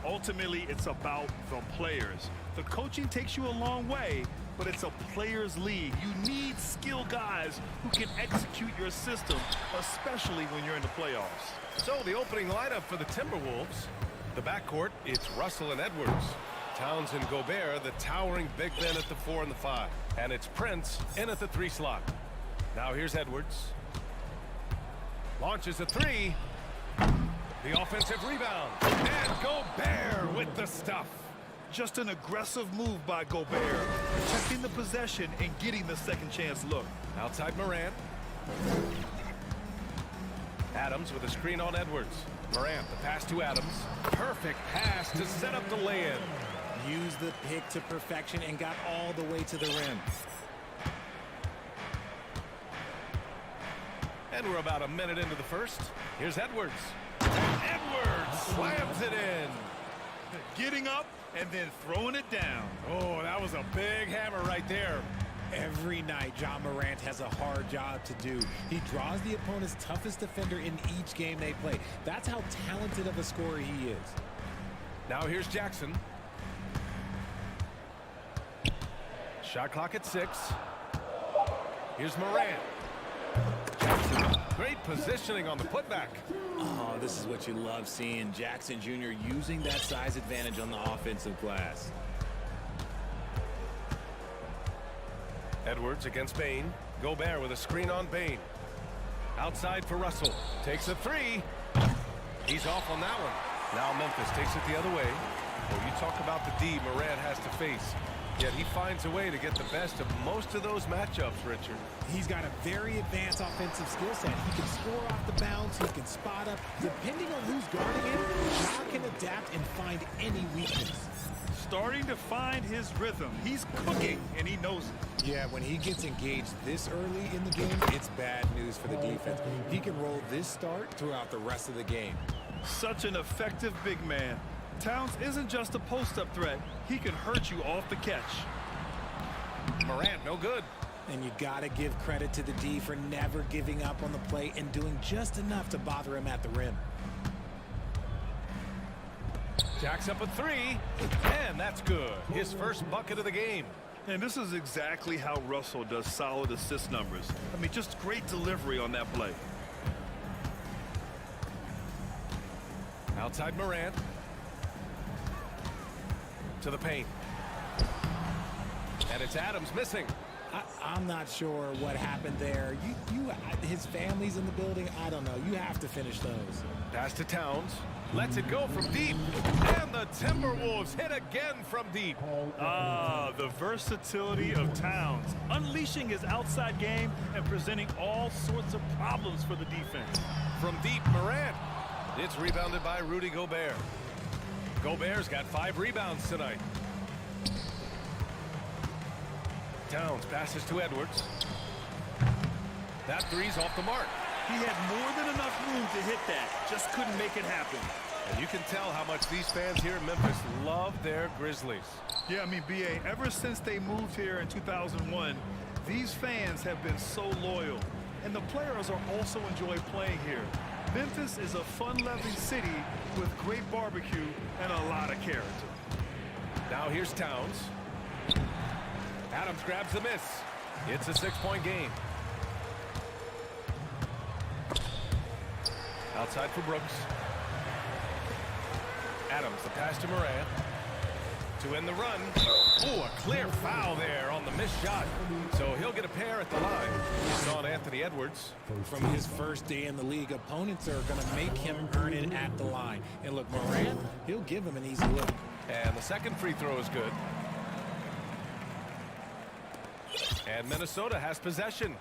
ultimately it's about the players. The coaching takes you a long way, but it's a players' league. You need skilled guys who can execute your system, especially when you're in the playoffs. So the opening lineup for the Timberwolves. The backcourt, it's Russell and Edwards. Towns and Gobert, the towering big men at the 4 and the 5. And it's Prince in at the 3 slot. Now here's Edwards. Launches a 3. The offensive rebound. And Gobert with the stuff. Just an aggressive move by Gobert, protecting the possession and getting the second chance look. Outside Morant. Adams with a screen on Edwards. Morant, the pass to Adams. Perfect pass to set up the lay-in. Used the pick to perfection and got all the way to the rim. And we're about a minute into the first. Here's Edwards. And Edwards slams it in. Getting up and then throwing it down. Oh, that was a big hammer right there. Every night, John Morant has a hard job to do. He draws the opponent's toughest defender in each game they play. That's how talented of a scorer he is. Now here's Jackson. Shot clock at 6. Here's Morant. Jackson, great positioning on the putback. Oh, this is what you love seeing. Jackson Jr. using that size advantage on the offensive glass. Edwards against Bain. Gobert with a screen on Bain. Outside for Russell. Takes a 3. He's off on that one. Now Memphis takes it the other way. Well, you talk about the D Morant has to face. Yet he finds a way to get the best of most of those matchups, Richard. He's got a very advanced offensive skill set. He can score off the bounce. He can spot up. Depending on who's guarding him, Ja can adapt and find any weakness. Starting to find his rhythm. He's cooking, and he knows it. Yeah, when he gets engaged this early in the game, it's bad news for the defense. He can roll this start throughout the rest of the game. Such an effective big man. Towns isn't just a post-up threat. He can hurt you off the catch. Morant, no good. And you got to give credit to the D for never giving up on the play and doing just enough to bother him at the rim. Jacks up a 3, and that's good. His first bucket of the game. And this is exactly how Russell does solid assist numbers. I mean, just great delivery on that play. Outside Morant. To the paint. And it's Adams missing. I'm not sure what happened there. His family's in the building. I don't know. You have to finish those. Pass to Towns. Lets it go from deep. And the Timberwolves hit again from deep. The versatility of Towns. Unleashing his outside game and presenting all sorts of problems for the defense. From deep, Morant. It's rebounded by Rudy Gobert. Gobert's got 5 rebounds tonight. Towns passes to Edwards. That 3's off the mark. He had more than enough room to hit that. Just couldn't make it happen. And you can tell how much these fans here in Memphis love their Grizzlies. Yeah, I mean, B.A., ever since they moved here in 2001, these fans have been so loyal. And the players are also enjoy playing here. Memphis is a fun-loving city with great barbecue and a lot of character. Now here's Towns. Adams grabs the miss. It's a 6-point game. Outside for Brooks. Adams, the pass to Morant. To end the run. Oh, a clear foul there on the missed shot. So he'll get a pair at the line. It's on Anthony Edwards. From his first day in the league, opponents are going to make him earn it at the line. And look, Morant, he'll give him an easy look. And the second free throw is good. And Minnesota has possession.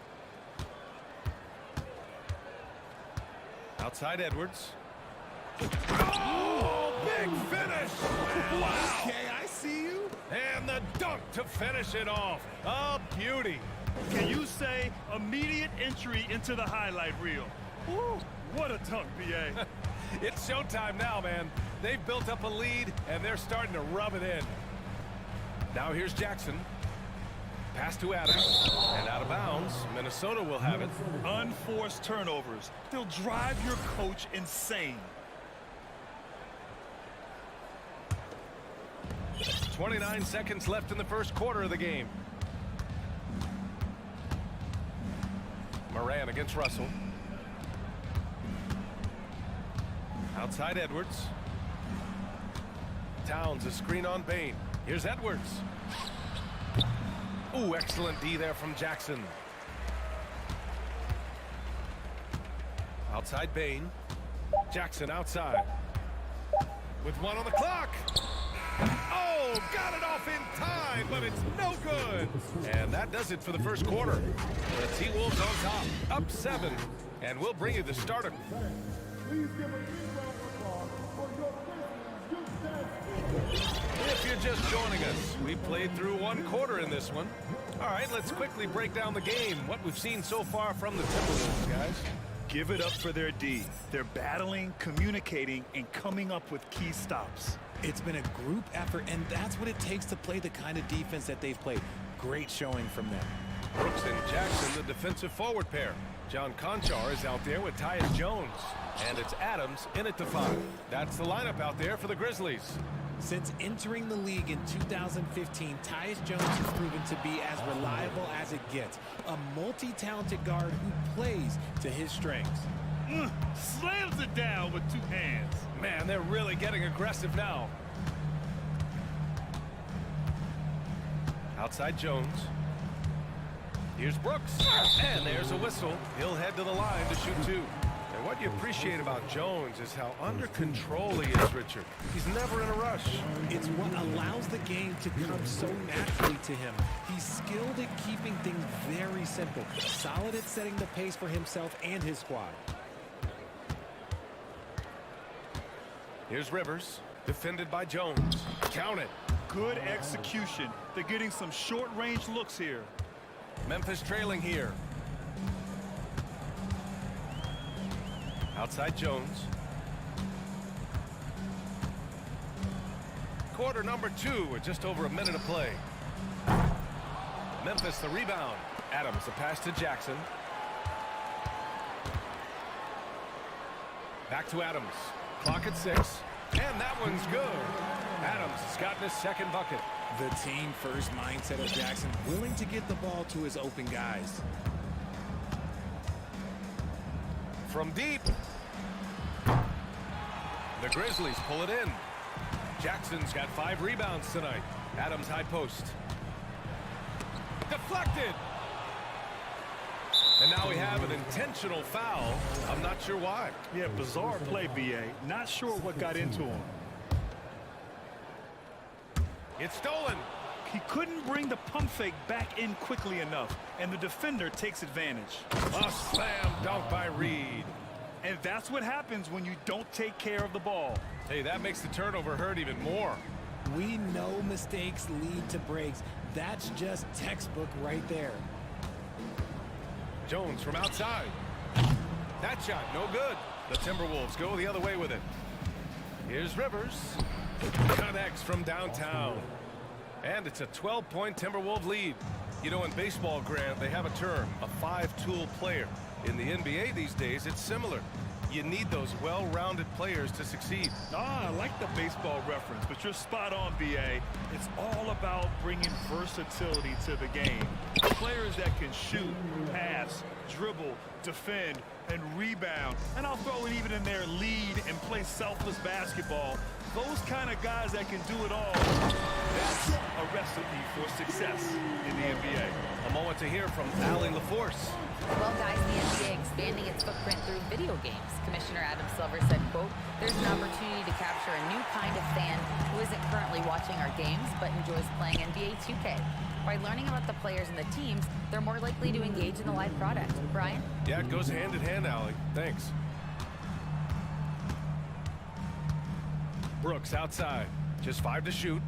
Outside Edwards. Oh, big finish! Wow! Okay, I see you. And the dunk to finish it off. A beauty. Can you say immediate entry into the highlight reel? Woo, what a dunk, B.A. It's showtime now, man. They've built up a lead, and they're starting to rub it in. Now here's Jackson. Pass to Adams. And out of bounds. Minnesota will have it. Unforced turnovers. They'll drive your coach insane. 29 seconds left in the first quarter of the game. Moran against Russell. Outside Edwards. Towns a screen on Bain. Here's Edwards. Ooh, excellent D there from Jackson. Outside Bain. Jackson outside. With one on the clock. Oh, got it off in time, but it's no good. And that does it for the first quarter. The T-Wolves on top, up 7. And we'll bring you the starter. If you're just joining us, we played through one quarter in this one. All right, let's quickly break down the game. What we've seen so far from the Timberwolves, guys. Give it up for their D. They're battling, communicating, and coming up with key stops. It's been a group effort, and that's what it takes to play the kind of defense that they've played. Great showing from them. Brooks and Jackson, the defensive forward pair. John Conchar is out there with Tyus Jones. And it's Adams in at the 5. That's the lineup out there for the Grizzlies. Since entering the league in 2015, Tyus Jones has proven to be as reliable as it gets. A multi-talented guard who plays to his strengths. Slams it down with 2 hands. Man, they're really getting aggressive now. Outside Jones. Here's Brooks. And there's a whistle. He'll head to the line to shoot 2. And what you appreciate about Jones is how under control he is, Richard. He's never in a rush. It's what allows the game to come so naturally to him. He's skilled at keeping things very simple. Solid at setting the pace for himself and his squad. Here's Rivers, defended by Jones. Count it. Good execution. They're getting some short-range looks here. Memphis trailing here. Outside Jones. Quarter number 2 with just over a minute of play. Memphis the rebound. Adams the pass to Jackson. Back to Adams. Clock at 6. And that one's good. Adams has gotten his second bucket. The team-first mindset of Jackson, willing to get the ball to his open guys. From deep. The Grizzlies pull it in. Jackson's got 5 rebounds tonight. Adams high post. Deflected. And now we have an intentional foul. I'm not sure why. Yeah, bizarre play, BA. Not sure what got into him. It's stolen. He couldn't bring the pump fake back in quickly enough, and the defender takes advantage. A slam dunk by Reed. And that's what happens when you don't take care of the ball. Hey, that makes the turnover hurt even more. We know mistakes lead to breaks. That's just textbook right there. Jones from outside. That shot, no good. The Timberwolves go the other way with it. Here's Rivers. Connects from downtown. And it's a 12-point Timberwolves lead. You know, in baseball, Grant, they have a term, a 5-tool player. In the NBA these days, it's similar. You need those well-rounded players to succeed. I like the baseball reference, but you're spot on, BA. It's all about bringing versatility to the game. Players that can shoot, pass, dribble, defend, and rebound. And I'll throw it even in there, lead and play selfless basketball. Those kind of guys that can do it all, that's a recipe for success in the NBA. A moment to hear from Allie LaForce. Well, guys, the NBA expanding its footprint through video games. Commissioner Adam Silver said, quote, "There's an opportunity to capture a new kind of fan who isn't currently watching our games but enjoys playing NBA 2K. By learning about the players and the teams, they're more likely to engage in the live product." Brian? Yeah, it goes hand in hand, Allie. Thanks. Brooks outside. Just 5 to shoot.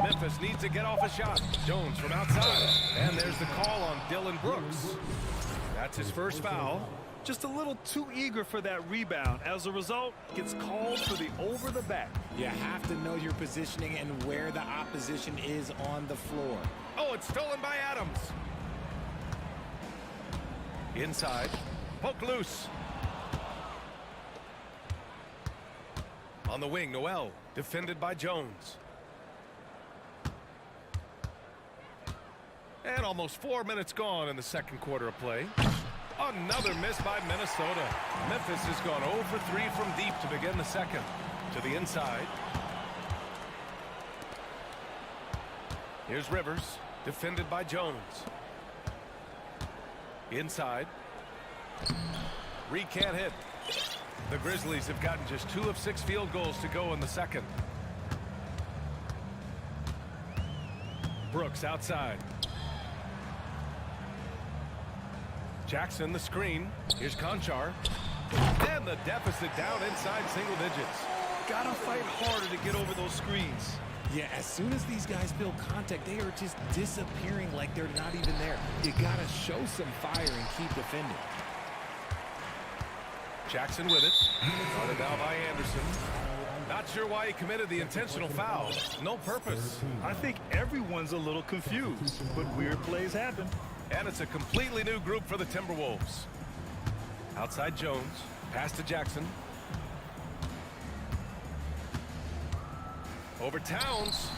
Memphis needs to get off a shot. Jones from outside. And there's the call on Dylan Brooks. That's his first foul. just a little too eager for that rebound. As a result, gets called for the over the back. You have to know your positioning and where the opposition is on the floor. Oh, it's stolen by Adams. Inside. Poke loose. On the wing, Noel. Defended by Jones. And almost 4 minutes gone in the second quarter of play. Another miss by Minnesota. Memphis has gone 0 for 3 from deep to begin the second. To the inside. Here's Rivers. Defended by Jones. Inside. Reed can't hit. The Grizzlies have gotten just 2 of 6 field goals to go in the second. Brooks outside. Jackson the screen. Here's Conchar. And the deficit down inside single digits. Gotta fight harder to get over those screens. Yeah, as soon as these guys feel contact, they are just disappearing like they're not even there. You gotta show some fire and keep defending. Jackson with it. Started down by Anderson. Not sure why he committed the intentional foul. No purpose. I think everyone's a little confused, but weird plays happen. And it's a completely new group for the Timberwolves. Outside Jones. Pass to Jackson. Over Towns.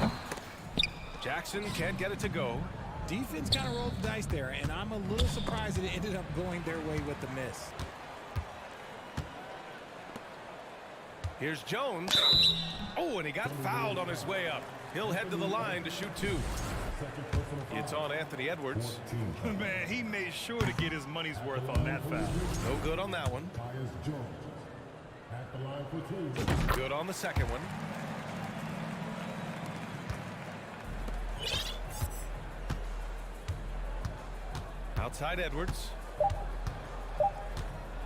Jackson can't get it to go. Defense kind of rolled the dice there, and I'm a little surprised that it ended up going their way with the miss. Here's Jones. Oh, and he got fouled on his way up. He'll head to the line to shoot 2. It's on Anthony Edwards. Man, he made sure to get his money's worth on that foul. No good on that one. Good on the second one. Outside Edwards.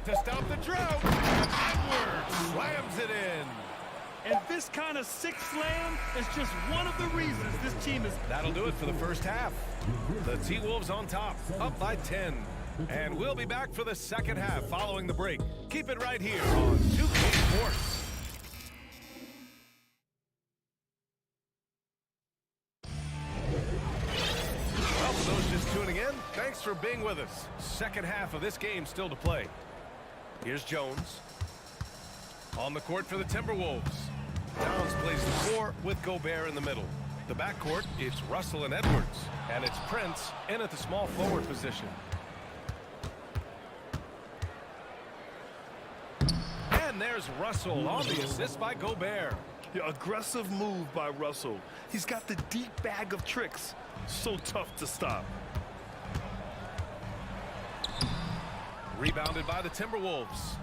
To stop the drought. Edwards slams it in. And this kind of sick slam is just one of the reasons this team is... That'll do it for the first half. The T-Wolves on top, up by 10. And we'll be back for the second half following the break. Keep it right here on 2K Sports. Well, for those just tuning in, thanks for being with us. Second half of this game still to play. Here's Jones. On the court for the Timberwolves. Towns plays the 4 with Gobert in the middle. The backcourt, it's Russell and Edwards. And it's Prince in at the small forward position. And there's Russell on the assist by Gobert. Yeah, aggressive move by Russell. He's got the deep bag of tricks. So tough to stop. Rebounded by the Timberwolves.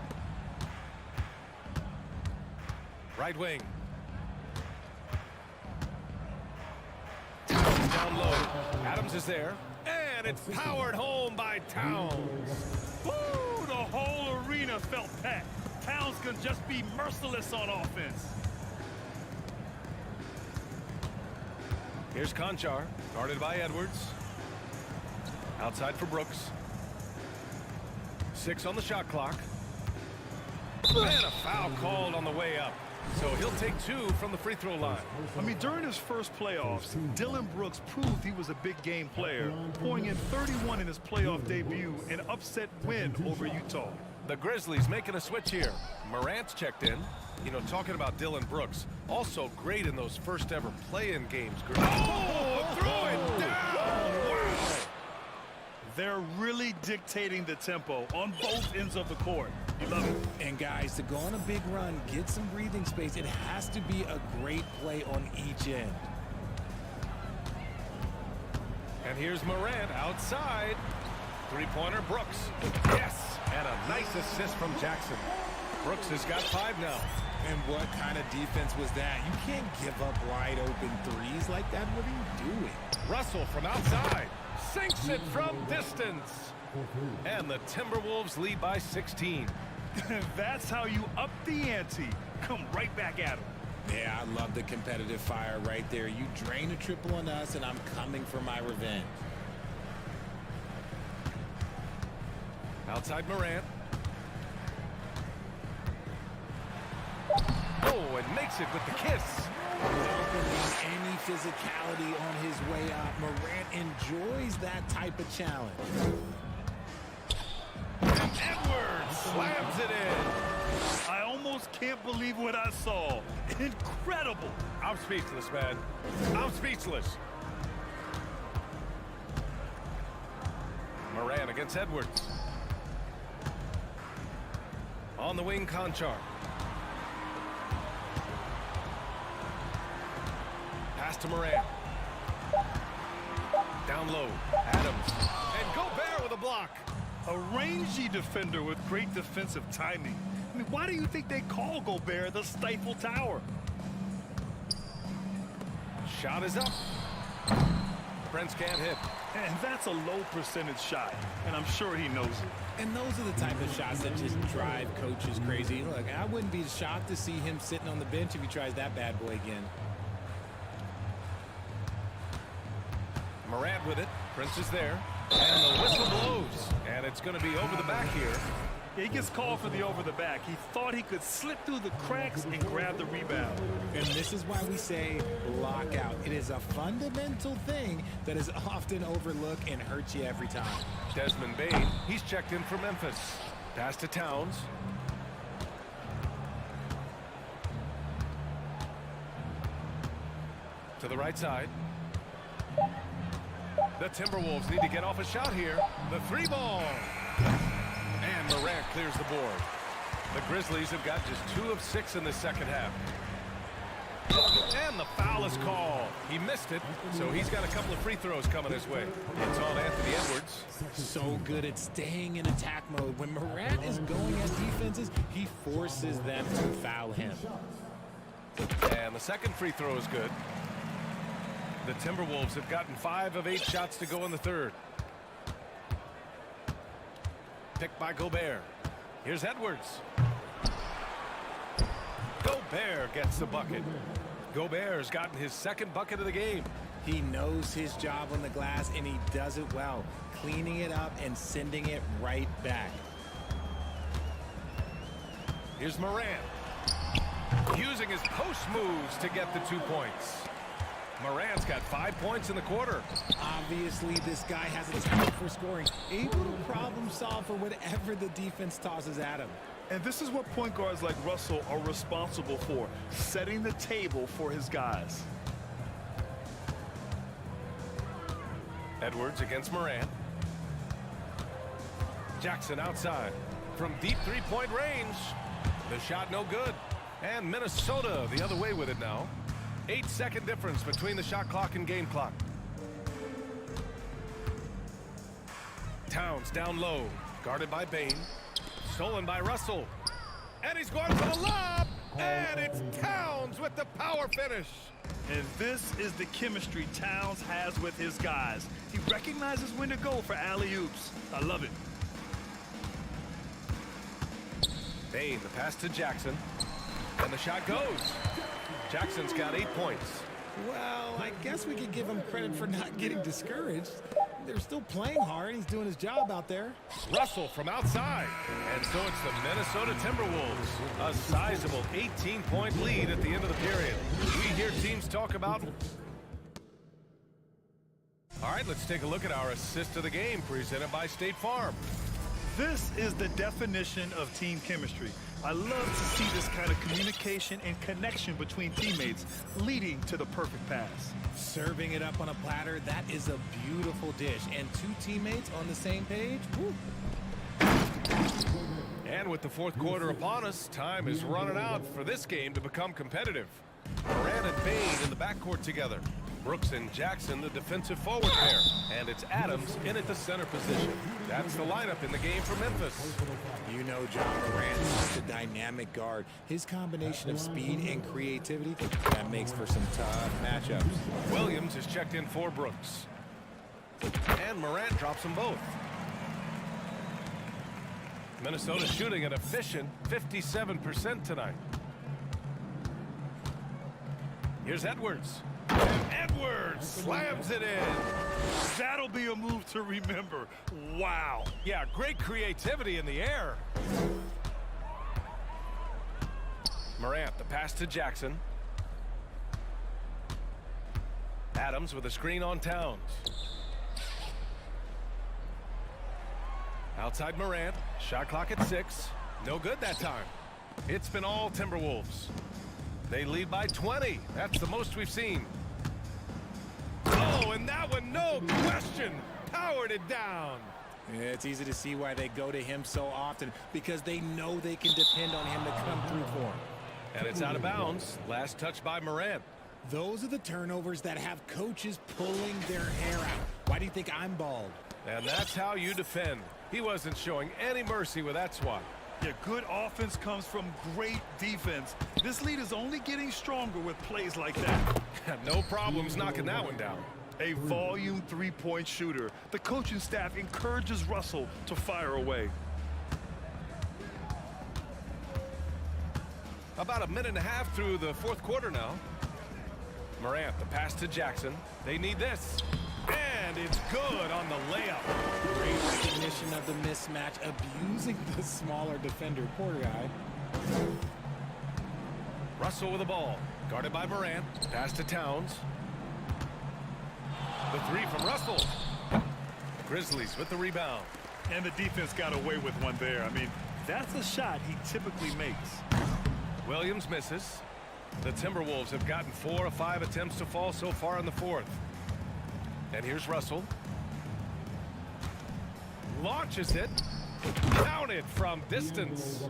Right wing. Towns down low. Adams is there. And it's powered home by Towns. Woo! The whole arena felt packed. Towns can just be merciless on offense. Here's Conchar, guarded by Edwards. Outside for Brooks. 6 on the shot clock. And a foul called on the way up. So he'll take 2 from the free throw line. I mean, during his first playoffs, Dillon Brooks proved he was a big game player, pouring in 31 in his playoff debut, an upset win over Utah. The Grizzlies making a switch here. Morant's checked in. You know, talking about Dillon Brooks, also great in those first ever play-in games. Oh, throw it down! Wow. They're really dictating the tempo on both ends of the court. You love it. And guys, to go on a big run, get some breathing space, it has to be a great play on each end. And here's Morant outside. Three-pointer, Brooks. Yes! And a nice assist from Jackson. Brooks has got 5 now. And what kind of defense was that? You can't give up wide open threes like that. What are you doing? Russell from outside. Sinks it from distance. And the Timberwolves lead by 16. That's how you up the ante. Come right back at them. Yeah, I love the competitive fire right there. You drain a triple on us, and I'm coming for my revenge. Outside Morant. Oh, and makes it with the kiss. Welcoming any physicality on his way out. Morant enjoys that type of challenge. And Edwards slams it in. I almost can't believe what I saw. Incredible. I'm speechless, man. I'm speechless. Morant against Edwards. On the wing, Conchar. Pass to Morant. Down low, Adams. And Gobert with a block. A rangy defender with great defensive timing. I mean, why do you think they call Gobert the Stifle Tower? Shot is up. Prince can't hit. And that's a low percentage shot, and I'm sure he knows it. And those are the type of shots that just drive coaches crazy. Look, I wouldn't be shocked to see him sitting on the bench if he tries that bad boy again. Morant with it. Prince is there. And the whistle blows. And it's going to be over the back here. He gets called for the over the back. He thought he could slip through the cracks and grab the rebound. And this is why we say lockout. It is a fundamental thing that is often overlooked and hurts you every time. Desmond Bane, he's checked in for Memphis. Pass to Towns. To the right side. The Timberwolves need to get off a shot here. The three ball. And Morant clears the board. The Grizzlies have got just 2 of 6 in the second half. And the foul is called. He missed it, so he's got a couple of free throws coming his way. It's on Anthony Edwards. So good at staying in attack mode. When Morant is going at defenses, he forces them to foul him. And the second free throw is good. The Timberwolves have gotten 5 of 8 shots to go in the third. Picked by Gobert. Here's Edwards. Gobert gets the bucket. Gobert's gotten his second bucket of the game. He knows his job on the glass, and he does it well, cleaning it up and sending it right back. Here's Morant. Using his post moves to get the 2 points. Morant's got 5 points in the quarter. Obviously, this guy has a talent for scoring, able to problem solve for whatever the defense tosses at him. And this is what point guards like Russell are responsible for, setting the table for his guys. Edwards against Morant. Jackson outside. From deep three-point range. The shot no good. And Minnesota the other way with it now. 8-second difference between the shot clock and game clock. Towns down low. Guarded by Bane. Stolen by Russell. And he's going for the lob. And it's Towns with the power finish. And this is the chemistry Towns has with his guys. He recognizes when to go for alley-oops. I love it. Bane, the pass to Jackson. And the shot goes. Jackson's got 8 points. Well, I guess we could give him credit for not getting discouraged. They're still playing hard. He's doing his job out there. Russell from outside. And so it's the Minnesota Timberwolves. A sizable 18-point lead at the end of the period. We hear teams talk about... All right, let's take a look at our assist of the game presented by State Farm. This is the definition of team chemistry. I love to see this kind of communication and connection between teammates leading to the perfect pass. Serving it up on a platter, that is a beautiful dish. And 2 teammates on the same page, woo. And with the fourth quarter upon us, time is running out for this game to become competitive. Morant and Bane in the backcourt together. Brooks and Jackson, the defensive forward pair. And it's Adams in at the center position. That's the lineup in the game for Memphis. You know John Morant is such a dynamic guard. His combination of speed and creativity, that makes for some tough matchups. Williams is checked in for Brooks. And Morant drops them both. Minnesota shooting an efficient 57% tonight. Here's Edwards. And Edwards slams it in. That'll be a move to remember. Wow. Yeah, great creativity in the air. Morant, the pass to Jackson. Adams with a screen on Towns. Outside Morant. Shot clock at 6. No good that time. It's been all Timberwolves. They lead by 20. That's the most we've seen. Oh, and that one, no question, powered it down. Yeah, it's easy to see why they go to him so often, because they know they can depend on him to come through for them. And it's out of bounds. Last touch by Morant. Those are the turnovers that have coaches pulling their hair out. Why do you think I'm bald? And that's how you defend. He wasn't showing any mercy with that swat. Yeah, good offense comes from great defense. This lead is only getting stronger with plays like that. No problems knocking that one down. A volume three-point shooter. The coaching staff encourages Russell to fire away. About a minute and a half through the fourth quarter now. Morant, the pass to Jackson. They need this. And it's good on the layup. Great recognition of the mismatch, abusing the smaller defender. Poor guy. Russell with the ball. Guarded by Morant. Pass to Towns. The three from Russell. Grizzlies with the rebound. And the defense got away with one there. I mean, that's a shot he typically makes. Williams misses. The Timberwolves have gotten 4 of 5 attempts to fall so far in the fourth. And here's Russell. Launches it. Counted from distance.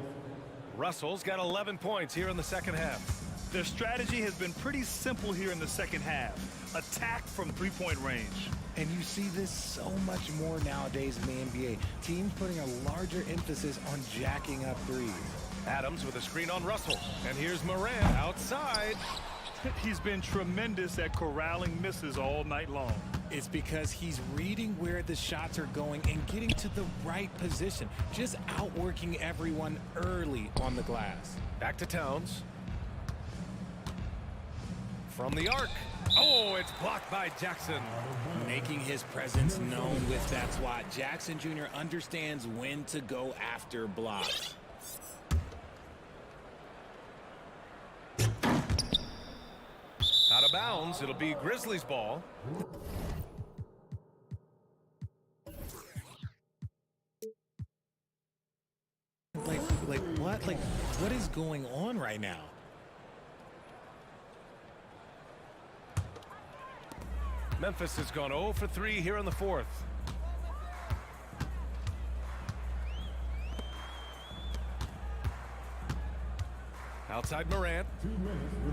Russell's got 11 points here in the second half. Their strategy has been pretty simple here in the second half. Attack from three-point range. And you see this so much more nowadays in the NBA. Teams putting a larger emphasis on jacking up threes. Adams with a screen on Russell. And here's Morant outside. He's been tremendous at corralling misses all night long. It's because he's reading where the shots are going and getting to the right position. Just outworking everyone early on the glass. Back to Towns. From the arc. Oh, it's blocked by Jackson. Making his presence known with that swat. Jackson Jr. understands when to go after blocks. Out of bounds, it'll be Grizzlies ball. Like what? Like, what is going on right now? Memphis has gone 0 for 3 here in the fourth. Outside Morant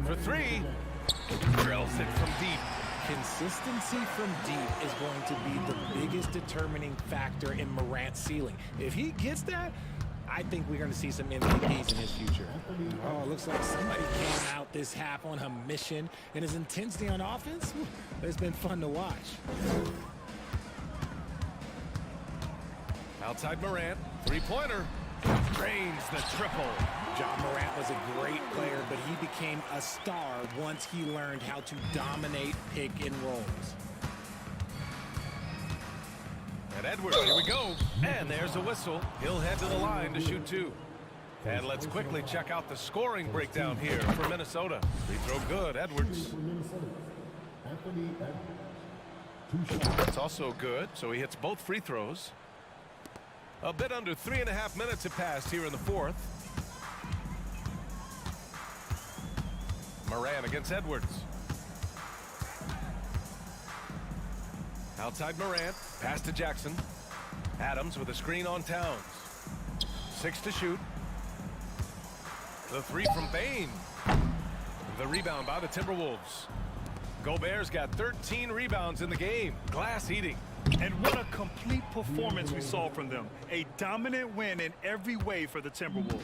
for 3. Drills it from deep. Consistency from deep is going to be the biggest determining factor in Morant's ceiling. If he gets that, I think we're going to see some MVPs in his future. Oh, it looks like somebody came out this half on a mission, and his intensity on offense, it's been fun to watch. Outside Morant, three-pointer. Drains the triple. Ja Morant was a great player, but he became a star once he learned how to dominate pick and rolls. And Edwards, here we go. And there's a whistle. He'll head to the line to shoot 2. And let's quickly check out the scoring breakdown here for Minnesota. Free throw good, Edwards. That's also good, so he hits both free throws. A bit under 3.5 minutes have passed here in the fourth. Morant against Edwards. Outside Morant, pass to Jackson. Adams with a screen on Towns. 6 to shoot. The 3 from Bain. The rebound by the Timberwolves. Gobert's got 13 rebounds in the game. Glass eating. And what a complete performance we saw from them. A dominant win in every way for the Timberwolves.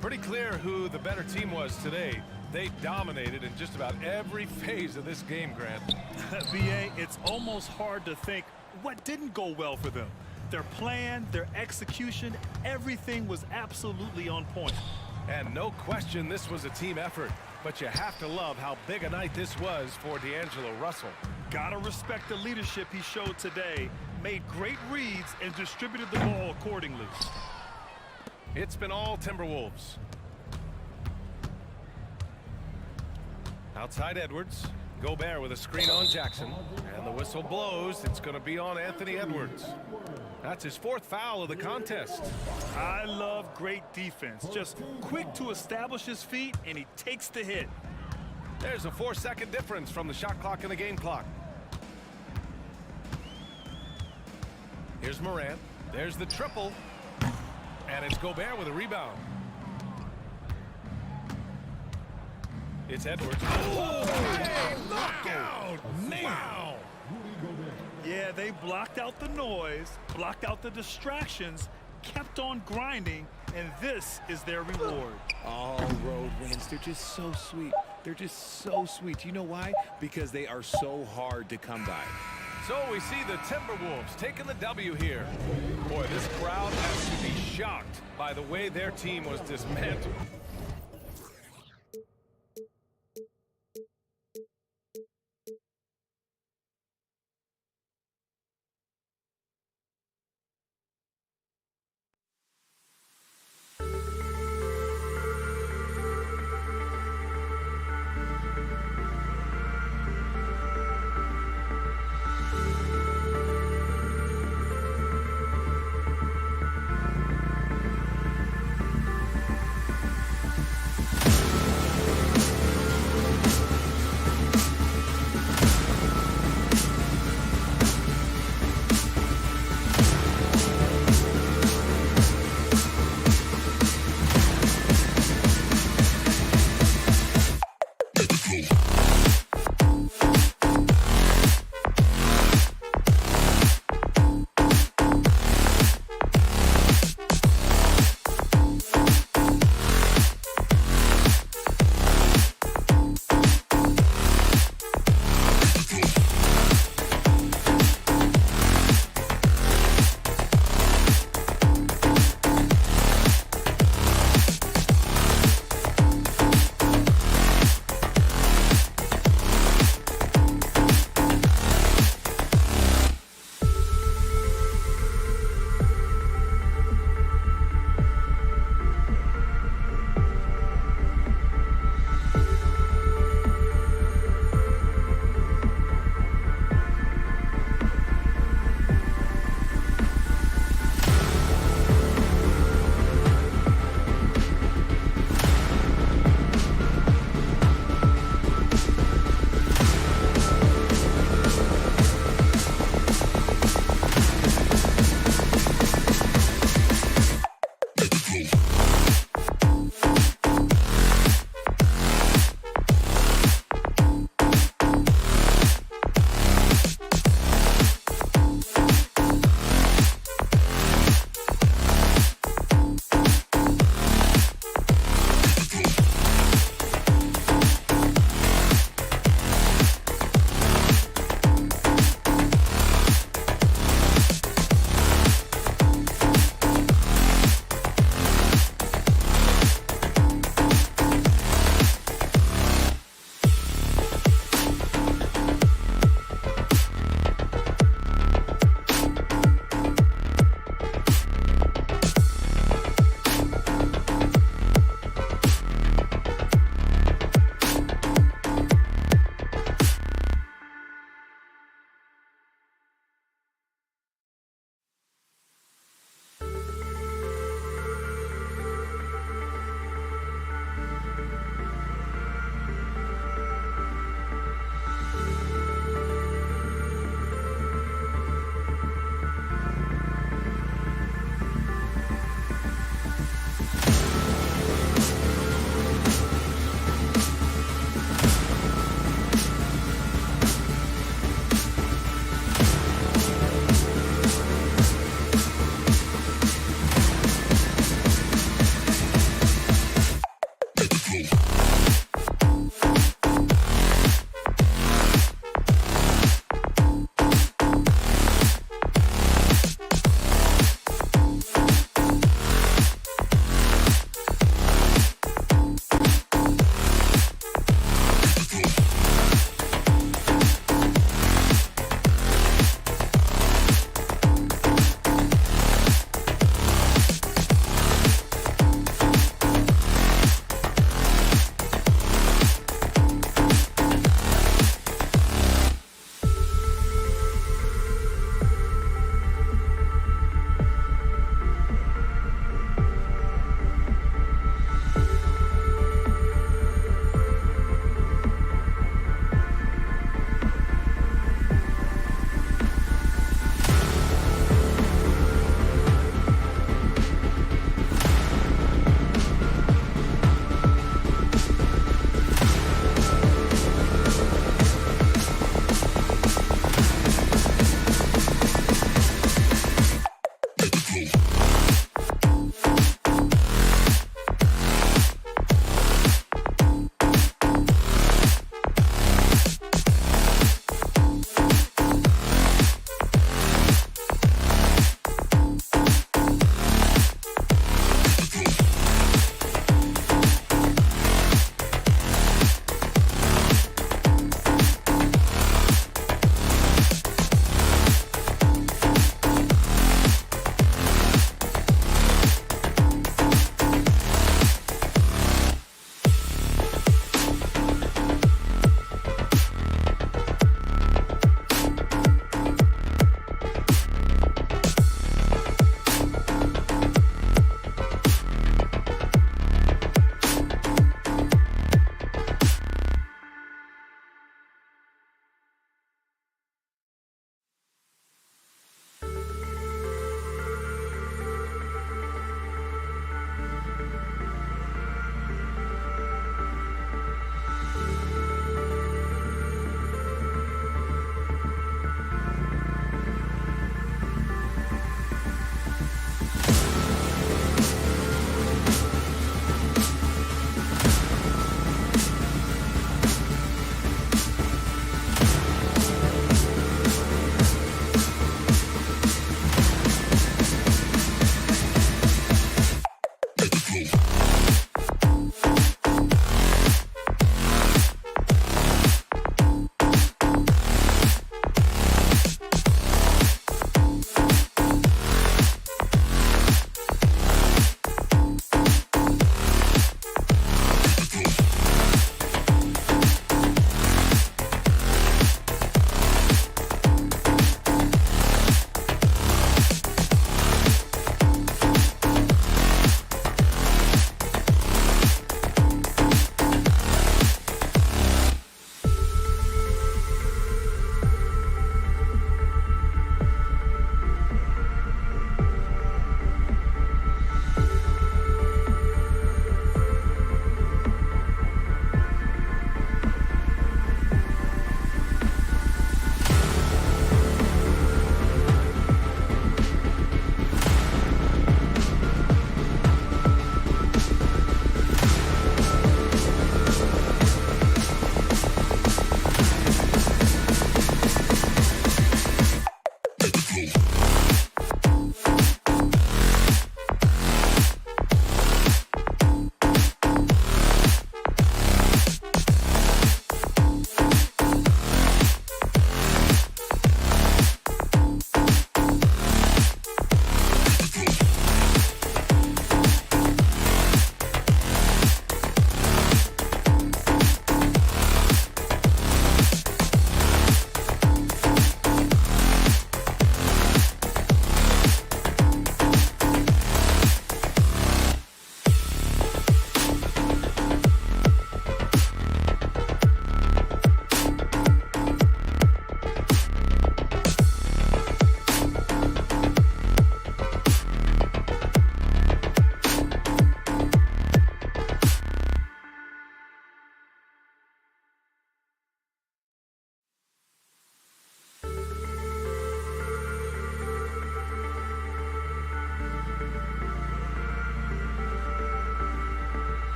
Pretty clear who the better team was today. They dominated in just about every phase of this game, Grant. BA, it's almost hard to think what didn't go well for them. Their plan, their execution, everything was absolutely on point. And no question this was a team effort. But you have to love how big a night this was for D'Angelo Russell. Gotta respect the leadership he showed today. Made great reads and distributed the ball accordingly. It's been all Timberwolves. Outside Edwards. Gobert with a screen on Jackson. And the whistle blows. It's going to be on Anthony Edwards. That's his 4th foul of the contest. I love great defense. Just quick to establish his feet, and he takes the hit. There's a 4-second difference from the shot clock and the game clock. Here's Morant. There's the triple. And it's Gobert with a rebound. It's Edwards. Oh, hey, knockout! Wow! Yeah, they blocked out the noise, blocked out the distractions, kept on grinding, and this is their reward. All road wins. They're just so sweet. They're just so sweet. You know why? Because they are so hard to come by. So we see the Timberwolves taking the W here. Boy, this crowd has to be shocked by the way their team was dismantled.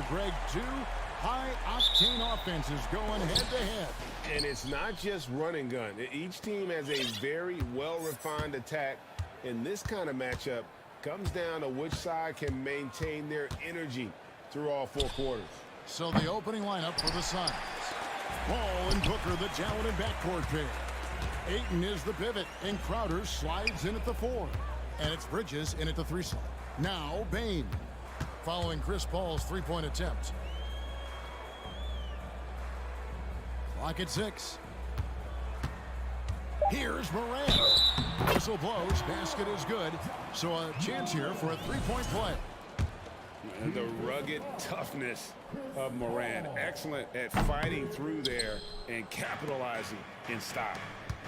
So, Greg, two high-octane offenses going head-to-head. And it's not just run and gun. Each team has a very well-refined attack. And this kind of matchup comes down to which side can maintain their energy through all 4 quarters. So the opening lineup for the Suns. Paul and Booker, the talented backcourt pair. Ayton is the pivot, and Crowder slides in at the 4. And it's Bridges in at the 3 slot. Now Bane, following Chris Paul's three-point attempt. Clock at 6. Here's Morant. Whistle blows, basket is good. So a chance here for a three-point play. And the rugged toughness of Morant. Excellent at fighting through there and capitalizing in style.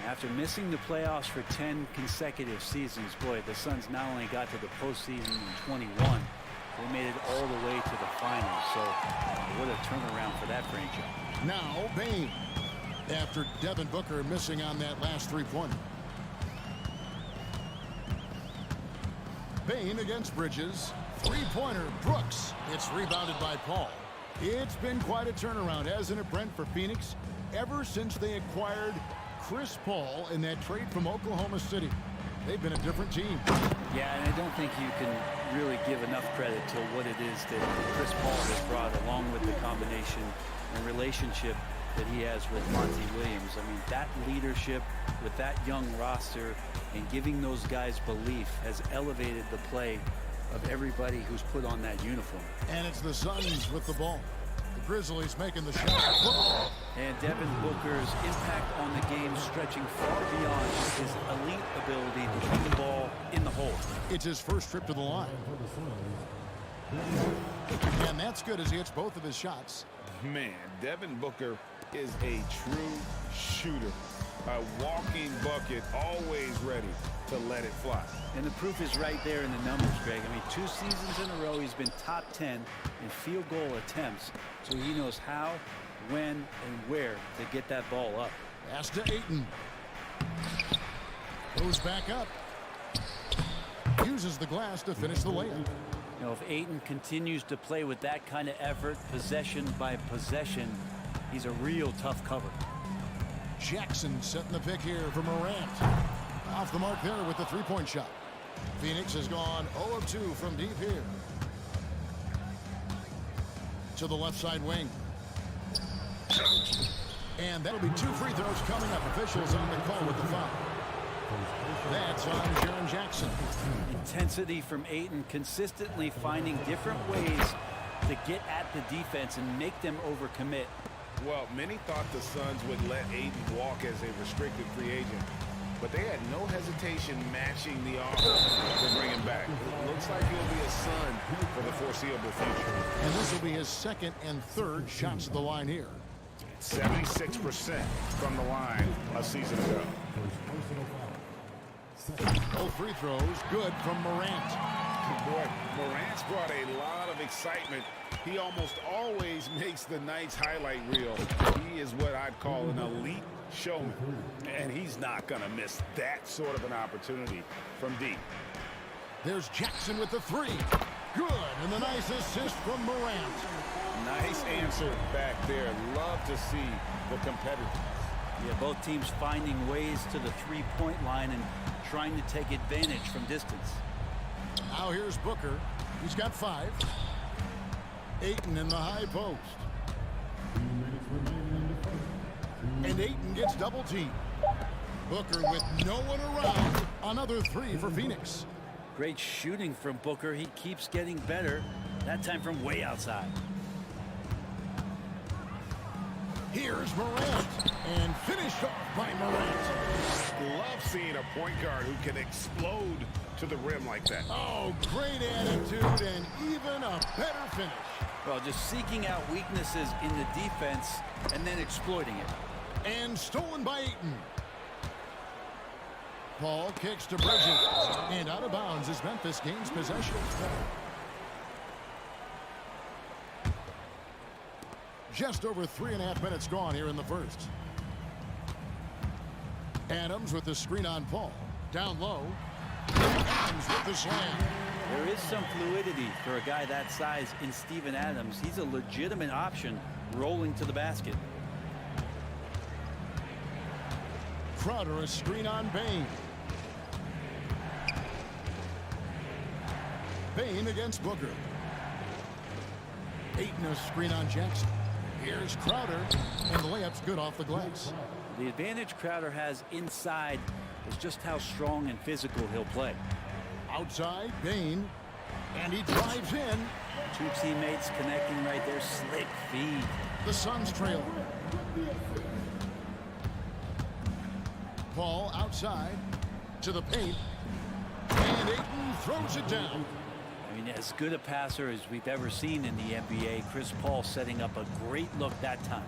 After missing the playoffs for 10 consecutive seasons, boy, the Suns not only got to the postseason in 21, they made it all the way to the finals. So what a turnaround for that franchise. Now Bane, after Devin Booker missing on that last three-pointer. Bane against Bridges. Three-pointer, Brooks. It's rebounded by Paul. It's been quite a turnaround, hasn't it, Brent, for Phoenix? Ever since they acquired Chris Paul in that trade from Oklahoma City. They've been a different team. Yeah, and I don't think you can really give enough credit to what it is that Chris Paul has brought, along with the combination and relationship that he has with Monty Williams. I mean, that leadership with that young roster and giving those guys belief has elevated the play of everybody who's put on that uniform. And it's the Suns with the ball. The Grizzlies making the shot. And Devin Booker's impact on the game stretching far beyond his elite ability to keep the ball in the hole. It's his first trip to the line. And that's good as he hits both of his shots. Man, Devin Booker is a true shooter. A walking bucket, always ready to let it fly. And the proof is right there in the numbers, Greg. I mean, 2 seasons in a row, he's been top 10 in field goal attempts. So he knows how, when, and where to get that ball up. Pass to Ayton. Goes back up. Uses the glass to finish the layup. You know, if Ayton continues to play with that kind of effort, possession by possession, he's a real tough cover. Jackson setting the pick here for Morant. Off the mark there with the three-point shot. Phoenix has gone 0 of 2 from deep here. To the left side wing. And that'll be 2 free throws coming up. Officials on the call with the foul. That's on Jaren Jackson. Intensity from Ayton, consistently finding different ways to get at the defense and make them overcommit. Well, many thought the Suns would let Ayton walk as a restricted free agent, but they had no hesitation matching the offer to bring him back. It looks like he'll be a Sun for the foreseeable future. And this will be his second and third shots at the line here. 76% from the line a season ago. Both free throws good from Morant. Boy, Morant's brought a lot of excitement. He almost always makes the night's highlight reel. He is what I'd call an elite showman, and he's not going to miss that sort of an opportunity from deep. There's Jackson with the 3. Good, and the nice assist from Morant. Nice answer back there. Love to see the competitors. Yeah, both teams finding ways to the three-point line and trying to take advantage from distance. Now here's Booker. He's got 5. Ayton in the high post. And Ayton gets double teamed. Booker with no one around. Another 3 for Phoenix. Great shooting from Booker. He keeps getting better. That time from way outside. Here's Morant. And finished off by Morant. Love seeing a point guard who can explode to the rim like that. Oh, great attitude and even a better finish. Well, just seeking out weaknesses in the defense and then exploiting it. And stolen by Ayton. Paul kicks to Bridges. And out of bounds as Memphis gains possession. Just over 3.5 minutes gone here in the first. Adams with the screen on Paul. Down low. Adams with the slam. There is some fluidity for a guy that size in Steven Adams. He's a legitimate option rolling to the basket. Crowder, a screen on Bane. Bane against Booker. Ayton, a screen on Jackson. Here's Crowder, and the layup's good off the glass. The advantage Crowder has inside is just how strong and physical he'll play. Outside, Bane, and he drives in. Two teammates connecting right there. Slick feed. The Suns trail. Paul outside to the paint, and Ayton throws it down. I mean, as good a passer as we've ever seen in the NBA. Chris Paul setting up a great look that time.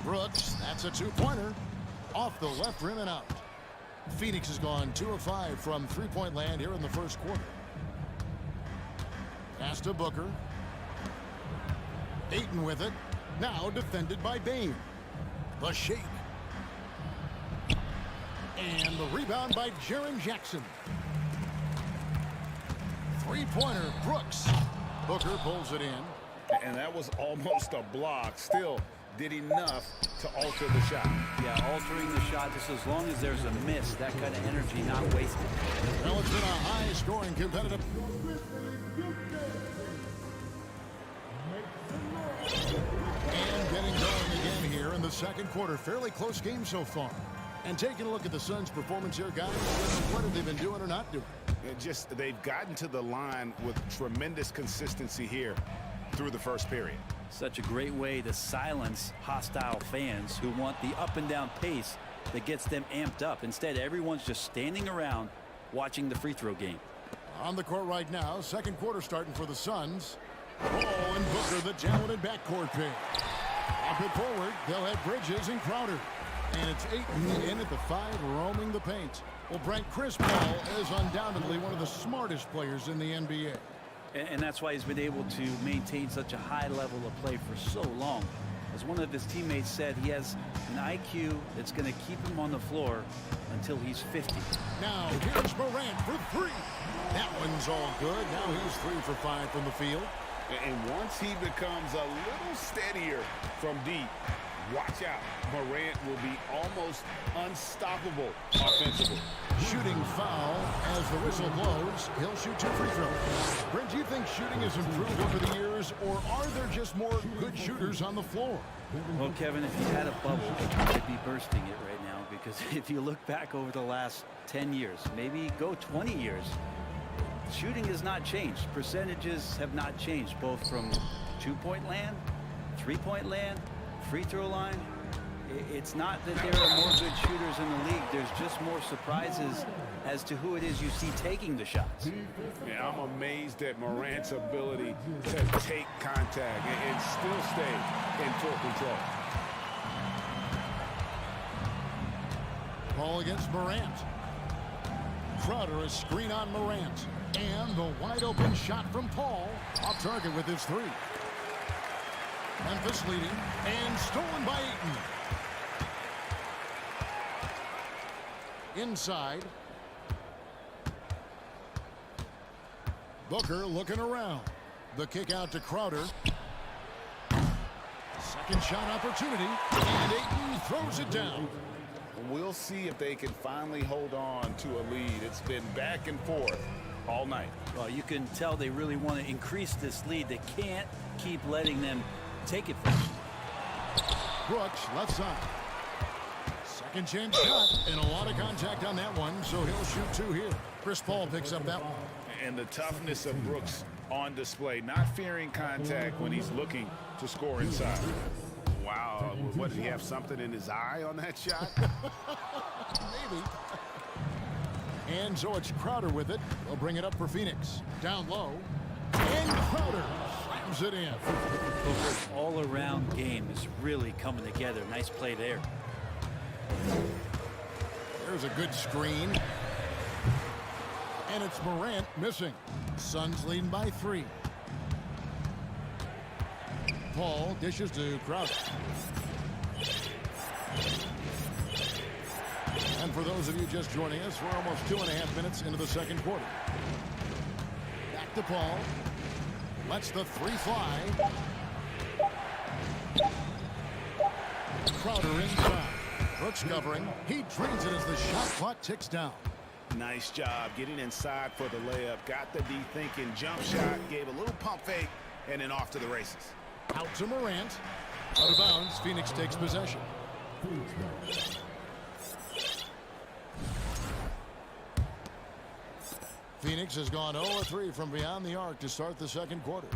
Brooks, that's a two-pointer. Off the left rim and out. Phoenix has gone 2 of 5 from three-point land here in the first quarter. Pass to Booker. Ayton with it. Now defended by Bane. The shake. And the rebound by Jaren Jackson. Three-pointer, Brooks. Booker pulls it in. And that was almost a block. Still did enough to alter the shot. Yeah, altering the shot just as long as there's a miss. That kind of energy not wasted. Well, it's been a high-scoring competitive. And getting going again here in the second quarter. Fairly close game so far. And taking a look at the Suns' performance here, guys, what have they been doing or not doing? They've gotten to the line with tremendous consistency here through the first period. Such a great way to silence hostile fans who want the up and down pace that gets them amped up. Instead, everyone's just standing around watching the free throw game. On the court right now, second quarter starting for the Suns. Paul and Booker, the talented backcourt pair. Up it forward, they'll have Bridges and Crowder. And it's Ayton in at the 5, roaming the paint. Well, Brent, Chris Paul is undoubtedly one of the smartest players in the NBA. And that's why he's been able to maintain such a high level of play for so long. As one of his teammates said, he has an IQ that's going to keep him on the floor until he's 50. Now, here's Morant for 3. That one's all good. Now he's 3 for 5 from the field. And once he becomes a little steadier from deep, watch out. Morant will be almost unstoppable offensively. Shooting foul as the whistle blows. He'll shoot 2 free throws. Brent, do you think shooting has improved over the years, or are there just more good shooters on the floor? Well, Kevin, if you had a bubble, you'd be bursting it right now, because if you look back over the last 10 years, maybe go 20 years, shooting has not changed. Percentages have not changed, both from two-point land, three-point land, free throw line. It's not that there are more good shooters in the league. There's just more surprises as to who it is you see taking the shots. Yeah, I'm amazed at Morant's ability to take contact and still stay in full control. Paul against Morant. Crowder, a screen on Morant. And the wide open shot from Paul. Off target with his 3. Memphis leading, and stolen by Ayton. Inside. Booker looking around. The kick out to Crowder. Second shot opportunity, and Ayton throws it down. We'll see if they can finally hold on to a lead. It's been back and forth all night. Well, you can tell they really want to increase this lead. They can't keep letting them take it from him. Brooks, left side. Second chance shot, and a lot of contact on that one, so he'll shoot 2 here. Chris Paul picks up that one. And the toughness of Brooks on display, not fearing contact when he's looking to score inside. Wow, what, did he have something in his eye on that shot? Maybe. And so it's Crowder with it. They'll bring it up for Phoenix. Down low. And Crowder slams it in. Booker's all-around game is really coming together. Nice play there. There's a good screen. And it's Morant missing. Suns leading by 3. Paul dishes to Crowder. And for those of you just joining us, we're almost 2.5 minutes into the second quarter. to Paul. Lets the three fly. Crowder inside. Brooks covering. He drains it as the shot clock ticks down. Nice job getting inside for the layup. Got the D thinking jump shot. Gave a little pump fake. And then off to the races. Out to Morant. Out of bounds. Phoenix takes possession. Phoenix has gone 0-3 from beyond the arc to start the second quarter.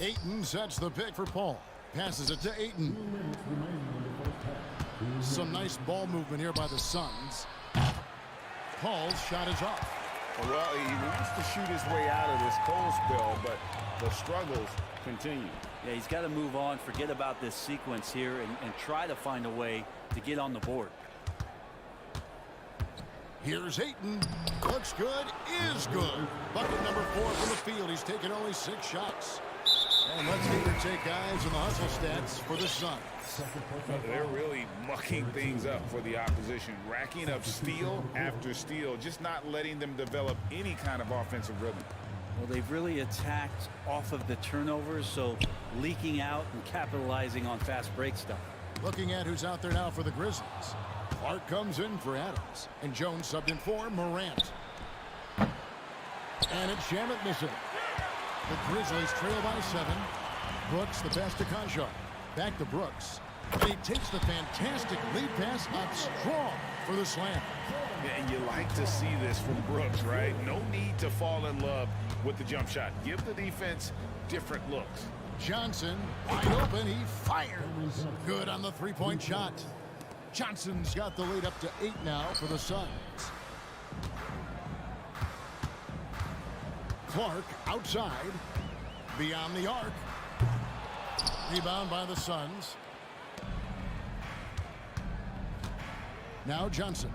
Ayton sets the pick for Paul. Passes it to Ayton. Some nice ball movement here by the Suns. Paul's shot is off. Well, he wants to shoot his way out of this cold spell, but the struggles continue. Yeah, he's got to move on, forget about this sequence here, and try to find a way to get on the board. Here's Ayton. Looks good, is good. Bucket number 4 from the field. He's taken only 6 shots. And let's Hater take guys in the hustle stats for the Suns. They're really mucking things up for the opposition, racking up steal after steal, just not letting them develop any kind of offensive rhythm. Well, they've really attacked off of the turnovers, so leaking out and capitalizing on fast break stuff. Looking at who's out there now for the Grizzlies. Clark comes in for Adams, and Jones subbed in for Morant. And it's Shamet missing. The Grizzlies trail by 7. Brooks the pass to Conchar. Back to Brooks. And he takes the fantastic lead pass up strong for the slam. Yeah, and you like to see this from Brooks, right? No need to fall in love with the jump shot. Give the defense different looks. Johnson wide open. He fires. Good on the three-point shot. Johnson's got the lead up to 8 now for the Suns. Clark outside. Beyond the arc. Rebound by the Suns. Now Johnson.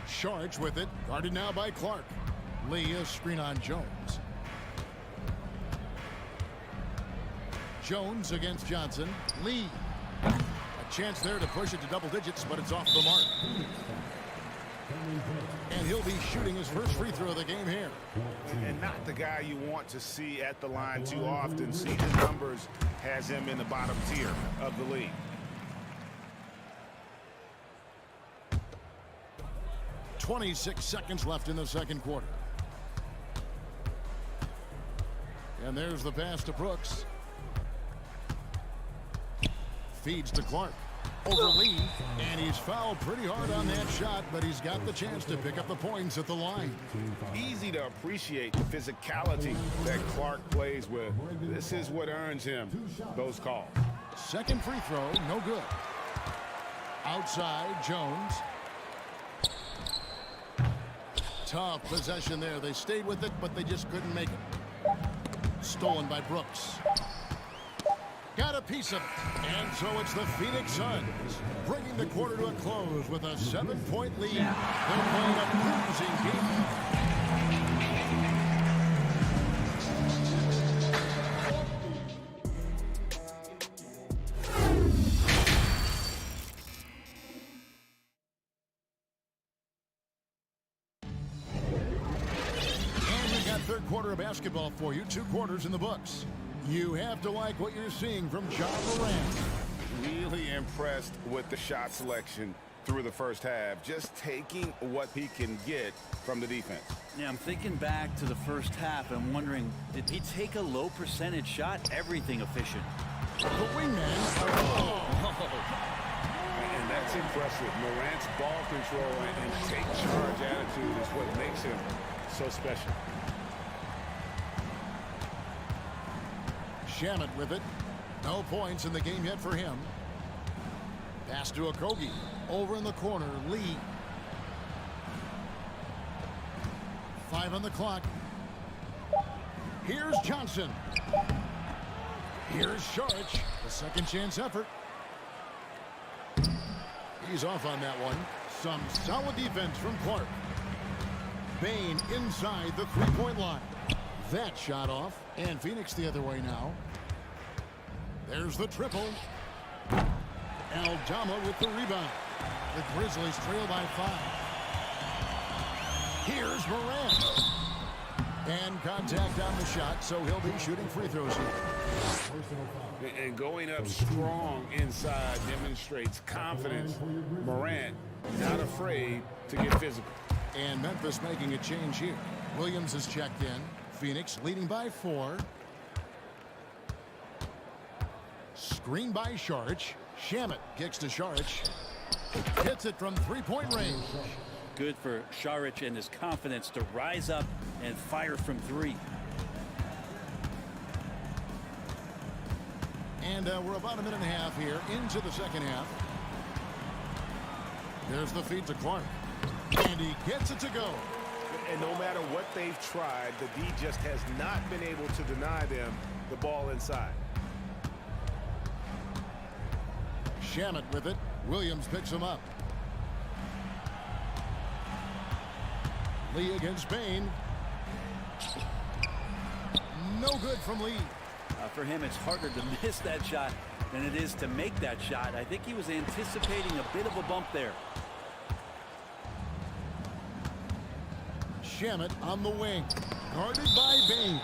Sharge with it. Guarded now by Clark. Lee a screen on Jones. Jones against Johnson. Lee. A chance there to push it to double digits, but it's off the mark. And he'll be shooting his first free throw of the game here. And not the guy you want to see at the line too often. See the numbers has him in the bottom tier of the league. .26 seconds left in the second quarter. And there's the pass to Brooks. Feeds to Clark. Over Lee, and he's fouled pretty hard on that shot, but he's got the chance to pick up the points at the line. Easy to appreciate the physicality that Clark plays with. This is what earns him those calls. Second free throw, no good. Outside, Jones. Tough possession there. They stayed with it, but they just couldn't make it. Stolen by Brooks. Got a piece of it. And so it's the Phoenix Suns bringing the quarter to a close with a 7-point lead. They're playing a losing game. And we got third quarter of basketball for you. 2 quarters in the books. You have to like what you're seeing from Ja Morant. Really impressed with the shot selection through the first half. Just taking what he can get from the defense. Yeah, I'm thinking back to the first half. I'm wondering, did he take a low percentage shot? Everything efficient. The wingman. And that's impressive. Morant's ball control and take charge attitude is what makes him so special. Shamet with it. No points in the game yet for him. Pass to Octopi. Over in the corner, Lee. 5 on the clock. Here's Johnson. Here's Sharge. A second chance effort. He's off on that one. Some solid defense from Clark. Bain inside the three-point line. That shot off. And Phoenix the other way now. There's the triple. Aldama with the rebound. The Grizzlies trail by 5. Here's Morant. And contact on the shot, so he'll be shooting free throws here. And going up strong inside demonstrates confidence. Morant not afraid to get physical. And Memphis making a change here. Williams is checked in. Phoenix leading by 4. Screen by Saric. Shamet kicks to Saric. Hits it from three-point range. Good for Saric and his confidence to rise up and fire from 3. And we're about a minute and a half here into the second half. There's the feed to Clark. And he gets it to go. And no matter what they've tried, the D just has not been able to deny them the ball inside. Shamet with it. Williams picks him up. Lee against Bain. No good from Lee. For him, it's harder to miss that shot than it is to make that shot. I think he was anticipating a bit of a bump there. Shamet on the wing. Guarded by Bain.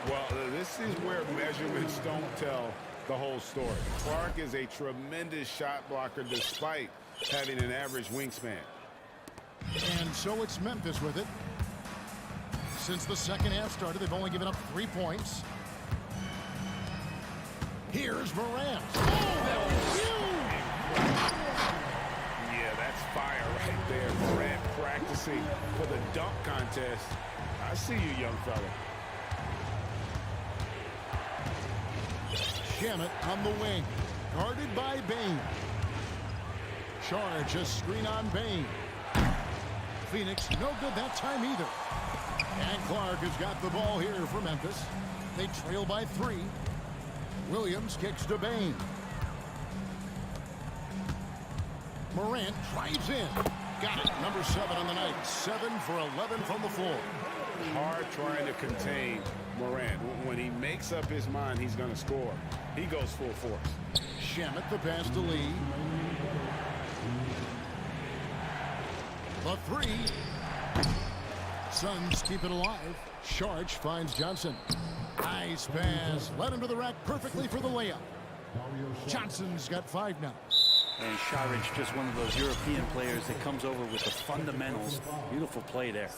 Well, this is where measurements don't tell the whole story. Clark is a tremendous shot blocker despite having an average wingspan. And so it's Memphis with it. Since the second half started, they've only given up 3 points. Here's Morant. Oh, that was huge! Yeah, that's fire right there. Morant practicing for the dunk contest. I see you, young fella. Shamet on the wing. Guarded by Bain. Charge a screen on Bain. Phoenix no good that time either. And Clark has got the ball here for Memphis. They trail by 3. Williams kicks to Bain. Morant drives in. Got it. Number 7 on the night. 7 for 11 from the floor. Hard trying to contain Morant. When he makes up his mind he's going to score, he goes full force. Shamet the pass to Lee. The 3. Suns keep it alive. Saric finds Johnson. Nice pass. Led him to the rack perfectly for the layup. Johnson's got 5 now. And Saric, just one of those European players that comes over with the fundamentals. Beautiful play there.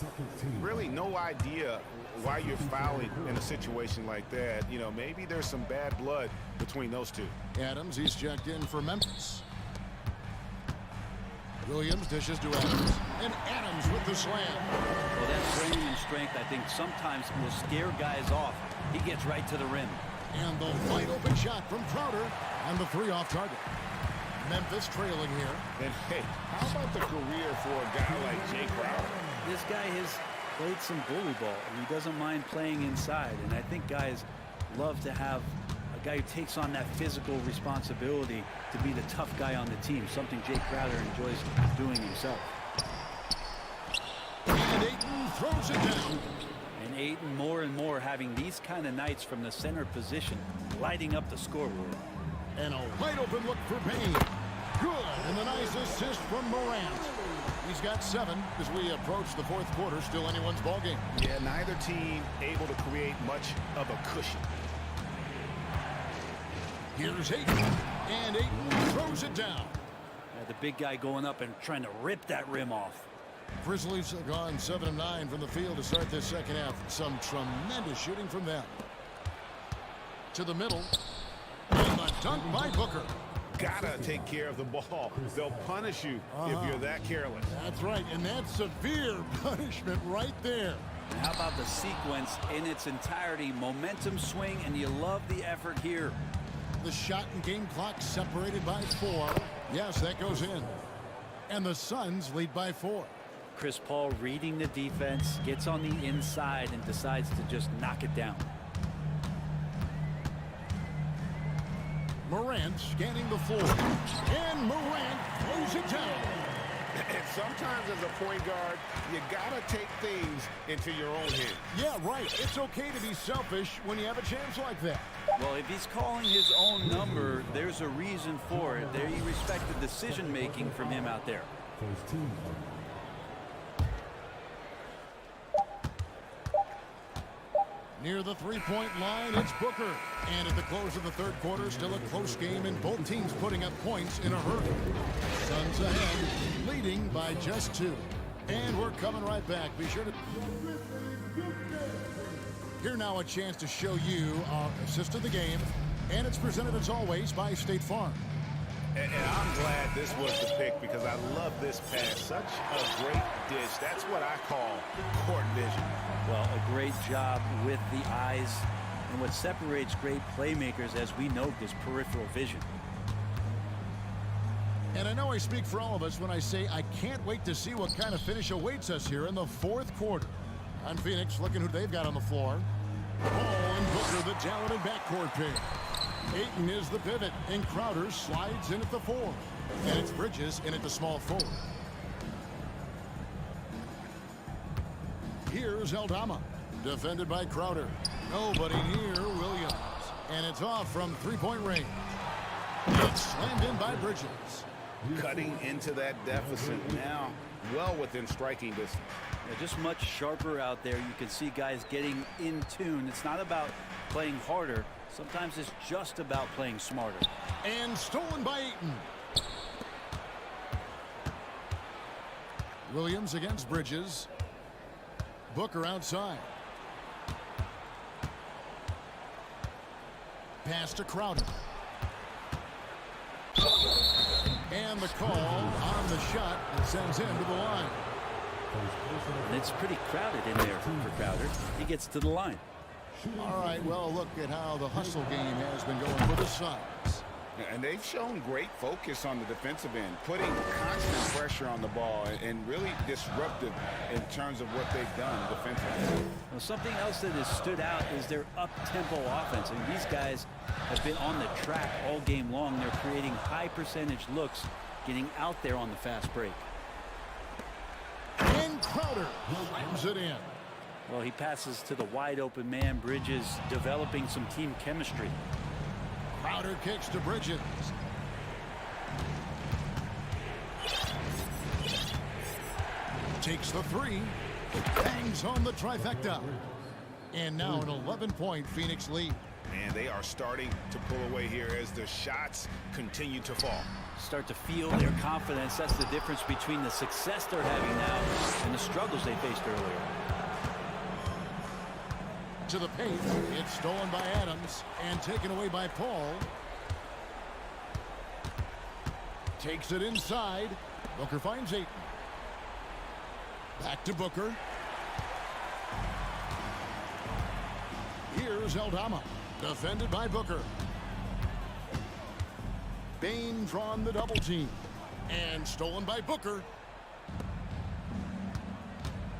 Really no idea why you're fouling in a situation like that. You know, maybe there's some bad blood between those two. Adams, he's checked in for Memphis. Williams dishes to Adams. And Adams with the slam. Well, that frame and strength, I think, sometimes will scare guys off. He gets right to the rim. And the wide open shot from Crowder. And the 3 off target. Memphis trailing here. And hey, how about the career for a guy like Jay Crowder? This guy has played some bully ball, and he doesn't mind playing inside. And I think guys love to have a guy who takes on that physical responsibility to be the tough guy on the team, something Jay Crowder enjoys doing himself. And Ayton throws it down. And Ayton more and more having these kind of nights from the center position, lighting up the scoreboard. And a wide open look for Bain. Good. And the nice assist from Morant. He's got 7 as we approach the 4th quarter. Still anyone's ball game. Yeah, neither team able to create much of a cushion. Here's Ayton. And Ayton throws it down. The big guy going up and trying to rip that rim off. Grizzlies have gone 7 of 9 from the field to start this second half. Some tremendous shooting from them. To the middle. And the dunk by Booker. Gotta take care of the ball. They'll punish you if you're that careless. That's right, and that's severe punishment right there. And how about the sequence in its entirety? Momentum swing, and you love the effort here. The shot and game clock separated by 4. Yes, that goes in. And the Suns lead by 4. Chris Paul reading the defense, gets on the inside, and decides to just knock it down. Morant scanning the floor. And Morant throws it down. And sometimes as a point guard, you gotta take things into your own hands. Yeah, right. It's okay to be selfish when you have a chance like that. Well, if he's calling his own number, there's a reason for it. There you respect the decision-making from him out there. Near the three-point line, it's Booker. And at the close of the third quarter, still a close game, and both teams putting up points in a hurry. Suns ahead, leading by just 2. And we're coming right back. Be sure to... Here now a chance to show you our assist of the game. And it's presented, as always, by State Farm. And I'm glad this was the pick because I love this pass. Such a great dish. That's what I call court vision. Well, a great job with the eyes. And what separates great playmakers, as we know, is peripheral vision. And I know I speak for all of us when I say I can't wait to see what kind of finish awaits us here in the fourth quarter. On Phoenix, looking who they've got on the floor. Paul and Booker, the talented backcourt pair. Ayton is the pivot, and Crowder slides in at the 4. And it's Bridges in at the small forward. Here's Aldama, defended by Crowder. Nobody near Williams. And it's off from three-point range. It's slammed in by Bridges. Cutting into that deficit now, well within striking distance. Yeah, just much sharper out there. You can see guys getting in tune. It's not about playing harder. Sometimes it's just about playing smarter. And stolen by Ayton. Williams against Bridges. Booker outside. Pass to Crowder. And the call on the shot that sends him to the line. And it's pretty crowded in there for Crowder. He gets to the line. All right, well, look at how the hustle game has been going for the Suns. And they've shown great focus on the defensive end, putting constant pressure on the ball and really disruptive in terms of what they've done defensively. Well, something else that has stood out is their up-tempo offense. I mean, these guys have been on the track all game long. They're creating high-percentage looks, getting out there on the fast break. And Crowder slams it in. Well, he passes to the wide-open man. Bridges developing some team chemistry. Crowder kicks to Bridges. Takes the 3. Hangs on the trifecta. And now an 11-point Phoenix lead. And they are starting to pull away here as the shots continue to fall. Start to feel their confidence. That's the difference between the success they're having now and the struggles they faced earlier. To the paint. It's stolen by Adams and taken away by Paul. Takes it inside. Booker finds Ayton. Back to Booker. Here's Aldama, defended by Booker. Bain drawn the double team. And stolen by Booker.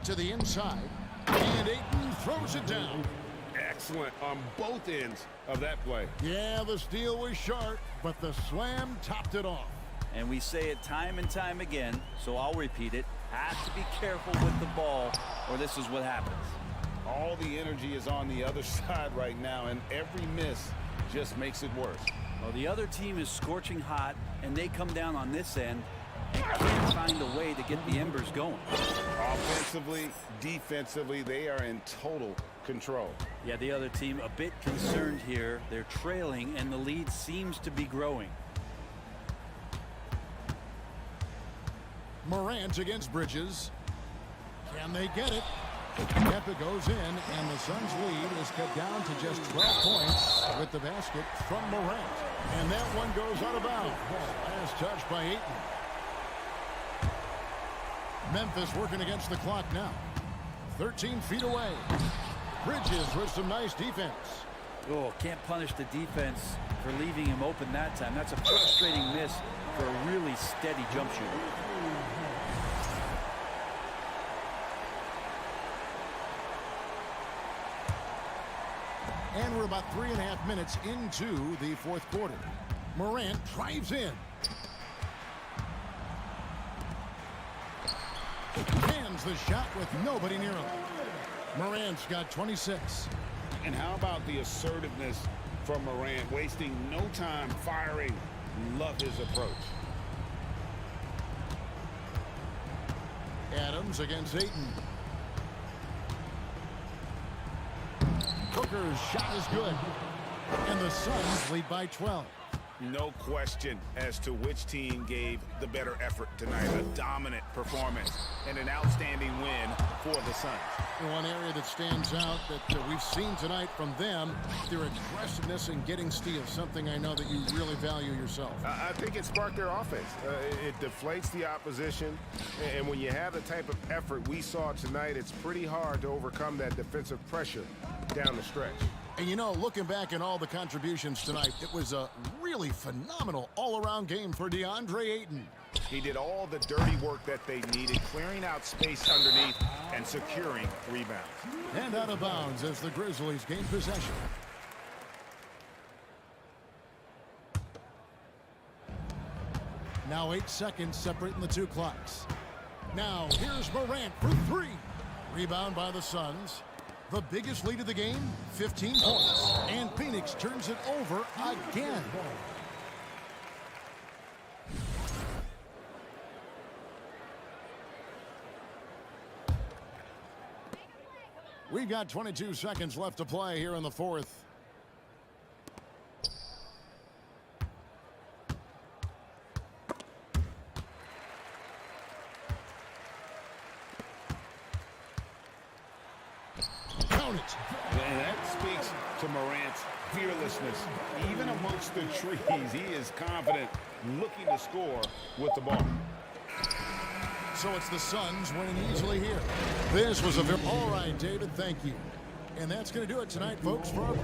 To the inside. And Ayton throws it down. Excellent on both ends of that play. Yeah, the steal was sharp, but the slam topped it off. And we say it time and time again, so I'll repeat it. Have to be careful with the ball, or this is what happens. All the energy is on the other side right now, and every miss just makes it worse. Well, the other team is scorching hot, and they come down on this end and can't find a way to get the embers going. Offensively, defensively, they are in total control. Yeah, the other team a bit concerned here. They're trailing, and the lead seems to be growing. Morant against Bridges. Can they get it? Kepa goes in, and the Suns' lead is cut down to just 12 points with the basket from Morant. And that one goes out of bounds. Last touch by Ayton. Memphis working against the clock now. 13 feet away. Bridges with some nice defense. Oh, can't punish the defense for leaving him open that time. That's a frustrating miss for a really steady jump shooter. And we're about 3.5 minutes into the fourth quarter. Morant drives in. Hands the shot with nobody near him. Morant's got 26. And how about the assertiveness from Morant, wasting no time firing. Love his approach. Adams against Ayton. Booker's shot is good. And the Suns lead by 12. No question as to which team gave the better effort tonight. A dominant performance and an outstanding win for the Suns. One area that stands out that we've seen tonight from them, their aggressiveness in getting steals, something I know that you really value yourself. I think it sparked their offense. It deflates the opposition, and when you have the type of effort we saw tonight, it's pretty hard to overcome that defensive pressure down the stretch. And you know, looking back at all the contributions tonight, it was a really phenomenal all-around game for DeAndre Ayton. He did all the dirty work that they needed, clearing out space underneath and securing rebounds. And out of bounds as the Grizzlies gain possession. Now 8 seconds separating the two clocks. Now here's Morant for 3. Rebound by the Suns. The biggest lead of the game, 15 points. And Phoenix turns it over again. We've got 22 seconds left to play here in the fourth. Count it. And that speaks to Morant's fearlessness. Even amongst the trees, he is confident, looking to score with the ball. So it's the Suns winning easily here. This was a very... All right, David, thank you. And that's going to do it tonight, folks. For